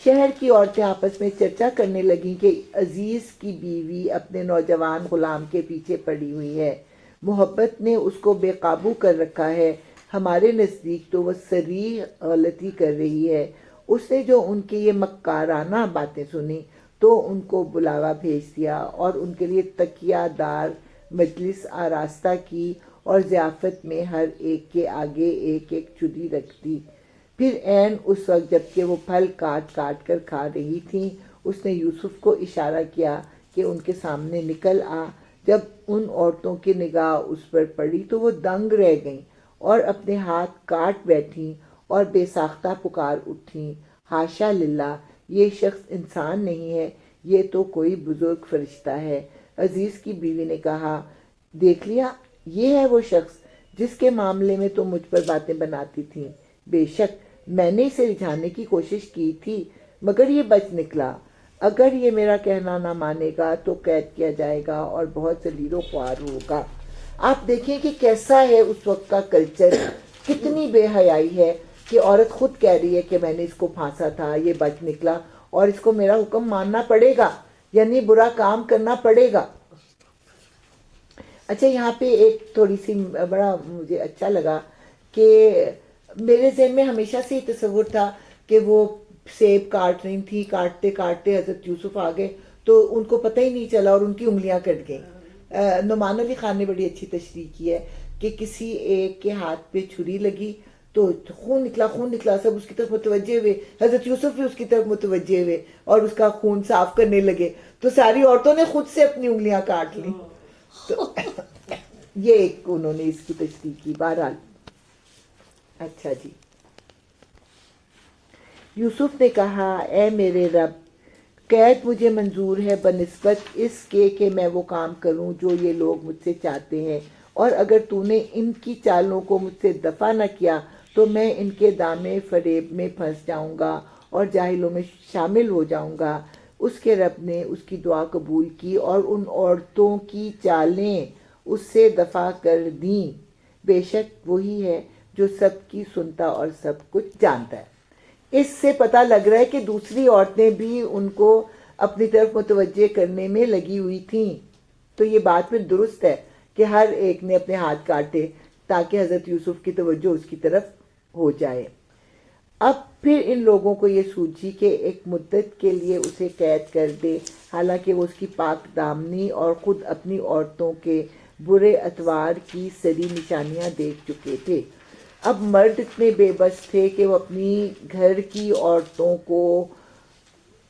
شہر کی عورتیں آپس میں چرچا کرنے لگیں کہ عزیز کی بیوی اپنے نوجوان غلام کے پیچھے پڑی ہوئی ہے، محبت نے اس کو بے قابو کر رکھا ہے، ہمارے نزدیک تو وہ صریح غلطی کر رہی ہے۔ اس نے جو ان کی یہ مکارانہ باتیں سنی تو ان کو بلاوا بھیج دیا اور ان کے لیے تکیہ دار مجلس آراستہ کی اور ضیافت میں ہر ایک کے آگے ایک ایک چدی رکھ دی۔ پھر عین اس وقت جب کہ وہ پھل کاٹ کاٹ کر کھا رہی تھیں، اس نے یوسف کو اشارہ کیا کہ ان کے سامنے نکل آ۔ جب ان عورتوں کی نگاہ اس پر پڑی تو وہ دنگ رہ گئیں اور اپنے ہاتھ کاٹ بیٹھیں اور بے ساختہ پکار اٹھیں، حاشا للہ، یہ شخص انسان نہیں ہے، یہ تو کوئی بزرگ فرشتہ ہے۔ عزیز کی بیوی نے کہا، دیکھ لیا، یہ ہے وہ شخص جس کے معاملے میں تم مجھ پر باتیں بناتی تھیں۔ بے شک میں نے اسے رجھانے کی کوشش کی تھی مگر یہ بچ نکلا۔ اگر یہ میرا کہنا نہ مانے گا تو قید کیا جائے گا اور بہت ذلیل و خوار ہوگا۔ آپ دیکھیں کہ کیسا ہے اس وقت کا کلچر، کتنی بے حیائی ہے کہ عورت خود کہہ رہی ہے کہ میں نے اس کو پھانسا تھا، یہ بچ نکلا اور اس کو میرا حکم ماننا پڑے گا، یعنی برا کام کرنا پڑے گا۔ اچھا، یہاں پہ ایک تھوڑی سی بڑا مجھے اچھا لگا کہ میرے ذہن میں ہمیشہ سے یہ تصور تھا کہ وہ سیب کاٹ رہی تھی، کاٹتے کاٹتے حضرت یوسف آ گئے تو ان کو پتہ ہی نہیں چلا اور ان کی انگلیاں کٹ گئیں۔ نعمان علی خان نے بڑی اچھی تشریح کی ہے کہ کسی ایک کے ہاتھ پہ چھری لگی تو خون نکلا، سب اس کی طرف متوجہ ہوئے، حضرت یوسف بھی اس کی طرف متوجہ ہوئے اور اس کا خون صاف کرنے لگے تو ساری عورتوں نے خود سے اپنی انگلیاں کاٹ لیں۔ تو یہ ایک انہوں نے اس کی تشریح کی۔ بہرحال اچھا جی، یوسف نے کہا، اے میرے رب، قید مجھے منظور ہے بنسبت اس کے کہ میں وہ کام کروں جو یہ لوگ مجھ سے چاہتے ہیں، اور اگر تو نے ان کی چالوں کو مجھ سے دفع نہ کیا تو میں ان کے دامے فریب میں پھنس جاؤں گا اور جاہلوں میں شامل ہو جاؤں گا۔ اس کے رب نے اس کی دعا قبول کی اور ان عورتوں کی چالیں اس سے دفع کر دیں۔ بے شک وہی ہے جو سب کی سنتا اور سب کچھ جانتا ہے۔ اس سے پتہ لگ رہا ہے کہ دوسری عورتیں بھی ان کو اپنی طرف متوجہ کرنے میں لگی ہوئی تھیں، تو یہ بات پھر درست ہے کہ ہر ایک نے اپنے ہاتھ کاٹے تاکہ حضرت یوسف کی توجہ اس کی طرف ہو جائے۔ اب پھر ان لوگوں کو یہ سوجی کہ ایک مدت کے لیے اسے قید کر دے، حالانکہ وہ اس کی پاک دامنی اور خود اپنی عورتوں کے برے اتوار کی سری نشانیاں دیکھ چکے تھے۔ اب مرد اتنے بے بس تھے کہ وہ اپنی گھر کی عورتوں کو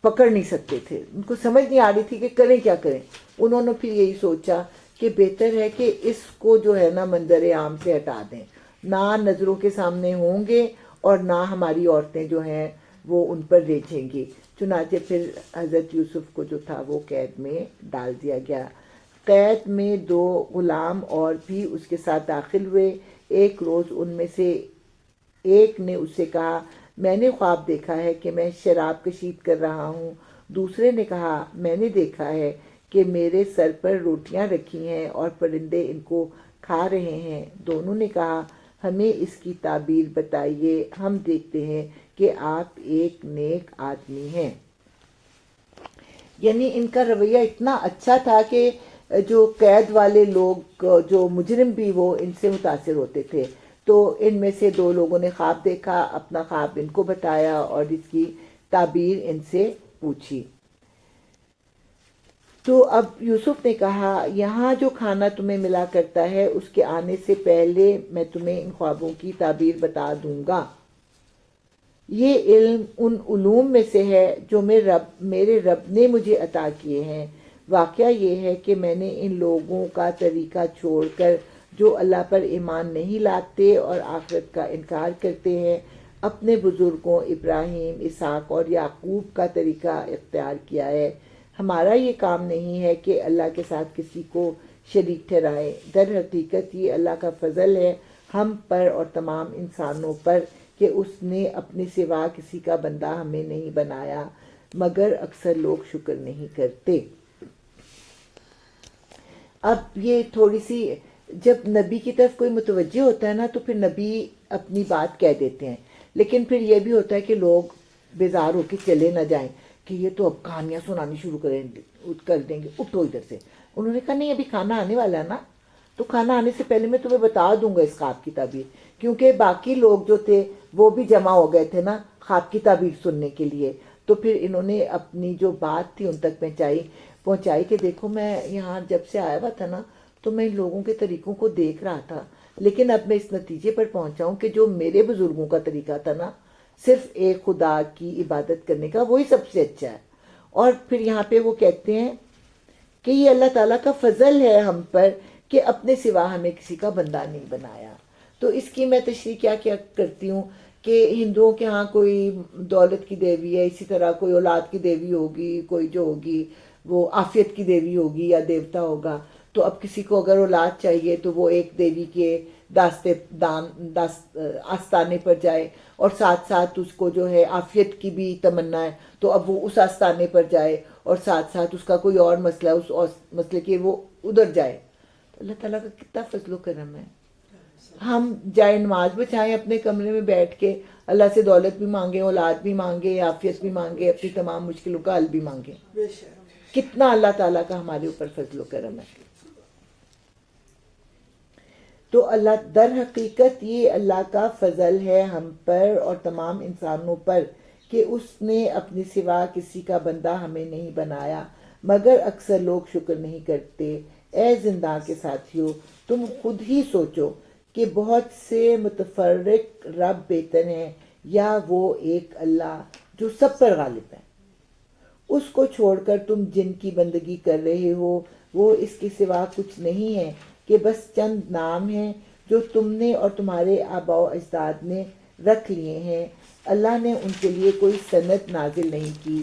پکڑ نہیں سکتے تھے، ان کو سمجھ نہیں آ رہی تھی کہ کریں کیا کریں۔ انہوں نے پھر یہی سوچا کہ بہتر ہے کہ اس کو جو ہے نا منظر عام سے ہٹا دیں، نہ نظروں کے سامنے ہوں گے اور نہ ہماری عورتیں جو ہیں وہ ان پر ریچھیں گی۔ چنانچہ پھر حضرت یوسف کو جو تھا وہ قید میں ڈال دیا گیا۔ قید میں 2 غلام اور بھی اس کے ساتھ داخل ہوئے۔ ایک روز ان میں سے ایک نے اس سے کہا، میں نے خواب دیکھا ہے کہ میں شراب کشید کر رہا ہوں۔ دوسرے نے کہا، میں نے دیکھا ہے کہ میرے سر پر روٹیاں رکھی ہیں اور پرندے ان کو کھا رہے ہیں۔ دونوں نے کہا، ہمیں اس کی تعبیر بتائیے، ہم دیکھتے ہیں کہ آپ ایک نیک آدمی ہیں۔ یعنی ان کا رویہ اتنا اچھا تھا کہ جو قید والے لوگ، جو مجرم بھی، وہ ان سے متاثر ہوتے تھے۔ تو ان میں سے 2 لوگوں نے خواب دیکھا، اپنا خواب ان کو بتایا اور اس کی تعبیر ان سے پوچھی۔ تو اب یوسف نے کہا، یہاں جو کھانا تمہیں ملا کرتا ہے اس کے آنے سے پہلے میں تمہیں ان خوابوں کی تعبیر بتا دوں گا۔ یہ علم ان علوم میں سے ہے جو میرے رب نے مجھے عطا کیے ہیں۔ واقعہ یہ ہے کہ میں نے ان لوگوں کا طریقہ چھوڑ کر جو اللہ پر ایمان نہیں لاتے اور آخرت کا انکار کرتے ہیں، اپنے بزرگوں ابراہیم، اسحاق اور یعقوب کا طریقہ اختیار کیا ہے۔ ہمارا یہ کام نہیں ہے کہ اللہ کے ساتھ کسی کو شریک ٹھہرائے، در حقیقت یہ اللہ کا فضل ہے ہم پر اور تمام انسانوں پر کہ اس نے اپنے سوا کسی کا بندہ ہمیں نہیں بنایا، مگر اکثر لوگ شکر نہیں کرتے۔ اب یہ تھوڑی سی، جب نبی کی طرف کوئی متوجہ ہوتا ہے نا تو پھر نبی اپنی بات کہہ دیتے ہیں، لیکن پھر یہ بھی ہوتا ہے کہ لوگ بیزار ہو کے چلے نہ جائیں کہ یہ تو اب کہانیاں سنانی شروع کر دیں گے، اٹھو ادھر سے۔ انہوں نے کہا نہیں، ابھی کھانا آنے والا ہے نا، تو کھانا آنے سے پہلے میں تمہیں بتا دوں گا اس خواب کی تعبیر، کیونکہ باقی لوگ جو تھے وہ بھی جمع ہو گئے تھے نا خواب کی تعبیر سننے کے لیے۔ تو پھر انہوں نے اپنی جو بات تھی ان تک پہنچائی کہ دیکھو میں یہاں جب سے آیا ہوا تھا نا تو میں ان لوگوں کے طریقوں کو دیکھ رہا تھا، لیکن اب میں اس نتیجے پر پہنچا ہوں کہ جو میرے بزرگوں کا طریقہ تھا نا، صرف ایک خدا کی عبادت کرنے کا، وہی سب سے اچھا ہے۔ اور پھر یہاں پہ وہ کہتے ہیں کہ یہ اللہ تعالیٰ کا فضل ہے ہم پر کہ اپنے سوا ہمیں کسی کا بندہ نہیں بنایا۔ تو اس کی میں تشریح کیا کرتی ہوں کہ ہندوؤں کے ہاں کوئی دولت کی دیوی ہے، اسی طرح کوئی اولاد کی دیوی ہوگی، کوئی جو ہوگی وہ عافیت کی دیوی ہوگی یا دیوتا ہوگا۔ تو اب کسی کو اگر اولاد چاہیے تو وہ ایک دیوی کے آستانے پر جائے، اور ساتھ ساتھ اس کو جو ہے عافیت کی بھی تمنا ہے تو اب وہ اس آستانے پر جائے، اور ساتھ ساتھ اس کا کوئی اور مسئلہ ہے اس مسئلے کے وہ ادھر جائے۔ اللہ تعالیٰ کا کتنا فضل و کرم ہے۔ ہم جائے نماز بچھائیں اپنے کمرے میں بیٹھ کے، اللہ سے دولت بھی مانگیں، اولاد بھی مانگیں، عافیت بھی مانگیں، اپنی تمام مشکلوں کا حل بھی مانگیں۔ کتنا اللہ تعالیٰ کا ہمارے اوپر فضل و کرم ہے۔ تو اللہ در حقیقت یہ اللہ کا فضل ہے ہم پر اور تمام انسانوں پر کہ اس نے اپنے سوا کسی کا بندہ ہمیں نہیں بنایا، مگر اکثر لوگ شکر نہیں کرتے۔ اے زندہ کے ساتھیوں، تم خود ہی سوچو کہ بہت سے متفرق رب بہتر ہیں یا وہ ایک اللہ جو سب پر غالب ہے؟ اس کو چھوڑ کر تم جن کی بندگی کر رہے ہو وہ اس کے سوا کچھ نہیں ہے کہ بس چند نام ہیں جو تم نے اور تمہارے آباء و اجداد نے رکھ لیے ہیں۔ اللہ نے ان کے لیے کوئی سند نازل نہیں کی۔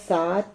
7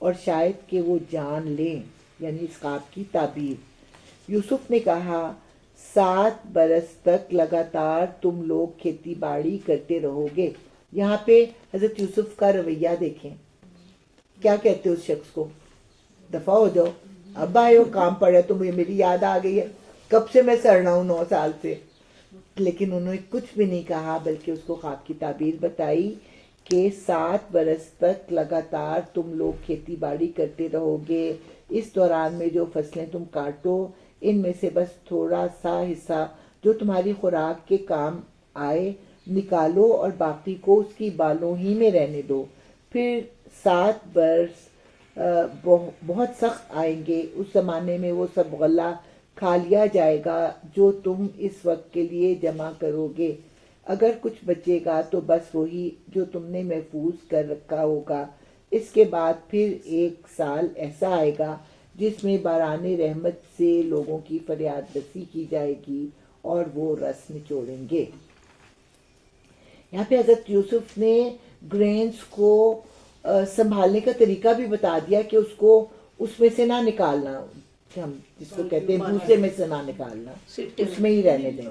اور شاید کہ وہ جان لیں، یعنی اس خواب کی تعبیر۔ یوسف نے کہا 7 برس تک لگاتار تم لوگ کھیتی باڑی کرتے رہو گے۔ یہاں پہ حضرت یوسف کا رویہ دیکھیں، کیا کہتے اس شخص کو؟ دفعہ ہو جاؤ، اب آئے ہو، کام پڑا تو مجھے میری یاد آ گئی ہے، کب سے میں سڑ رہا ہوں 9 سال سے۔ لیکن انہوں نے کچھ بھی نہیں کہا، بلکہ اس کو خواب کی تعبیر بتائی کہ 7 برس تک لگاتار تم لوگ کھیتی باڑی کرتے رہو گے، اس دوران میں جو فصلیں تم کاٹو ان میں سے بس تھوڑا سا حصہ جو تمہاری خوراک کے کام آئے نکالو اور باقی کو اس کی بالوں ہی میں رہنے دو۔ پھر 7 برس بہت سخت آئیں گے، اس زمانے میں وہ سب غلہ کھا لیا جائے گا جو تم اس وقت کے لیے جمع کرو گے۔ اگر کچھ بچے گا تو بس وہی جو تم نے محفوظ کر رکھا ہوگا۔ اس کے بعد پھر 1 سال ایسا آئے گا جس میں باران رحمت سے لوگوں کی فریاد رسی کی جائے گی اور وہ رس نچوڑیں گے۔ یہاں پہ حضرت یوسف نے گرینز کو سنبھالنے کا طریقہ بھی بتا دیا کہ اس کو اس میں سے نہ نکالنا، ہم جس کو کہتے ہیں بھوسے میں سے نہ نکالنا، اس میں ہی رہنے دینا،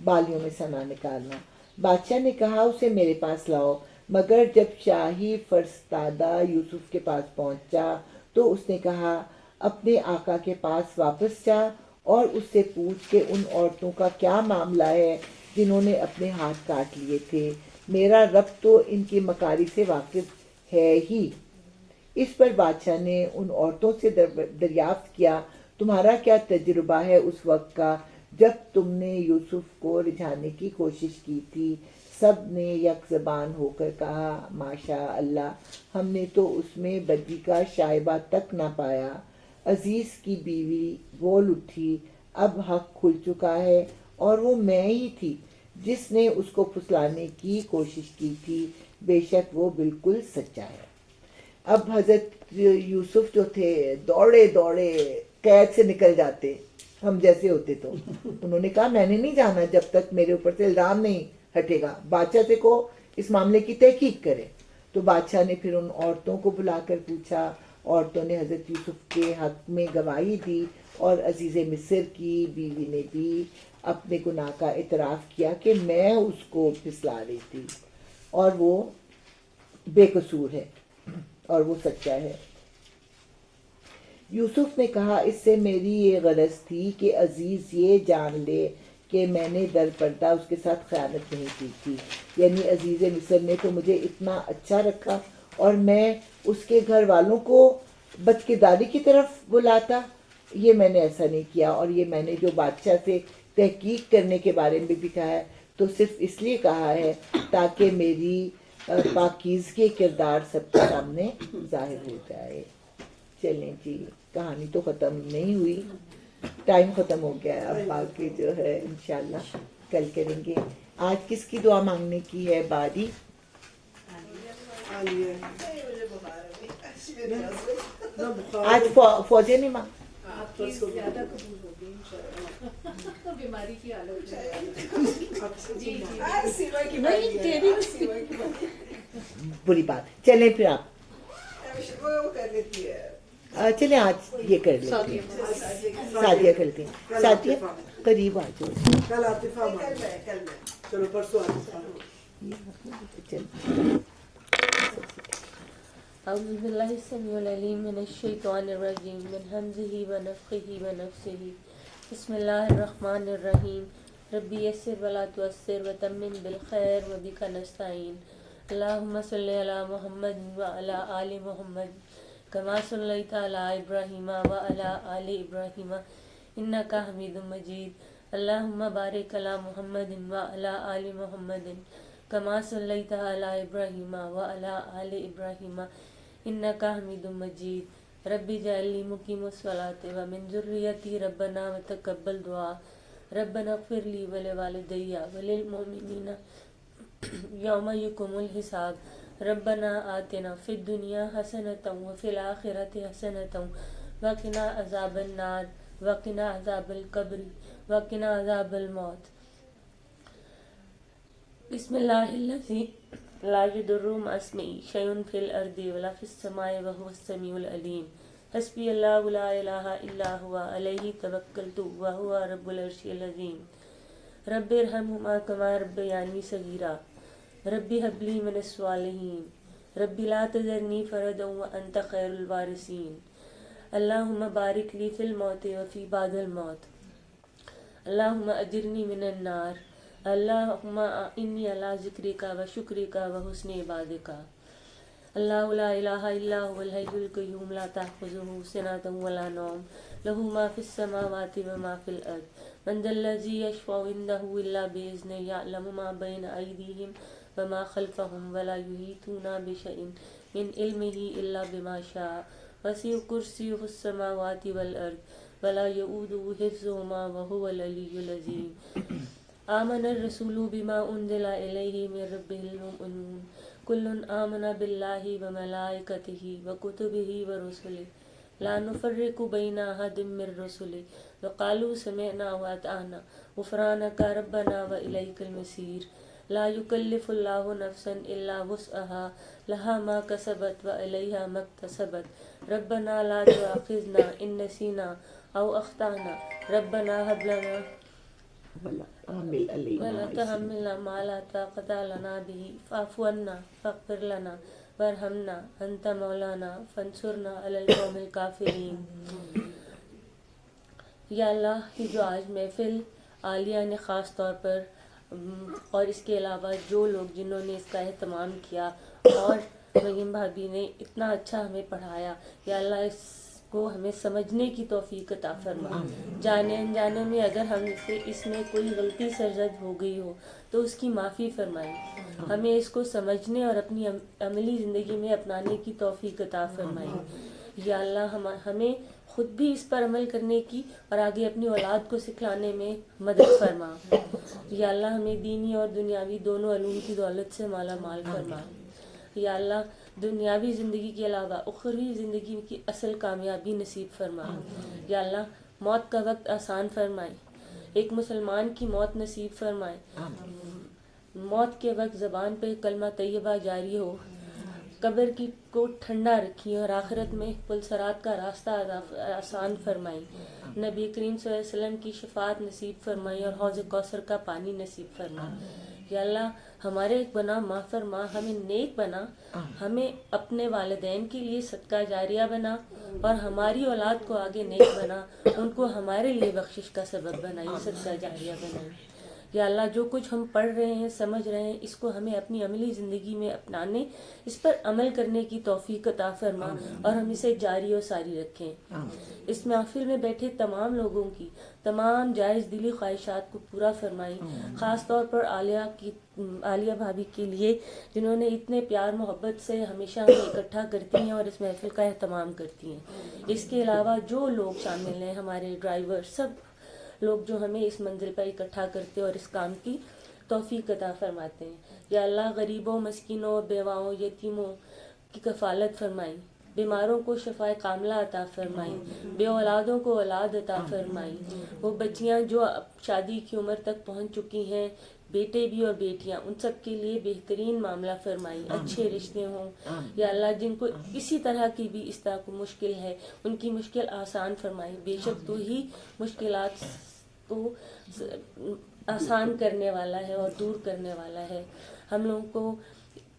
بالیوں میں سے نہ نکالنا۔ بادشاہ نے کہا اسے میرے پاس لاؤ، مگر جب شاہی فرستادہ یوسف کے پاس پہنچا تو اس نے کہا اپنے آقا کے پاس واپس جا اور اس سے پوچھ کہ ان عورتوں کا کیا معاملہ ہے جنہوں نے اپنے ہاتھ کاٹ لیے تھے، میرا رب تو ان کی مکاری سے واقف ہے ہی۔ اس پر بادشاہ نے ان عورتوں سے دریافت کیا تمہارا کیا تجربہ ہے اس وقت کا جب تم نے یوسف کو رجھانے کی کوشش کی تھی؟ سب نے یک زبان ہو کر کہا ماشاء اللہ، ہم نے تو اس میں بدی کا شائبہ تک نہ پایا۔ عزیز کی بیوی بول اٹھی اب حق کھل چکا ہے اور وہ میں ہی تھی جس نے اس کو پھسلانے کی کوشش کی تھی، بے شک وہ بالکل سچا ہے۔ اب حضرت یوسف جو تھے دوڑے دوڑے قید سے نکل جاتے، ہم جیسے ہوتے تو انہوں نے کہا میں نے نہیں جانا جب تک میرے اوپر سے الزام نہیں ہٹے گا، بادشاہ سے کو اس معاملے کی تحقیق کرے۔ تو بادشاہ نے پھر ان عورتوں کو بلا کر پوچھا، عورتوں نے حضرت یوسف کے حق میں گواہی دی اور عزیز مصر کی بیوی نے بھی اپنے گناہ کا اعتراف کیا کہ میں اس کو پھسلا رہی تھی اور وہ بے قصور ہے اور وہ سچا ہے۔ یوسف نے کہا اس سے میری یہ غرض تھی کہ عزیز یہ جان لے کہ میں نے در پردہ اس کے ساتھ خیانت نہیں کی تھی، یعنی عزیز مصر نے تو مجھے اتنا اچھا رکھا اور میں اس کے گھر والوں کو بدکرداری کی طرف بلاتا، یہ میں نے ایسا نہیں کیا۔ اور یہ میں نے جو بادشاہ سے تحقیق کرنے کے بارے میں بھی کہا ہے تو صرف اس لیے کہا ہے تاکہ میری پاکیزگی کردار سب کے سامنے ظاہر ہو جائے۔ چلیں جی، کہانی تو ختم نہیں ہوئی، ٹائم ختم ہو گیا ہے، اب باقی جو ہے انشاءاللہ کل کریں گے۔ آج کس کی دعا مانگنے کی ہے باری؟ آج فوجی نہیں مانگ، آپ کی زیادہ قبول ہوگی انشاءاللہ، بیماری کی حالت جی جی بری بات ہے، چلیں پھر آپ چلیں آج یہ کر لیتے ہیں، سعدیہ کرتے ہیں، سعدیہ قریب آ جاؤ۔ کل عاطفہ چلو پرسوں اعوذ باللہ السمیع العلیم من الشیطان الرجیم من حمزہ ونفخہ ونفثہ بسم اللہ الرحمن الرحیم ربی یسر ولا تعسر وتمم بالخیر وبک نستعین اللہم صلی علی محمد وعلی آل محمد کما صلیت علی ابراہیم وعلی آل ابراہیم انک حمید مجید اللہم بارک علی محمد وعلی آل محمد کما صلیت علی ابراہیم وعلی آل ابراہیم انک حمید مجید ربی اجعلنی مقیم الصلاۃ ومن ذریتی ربنا وتقبل دعا ربنا اغفر لی ولوالدی وللمؤمنین یوم یقوم الحساب ربنا آتنا فی الدنیا حسنۃ وفی الآخرۃ حسنۃ وقنا عذاب النار وقنا عذاب القبر وقنا عذاب الموت بسم اللہ الذی لا يضر مع اسمه شيء في الأرض ولا في السماء وهو السميع العليم حسبي الله لا إله إلا هو عليه توكلت وهو رب العرش العظيم رب ارحمهما كما ربياني صغيرا رب هب لي من الصالحين رب لا تذرني فردا وأنت خير الوارثين اللهم بارك لي في الموت وفي بعد الموت اللهم أجرني من النار اللهم إني على ذكرك وشكرك وحسن عبادك الله لا إله إلا هو الحي القيوم لا تأخذه سنة ولا نوم له ما في السماوات وما في الأرض من ذا الذي يشفع عنده إلا بإذنه يعلم ما بين أيديهم وما خلفهم ولا يحيطون بشيء من علمه إلا بما شاء وسع كرسيه السماوات والأرض ولا يؤوده حفظهما وهو العلي العظيم آمن الرسول بما أنزل إليه من ربه المؤمنون كل آمن بالله وملائكته وكتبه ورسله لا نفرق بين أحد من رسله وقالوا سمعنا وأطعنا غفرانك ربنا وإليك المصير لا يكلف الله نفسا إلا وسعها لها ما كسبت وعليها ما اكتسبت ربنا لا تؤاخذنا إن نسينا أو أخطأنا ربنا هب لنا ولا عامل علينا ولا تحملنا ما لا طاقة لنا به فاعف عنا فاغفر لنا وارحمنا أنت مولانا فانصرنا على القوم الكافرين یا اللہ یہ جو آج محفل عالیہ نے خاص طور پر اور اس کے علاوہ جو لوگ جنہوں نے اس کا اہتمام کیا اور مریم بھابھی نے اتنا اچھا ہمیں پڑھایا، یا اللہ اس کو ہمیں سمجھنے کی توفیق عطا فرما، جانے انجانے میں اگر ہم سے اس میں کوئی غلطی سرزد ہو گئی ہو تو اس کی معافی فرمائیں، ہمیں اس کو سمجھنے اور اپنی عملی زندگی میں اپنانے کی توفیق عطا فرمائیں، یا اللہ ہمیں خود بھی اس پر عمل کرنے کی اور آگے اپنی اولاد کو سکھلانے میں مدد فرما، یا اللہ ہمیں دینی اور دنیاوی دونوں علوم کی دولت سے مالا مال فرما، یا اللہ دنیاوی زندگی کے علاوہ اخروی زندگی کی اصل کامیابی نصیب فرما، یا اللہ موت کا وقت آسان فرمائے، ایک مسلمان کی موت نصیب فرمائے، موت کے وقت زبان پہ کلمہ طیبہ جاری ہو، قبر کی کو ٹھنڈا رکھی اور آخرت میں پلسرات کا راستہ آسان فرمائی، نبی کریم صلی اللہ علیہ وسلم کی شفاعت نصیب فرمائی اور حوض کوثر کا پانی نصیب فرما، یا اللہ ہمارے گناہ معاف فرما، ہمیں نیک بنا، ہمیں اپنے والدین کے لیے صدقہ جاریہ بنا اور ہماری اولاد کو آگے نیک بنا، ان کو ہمارے لیے بخشش کا سبب بنائی، صدقہ جاریہ بنائی، یا اللہ جو کچھ ہم پڑھ رہے ہیں سمجھ رہے ہیں اس کو ہمیں اپنی عملی زندگی میں اپنانے، اس پر عمل کرنے کی توفیق عطا فرما اور ہم اسے جاری و ساری رکھیں۔ اس محفل میں بیٹھے تمام لوگوں کی تمام جائز دلی خواہشات کو پورا فرمائی، خاص طور پر عالیہ بھابھی کے لیے جنہوں نے اتنے پیار محبت سے ہمیشہ ہمیں اکٹھا کرتی ہیں اور اس محفل کا اہتمام کرتی ہیں، اس کے علاوہ جو لوگ شامل ہیں، ہمارے ڈرائیور، سب لوگ جو ہمیں اس منزل پر اکٹھا کرتے اور اس کام کی توفیق عطا فرماتے ہیں، یا اللہ غریبوں، مسکینوں، بیواؤں، یتیموں کی کفالت فرمائی، بیماروں کو شفاء کاملہ عطا فرمائی، بے اولادوں کو اولاد عطا فرمائی، وہ بچیاں جو شادی کی عمر تک پہنچ چکی ہیں، بیٹے بھی اور بیٹیاں، ان سب کے لیے بہترین معاملہ فرمائی، اچھے رشتے ہوں، یا اللہ جن کو کسی طرح کی بھی اس طرح کو مشکل ہے ان کی مشکل آسان فرمائی، بے شک تو ہی مشکلات کو آسان کرنے والا ہے اور دور کرنے والا ہے۔ ہم لوگوں کو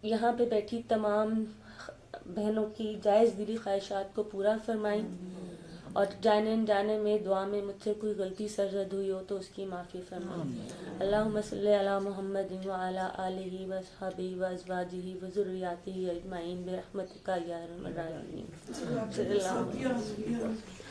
یہاں پہ بیٹھی تمام بہنوں کی جائز دلی خواہشات کو پورا فرمائیں اور جانے انجانے میں دعا میں مجھ سے کوئی غلطی سرزد ہوئی ہو تو اس کی معافی فرمائیں۔ اللہم صلی علی محمد وعلی آلہ واصحابہ وازواجہ وذریاتہ اجمعین برحمتک یا ارحم الراحمین۔ صلی اللہ علیہ وسلم۔